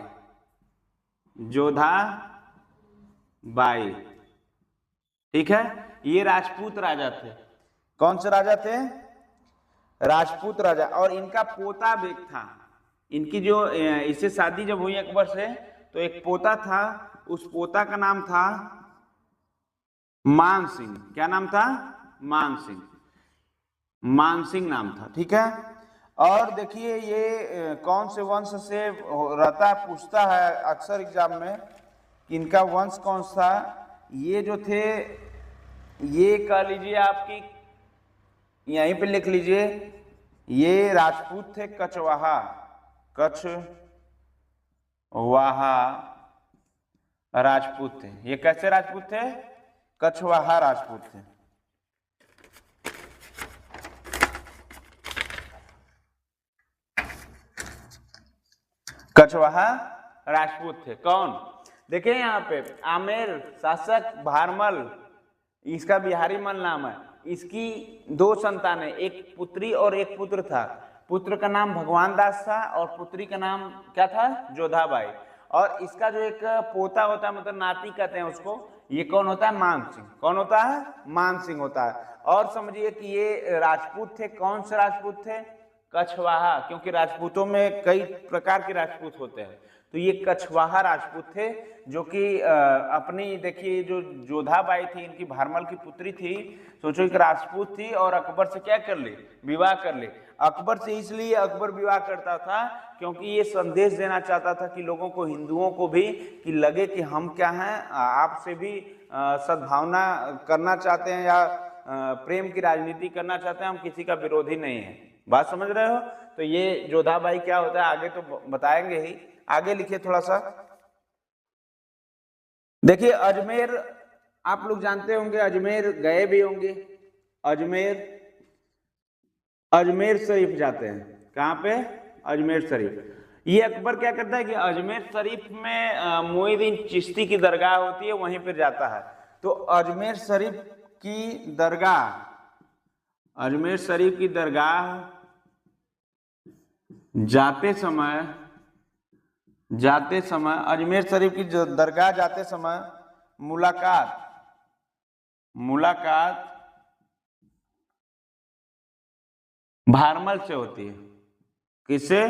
जोधाबाई, ठीक है। ये राजपूत राजा थे। कौन से राजा थे? राजपूत राजा। और इनका पोता भी एक था। इनकी जो, इससे शादी जब हुई अकबर से, तो एक पोता था, उस पोता का नाम था मान सिंह। क्या नाम था? मान सिंह, मान सिंह नाम था, ठीक है। और देखिए ये कौन से वंश से रहता है, पूछता है अक्सर एग्जाम में कि इनका वंश कौन सा। ये जो थे, ये कह लीजिए आपकी, यहीं पे लिख लीजिए, ये राजपूत थे कछवाहा, कछवाहा राजपूत थे। ये कैसे राजपूत थे? कछवाहा राजपूत थे। कछवाहा राजपूत थे। कौन? देखिए यहाँ पे आमेर शासक भारमल, इसका बिहारी मल नाम है। इसकी 2 संतानें, एक पुत्री और एक पुत्र था। पुत्र का नाम भगवान दास था और पुत्री का नाम क्या था? जोधाबाई। और इसका जो एक पोता होता है, मतलब नाती कहते हैं उसको, ये कौन होता है? मान सिंह। कौन होता है? मान सिंह होता है। और समझिए कि ये राजपूत थे। कौन से राजपूत थे? कछवाहा, क्योंकि राजपूतों में कई प्रकार के राजपूत होते हैं, तो ये कछवाहा राजपूत थे, जो कि अपनी, देखिए जो जोधाबाई थी, इनकी भारमल की पुत्री थी, सोचो एक राजपूत थी और अकबर से क्या कर ली? विवाह कर ली। अकबर से इसलिए अकबर विवाह करता था क्योंकि ये संदेश देना चाहता था कि लोगों को, हिंदुओं को भी, कि लगे कि हम क्या हैं, आपसे भी सद्भावना करना चाहते हैं या प्रेम की राजनीति करना चाहते हैं, हम किसी का विरोधी नहीं है। बात समझ रहे हो? तो ये जोधाबाई क्या होता है आगे तो बताएंगे ही। आगे लिखिए थोड़ा सा। देखिए अजमेर, आप लोग जानते होंगे, अजमेर गए भी होंगे। अजमेर, अजमेर शरीफ जाते हैं। कहाँ पे? अजमेर शरीफ। ये अकबर क्या करता है कि अजमेर शरीफ में मोइनुद्दीन चिश्ती की दरगाह होती है, वहीं पर जाता है। तो अजमेर शरीफ की दरगाह, अजमेर शरीफ की दरगाह जाते समय अजमेर शरीफ की दरगाह जाते समय मुलाकात भारमल से होती है। किससे?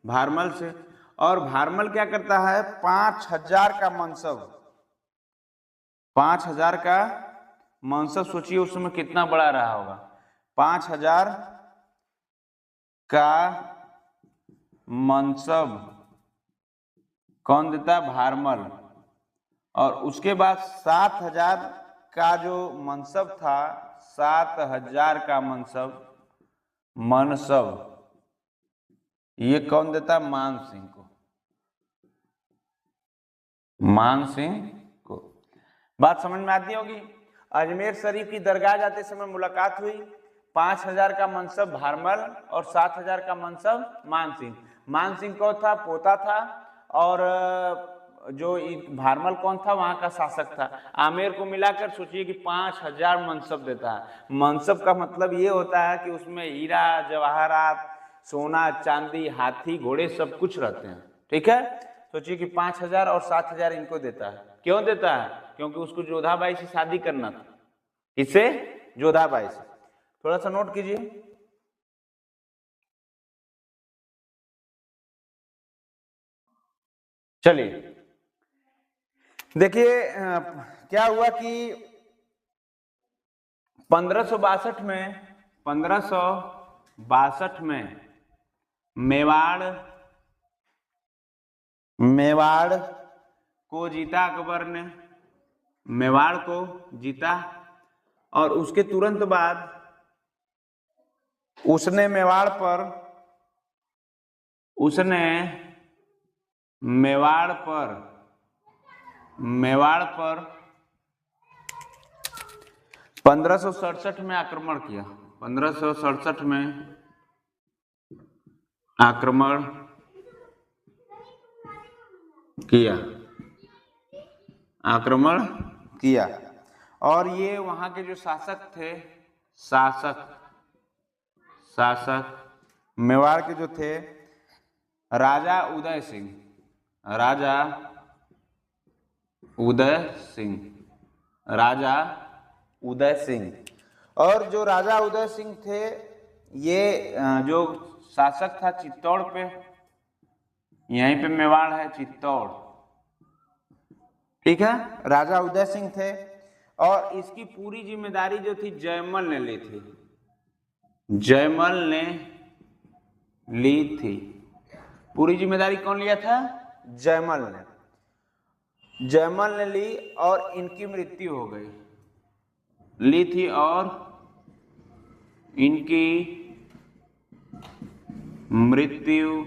भारमल से। और भारमल क्या करता है? 5000 का मनसब, 5000 का मनसब सोचिए उस समय कितना बड़ा रहा होगा। 5000 का मनसब कौन देता? भारमल। और उसके बाद 7000 का जो मनसब था, 7000 का मनसब ये कौन देता? मान सिंह को। मान सिंह को। बात समझ में आती होगी। अजमेर शरीफ की दरगाह जाते समय मुलाकात हुई। 5000 का मनसब भारमल और 7000 का मनसब मान सिंह। मान सिंह कौन था? पोता था। और जो भारमल कौन था? वहां का शासक था। आमेर को मिलाकर सोचिए कि 5000 मनसब देता है। मनसब का मतलब ये होता है कि उसमें हीरा जवाहरात, सोना चांदी, हाथी घोड़े सब कुछ रहते हैं। ठीक है, सोचिए कि 5000 और 7000 इनको देता है। क्यों देता है? क्योंकि उसको जोधाबाई से शादी करना था। किससे? जोधाबाई से। थोड़ा सा नोट कीजिए। चलिए देखिए क्या हुआ कि 1562 में मेवाड़ को जीता अकबर ने। मेवाड़ को जीता और उसके तुरंत बाद उसने मेवाड़ पर 1567 में आक्रमण किया। 1567 में आक्रमण किया और ये वहां के जो शासक थे, मेवाड़ के जो थे राजा उदय सिंह। और जो राजा उदय सिंह थे, ये जो शासक था चित्तौड़ पे, यहीं पे मेवाड़ है चित्तौड़। ठीक है, राजा उदय सिंह थे और इसकी पूरी जिम्मेदारी जो थी जयमल ने ली थी। पूरी जिम्मेदारी कौन लिया था? जयमल ने ली और इनकी मृत्यु हो गई। ली थी और इनकी मृत्यु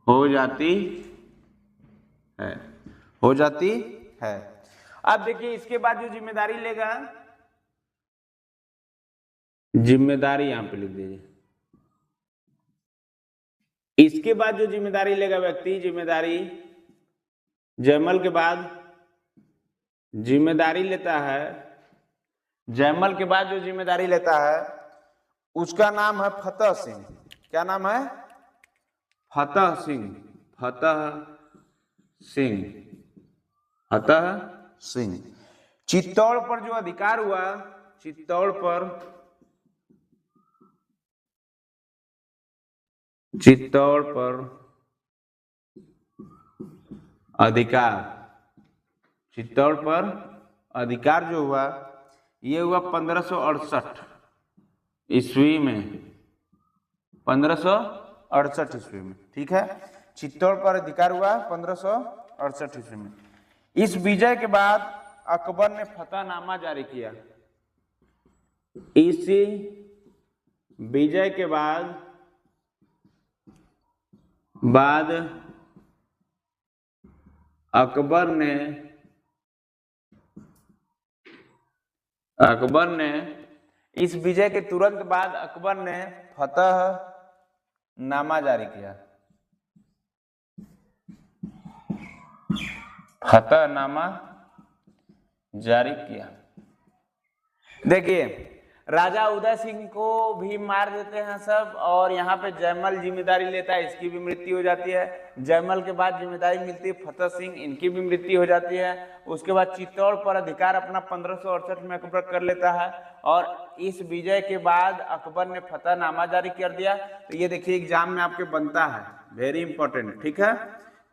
हो जाती है। अब देखिए इसके बाद जो जिम्मेदारी लेगा, जिम्मेदारी यहां पे लिख दीजिए। इसके बाद जो जिम्मेदारी लेगा व्यक्ति, जिम्मेदारी जयमल के बाद जिम्मेदारी लेता है, जयमल के बाद जो जिम्मेदारी लेता है उसका नाम है फतेह सिंह। क्या नाम है? फतेह सिंह। चित्तौड़ पर जो अधिकार हुआ, चित्तौड़ पर अधिकार जो हुआ, ये हुआ 1568 ईस्वी में। 1568 ईस्वी में। ठीक है, चित्तौड़ पर अधिकार हुआ 1568 ईस्वी में। इस विजय के बाद अकबर ने फतहनामा जारी किया। इसी विजय के बाद अकबर ने इस विजय के तुरंत बाद अकबर ने फतहनामा जारी किया। देखिए राजा उदय सिंह को भी मार देते हैं सब, और यहाँ पे जयमल जिम्मेदारी लेता है, इसकी भी मृत्यु हो जाती है। जयमल के बाद जिम्मेदारी मिलती है फतेह सिंह, इनकी भी मृत्यु हो जाती है। उसके बाद चित्तौड़ पर अधिकार अपना 1568 में अकबर कर लेता है और इस विजय के बाद अकबर ने फतहनामा जारी कर दिया। तो ये देखिए एग्जाम में आपके बनता है, वेरी इंपॉर्टेंट। ठीक है,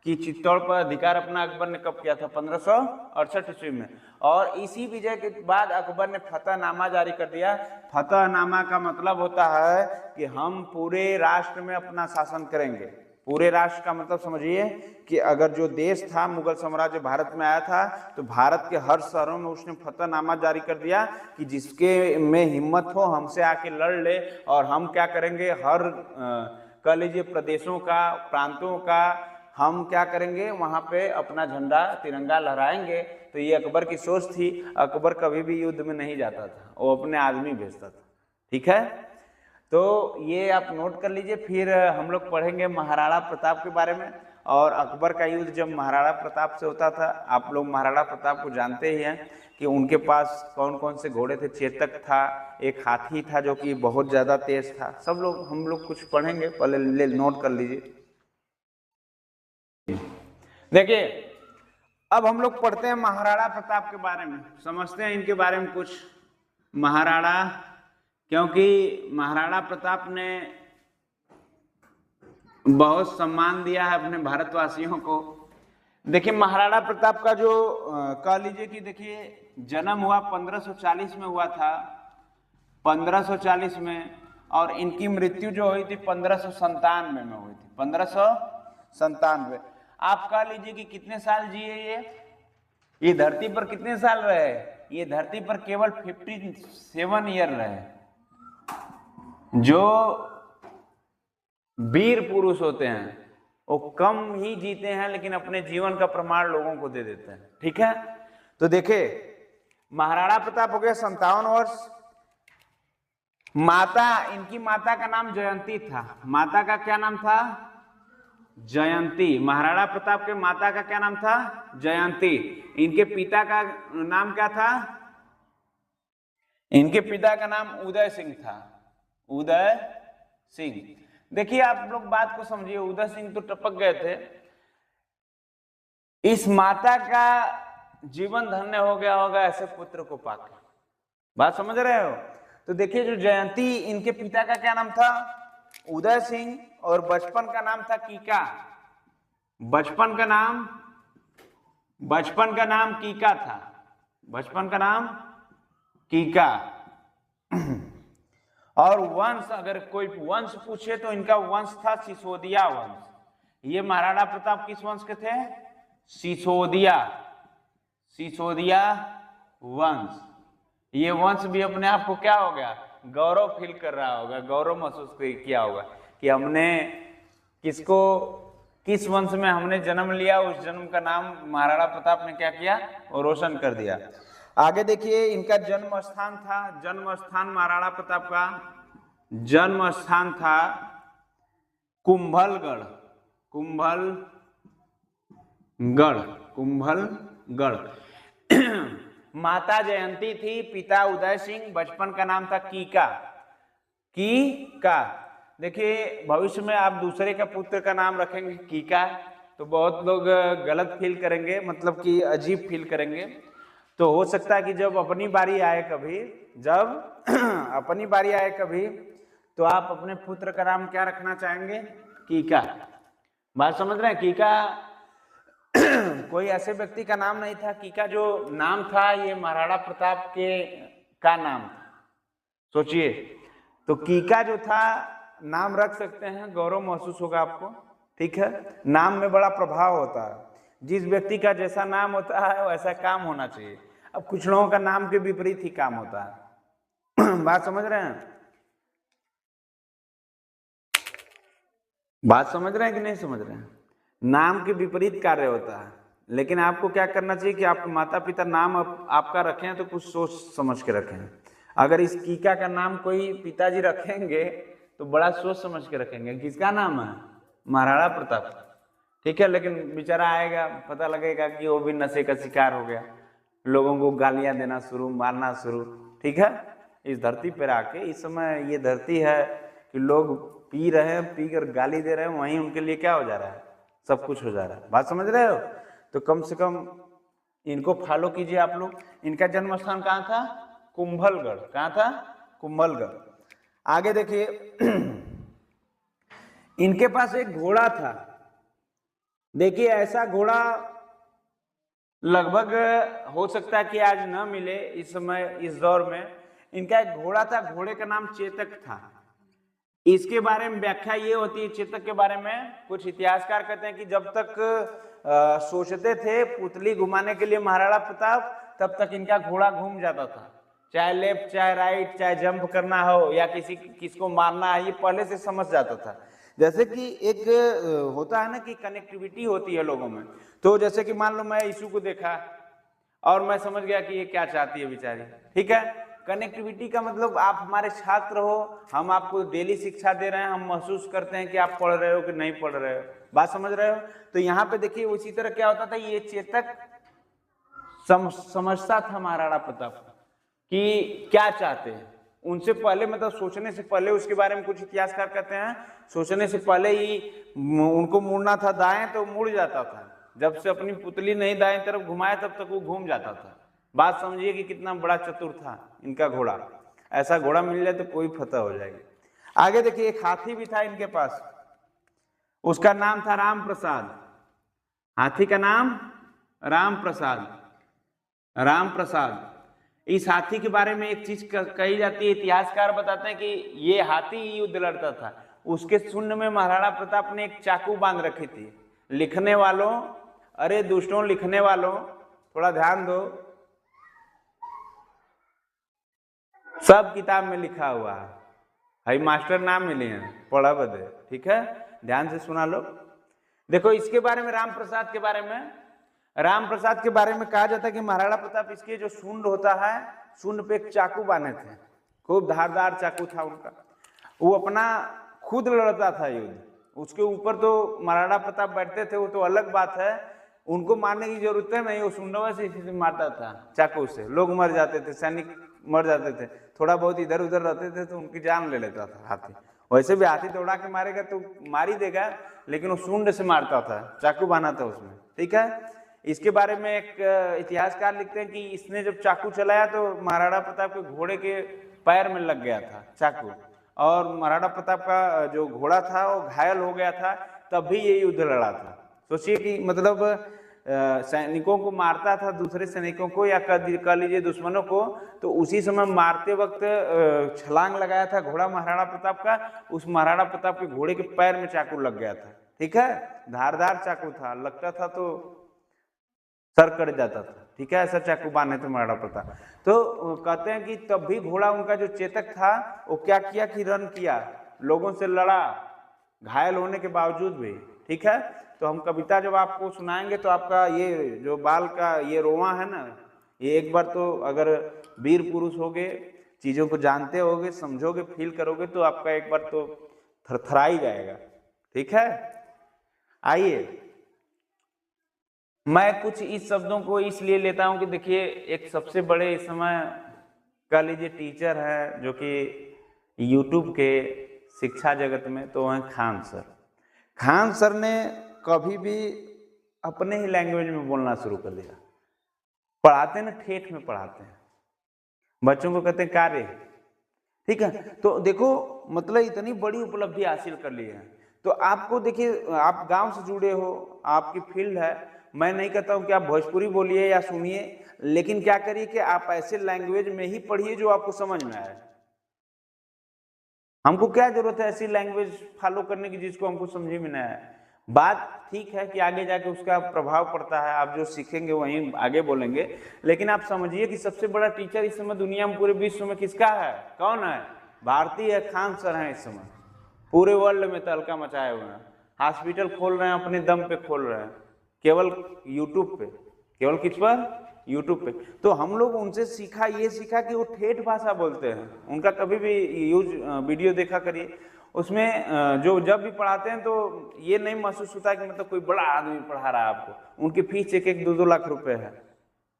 कि चित्तौड़ पर अधिकार अपना अकबर ने कब किया था? 1568 ईस्वी में। और इसी विजय के बाद अकबर ने फतहनामा जारी कर दिया। फतहनामा का मतलब होता है कि हम पूरे राष्ट्र में अपना शासन करेंगे। पूरे राष्ट्र का मतलब समझिए कि अगर जो देश था, मुगल साम्राज्य भारत में आया था, तो भारत के हर शहरों में उसने फतहनामा जारी कर दिया कि जिसके में हिम्मत हो हमसे आके लड़ ले, और हम क्या करेंगे, हर कह लीजिए प्रदेशों का, प्रांतों का हम क्या करेंगे, वहां पे अपना झंडा तिरंगा लहराएंगे। तो ये अकबर की सोच थी। अकबर कभी भी युद्ध में नहीं जाता था, वो अपने आदमी भेजता था। ठीक है, तो ये आप नोट कर लीजिए। फिर हम लोग पढ़ेंगे महाराणा प्रताप के बारे में। और अकबर का युद्ध जब महाराणा प्रताप से होता था, आप लोग महाराणा प्रताप को जानते ही हैं कि उनके पास कौन कौन से घोड़े थे। चेतक था, एक हाथी था जो कि बहुत ज्यादा तेज था। सब लोग हम लोग कुछ पढ़ेंगे, पहले नोट कर लीजिए। देखिए, अब हम लोग पढ़ते हैं महाराणा प्रताप के बारे में, समझते हैं इनके बारे में कुछ। महाराणा, क्योंकि महाराणा प्रताप ने बहुत सम्मान दिया है अपने भारतवासियों को। देखिए, महाराणा प्रताप का जो कह लीजिए कि देखिए जन्म हुआ 1540 में हुआ था, 1540 में, और इनकी मृत्यु जो हुई थी 1597 में हुई थी, 1597। आप कह लीजिए कि कितने साल जिए ये धरती पर कितने साल रहे? ये धरती पर केवल 57 ईयर रहे। जो वीर पुरुष होते हैं वो कम ही जीते हैं, लेकिन अपने जीवन का प्रमाण लोगों को दे देते हैं। ठीक है, तो देखिए महाराणा प्रताप हो गया 57 वर्ष। माता, इनकी माता का नाम जयंती था। माता का क्या नाम था? जयंती। महाराणा प्रताप के माता का क्या नाम था? जयंती। इनके पिता का नाम क्या था? इनके पिता का नाम उदय सिंह था। उदय सिंह। देखिए, आप लोग बात को समझिए, उदय सिंह तो टपक गए थे। इस माता का जीवन धन्य हो गया होगा ऐसे पुत्र को पाकर। बात समझ रहे हो? तो देखिए, जो जयंती, इनके पिता का क्या नाम था? उदय सिंह। और बचपन का नाम था कीका। बचपन का नाम कीका था। बचपन का नाम कीका। और वंश, अगर कोई वंश पूछे तो इनका वंश था सिसोदिया वंश। ये महाराणा प्रताप किस वंश के थे? सिसोदिया वंश। ये वंश भी अपने आप को क्या हो गया, गौरव फील कर रहा होगा, गौरव महसूस किया होगा कि हमने किसको, किस वंश में हमने जन्म लिया। उस जन्म का नाम महाराणा प्रताप ने क्या किया, वो रोशन कर दिया। आगे देखिए, इनका जन्म स्थान था, जन्म स्थान महाराणा प्रताप का जन्म स्थान था कुंभलगढ़। कुंभलगढ़। माता जयंती थी, पिता उदय सिंह, बचपन का नाम था कीका। देखिए, भविष्य में आप दूसरे का पुत्र का नाम रखेंगे कीका तो बहुत लोग गलत फील करेंगे, मतलब कि अजीब फील करेंगे। तो हो सकता है कि जब अपनी बारी आए कभी, तो आप अपने पुत्र का नाम क्या रखना चाहेंगे? कीका। बात समझ रहे हैं? कीका कोई ऐसे व्यक्ति का नाम नहीं था। कीका जो नाम था ये महाराणा प्रताप का नाम था। सोचिए, तो कीका जो था नाम रख सकते हैं, गौरव महसूस होगा आपको। ठीक है, नाम में बड़ा प्रभाव होता है। जिस व्यक्ति का जैसा नाम होता है वैसा काम होना चाहिए। अब कुछ लोगों का नाम के विपरीत ही काम होता है। बात समझ रहे हैं? बात समझ रहे हैं कि नहीं समझ रहे हैं? नाम के विपरीत कार्य होता है, लेकिन आपको क्या करना चाहिए कि आपके माता पिता नाम आपका रखें तो कुछ सोच समझ के रखें। अगर इस कीका का नाम कोई पिताजी रखेंगे तो बड़ा सोच समझ के रखेंगे। किसका नाम है? महाराणा प्रताप। ठीक है, लेकिन बेचारा आएगा, पता लगेगा कि वो भी नशे का शिकार हो गया, लोगों को गालियां देना शुरू, मारना शुरू। ठीक है, इस धरती पर आके, इस समय ये धरती है कि लोग पी रहे हैं, पी कर गाली दे रहे हैं, वहीं उनके लिए क्या हो जा रहा है, सब कुछ हो जा रहा है। बात समझ रहे हो? तो कम से कम इनको फॉलो कीजिए आप लोग। इनका जन्म स्थान कहाँ था? कुंभलगढ़। कहाँ था? कुंभलगढ़। आगे देखिए, इनके पास एक घोड़ा था। देखिए ऐसा घोड़ा लगभग हो सकता है कि आज न मिले इस समय, इस दौर में। इनका एक घोड़ा था, घोड़े का नाम चेतक था। इसके बारे में व्याख्या ये होती है चेतक के बारे में, कुछ इतिहासकार कहते हैं कि जब तक सोचते थे पुतली घुमाने के लिए महाराणा प्रताप, तब तक इनका घोड़ा घूम जाता था। चाहे लेफ्ट चाहे राइट, चाहे जंप करना हो या किसको मारना है, ये पहले से समझ जाता था। जैसे कि एक होता है ना कि कनेक्टिविटी होती है लोगों में। तो जैसे कि मान लो मैं यीशु को देखा और मैं समझ गया कि ये क्या चाहती है बेचारी, ठीक है। कनेक्टिविटी का मतलब आप हमारे छात्र हो, हम आपको डेली शिक्षा दे रहे हैं, हम महसूस करते हैं कि आप पढ़ रहे हो कि नहीं पढ़ रहे हो, बात समझ रहे हो। तो यहाँ पे देखिए उसी तरह क्या होता था, ये चेतक समझता था महाराणा प्रताप कि क्या चाहते हैं। उनसे पहले मतलब सोचने से पहले, उसके बारे में कुछ इतिहासकार कहते हैं सोचने से पहले ही उनको मुड़ना था दाएं तो मुड़ जाता था। जब से अपनी पुतली नहीं दाएं तरफ घुमाए तब तक वो घूम जाता था। बात समझिए कि कितना बड़ा चतुर था इनका घोड़ा। ऐसा घोड़ा मिल जाए तो कोई फतह हो जाएगी। आगे देखिए एक हाथी भी था इनके पास, उसका नाम था राम प्रसाद। हाथी का नाम राम प्रसाद, राम प्रसाद। इस हाथी के बारे में एक चीज कही जाती है, इतिहासकार बताते हैं कि ये हाथी युद्ध लड़ता था। उसके शून्य में महाराणा प्रताप ने एक चाकू बांध रखी थी। लिखने वालों, अरे दुष्टों लिखने वालों, थोड़ा ध्यान दो, सब किताब में लिखा हुआ है, हाई मास्टर नाम मिले हैं, पढ़ा बदे, ठीक है, ध्यान से सुना लो। देखो इसके बारे में, राम प्रसाद के बारे में, राम प्रसाद के बारे में कहा जाता है कि महाराणा प्रताप इसके जो सूंड होता है, सूंड पे एक चाकू बांधे थे, खूब धारदार चाकू था उनका। वो अपना खुद लड़ता था युद्ध, उसके ऊपर तो महाराणा प्रताप बैठते थे, वो तो अलग बात है, उनको मारने की जरूरत है नहीं, वो सूंडवा से मारता था चाकू से। लोग मर जाते थे, सैनिक मर जाते थे, थोड़ा बहुत इधर उधर रहते थे तो उनकी जान ले लेता था हाथी। वैसे भी हाथी दौड़ा के मारेगा तो मार ही देगा, लेकिन वो सूंड से मारता था, चाकू बांधा था उसमें, ठीक है। इसके बारे में एक इतिहासकार लिखते हैं कि इसने जब चाकू चलाया तो महाराणा प्रताप के घोड़े के पैर में लग गया था चाकू, और महाराणा प्रताप का जो घोड़ा था वो घायल हो गया था, तब भी ये युद्ध लड़ा था। सोचिए कि मतलब सैनिकों को मारता था, दूसरे सैनिकों को या कह लीजिए दुश्मनों को, तो उसी समय मारते वक्त छलांग लगाया था घोड़ा महाराणा प्रताप का, उस महाराणा प्रताप के घोड़े के पैर में चाकू लग गया था, ठीक है। धारदार चाकू था, लगता था तो सर कट जाता था, ठीक है, ऐसा चाकू बांधे थे महाराणा प्रताप। तो कहते हैं कि तब भी घोड़ा उनका जो चेतक था वो क्या किया कि रन किया, लोगों से लड़ा, घायल होने के बावजूद भी, ठीक है। तो हम कविता जब आपको सुनाएंगे तो आपका ये जो बाल का ये रोवा है ना, ये एक बार तो अगर वीर पुरुष होगे, चीजों को जानते होगे, समझोगे, फील करोगे, तो आपका एक बार तो थरथरा ही जाएगा, ठीक है। आइए, मैं कुछ इस शब्दों को इसलिए लेता हूं कि देखिए एक सबसे बड़े इस समय कह लीजिए टीचर है जो कि यूट्यूब के शिक्षा जगत में, तो हैं खान सर। खान सर ने कभी भी अपने ही लैंग्वेज में बोलना शुरू कर दिया। पढ़ाते ना ठेठ में पढ़ाते हैं, बच्चों को कहते हैं कार्य, ठीक है। तो देखो मतलब इतनी बड़ी उपलब्धि हासिल कर ली है। तो आपको देखिए, आप गांव से जुड़े हो, आपकी फील्ड है, मैं नहीं कहता हूं कि आप भोजपुरी बोलिए या सुनिए, लेकिन क्या करिए कि आप ऐसे लैंग्वेज में ही पढ़िए जो आपको समझ में आए। हमको क्या जरूरत है ऐसी लैंग्वेज फॉलो करने की जिसको हमको समझ में ना आए। बात ठीक है कि आगे जाके उसका प्रभाव पड़ता है, आप जो सीखेंगे वहीं आगे बोलेंगे, लेकिन आप समझिए कि सबसे बड़ा टीचर इस समय दुनिया में, पूरे विश्व में किसका है, कौन है? भारतीय खान सर हैं। इस समय पूरे वर्ल्ड में तहलका मचाए हुए हैं, हॉस्पिटल खोल रहे हैं, अपने दम पे खोल रहे हैं, केवल यूट्यूब पे, केवल किस पर? यूट्यूब पे। तो हम लोग उनसे सीखा, ये सीखा कि वो ठेठ भाषा बोलते हैं। उनका कभी भी यूज वीडियो देखा करिए, उसमें जो जब भी पढ़ाते हैं तो ये नहीं महसूस होता कि मतलब कोई बड़ा आदमी पढ़ा रहा है आपको। उनकी फीस 1-2 लाख रुपए है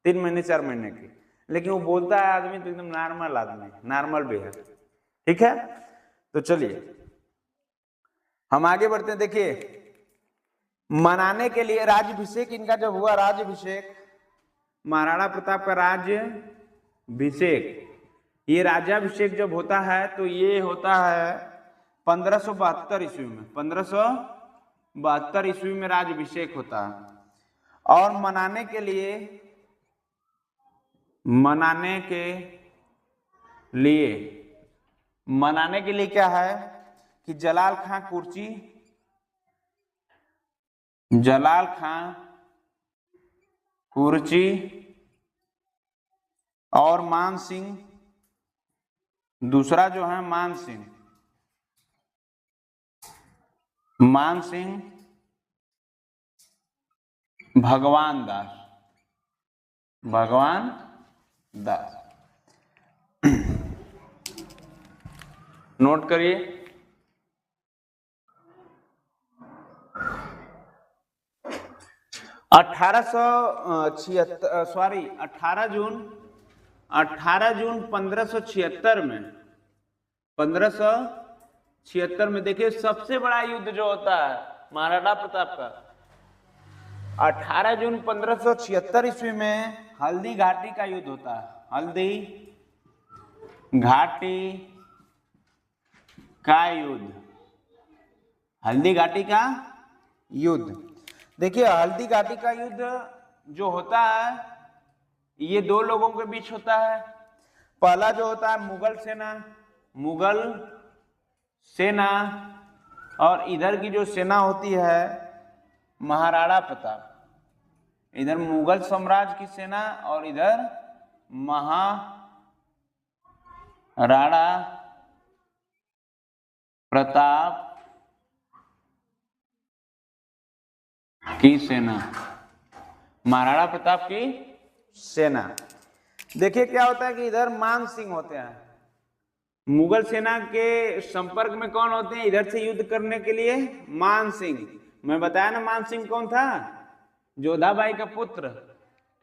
3 महीने 4 महीने की, लेकिन वो बोलता है आदमी तो एकदम नॉर्मल आदमी, नॉर्मल भी है, ठीक है। तो चलिए हम आगे बढ़ते हैं। देखिए मनाने के लिए राज्याभिषेक इनका जब हुआ, राज्याभिषेक, महाराणा प्रताप का राज्याभिषेक, ये राज्याभिषेक जब होता है तो ये होता है 1572 ईस्वी में, 1572 72 ईस्वी में राज्याभिषेक होता है। और मनाने के लिए क्या है कि जलाल खां कुर्ची और मान सिंह, दूसरा जो है मान सिंह भगवान दास। नोट करिए। 18 जून 1576 में देखिए सबसे बड़ा युद्ध जो होता है महाराणा प्रताप का, 18 जून 1576 ईस्वी में हल्दी घाटी का युद्ध होता है। हल्दी घाटी का युद्ध। देखिए हल्दी घाटी का युद्ध जो होता है ये दो लोगों के बीच होता है। पहला जो होता है मुगल सेना और इधर की जो सेना होती है महाराणा प्रताप। इधर मुगल साम्राज्य की सेना और इधर महाराणा प्रताप की सेना। महाराणा प्रताप की सेना। देखिए क्या होता है कि इधर मान सिंह होते हैं। मुगल सेना के संपर्क में कौन होते हैं इधर से युद्ध करने के लिए? मान सिंह। मैं बताया ना मान सिंह कौन था? जोधाबाई का पुत्र।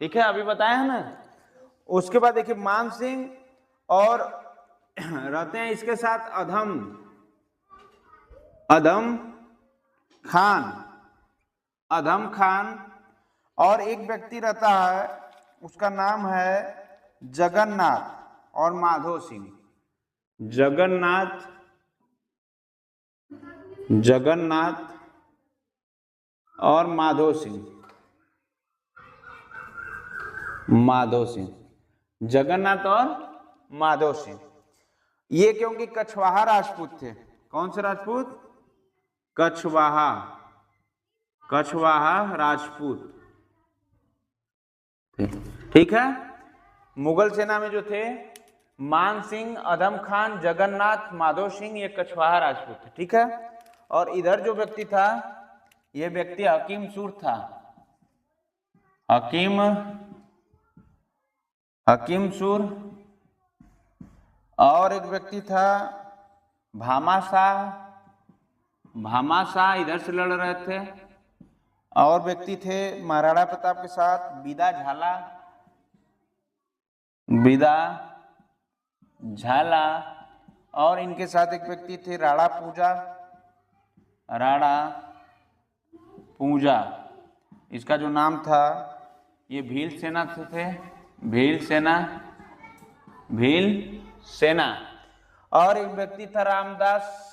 ठीक है, अभी बताया है ना। उसके बाद देखिए मान सिंह और रहते हैं इसके साथ अधम खान और एक व्यक्ति रहता है उसका नाम है जगन्नाथ और माधो सिंह। जगन्नाथ और माधो सिंह। जगन्नाथ और माधो सिंह ये क्योंकि कछवाहा राजपूत थे। कौन से राजपूत? कछवाहा राजपूत। ठीक है। मुगल सेना में जो थे मान सिंह, अधम खान, जगन्नाथ, माधो सिंह, ये कछवाहा राजपूत थे। ठीक है। और इधर जो व्यक्ति था ये व्यक्ति हकीम सूर था। हकीम सूर। और एक व्यक्ति था भामाशाह इधर से लड़ रहे थे। और व्यक्ति थे महाराणा प्रताप के साथ बिदा झाला और इनके साथ एक व्यक्ति थे राणा पूजा। इसका जो नाम था ये भील सेना से थे। भील सेना। और एक व्यक्ति था रामदास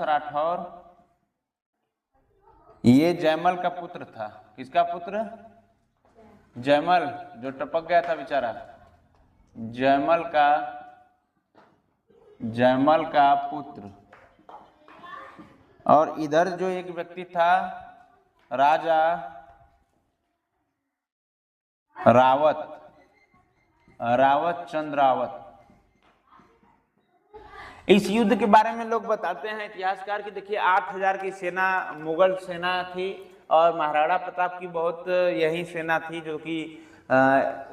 राठौर। ये जयमल का पुत्र था। किसका पुत्र? जयमल, जो टपक गया था बेचारा। जयमल का पुत्र। और इधर जो एक व्यक्ति था राजा चंद्र रावत। इस युद्ध के बारे में लोग बताते हैं इतिहासकार कि देखिए 8000 की सेना मुगल सेना थी और महाराणा प्रताप की बहुत यही सेना थी जो कि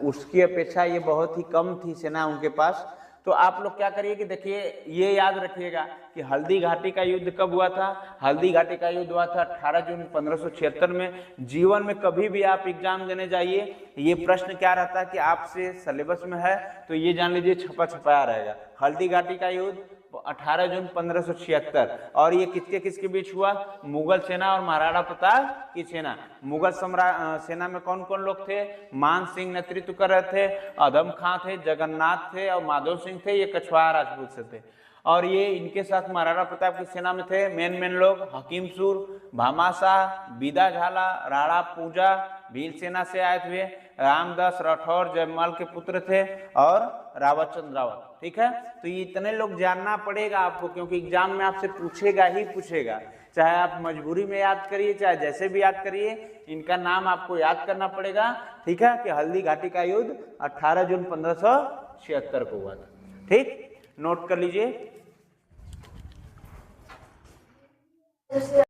उसकी अपेक्षा ये बहुत ही कम थी सेना उनके पास। तो आप लोग क्या करिए कि देखिए ये याद रखिएगा कि हल्दी घाटी का युद्ध कब हुआ था? हल्दी घाटी का युद्ध हुआ था 18 जून 1576 में। जीवन में कभी भी आप एग्जाम देने जाइए ये प्रश्न क्या रहता है कि आपसे सिलेबस में है तो ये जान लीजिए छपा छपाया रहेगा। हल्दी घाटी का युद्ध 18 जून 1576। और ये किसके बीच हुआ? मुगल सेना और महाराणा प्रताप की सेना। मुगल सेना में कौन कौन लोग थे? मान सिंह नेतृत्व कर रहे थे, अधम खां थे, जगन्नाथ थे और माधो सिंह थे। ये कछवाहा राजपूत से थे। और ये इनके साथ महाराणा प्रताप की सेना में थे मेन लोग हकीम सुर, भामाशाह, बीदा झाला, राणा पूजा, भीलसेना से आए हुए रामदास राठौर जयमाल के पुत्र थे और रावत चंद्र रावत। ठीक है, तो ये इतने लोग जानना पड़ेगा आपको, क्योंकि एग्जाम में आपसे पूछेगा ही पूछेगा, चाहे आप मजबूरी में याद करिए चाहे जैसे भी याद करिए, इनका नाम आपको याद करना पड़ेगा। ठीक है, कि हल्दी घाटी का युद्ध 18 जून 1576 को हुआ था। ठीक, नोट कर लीजिए।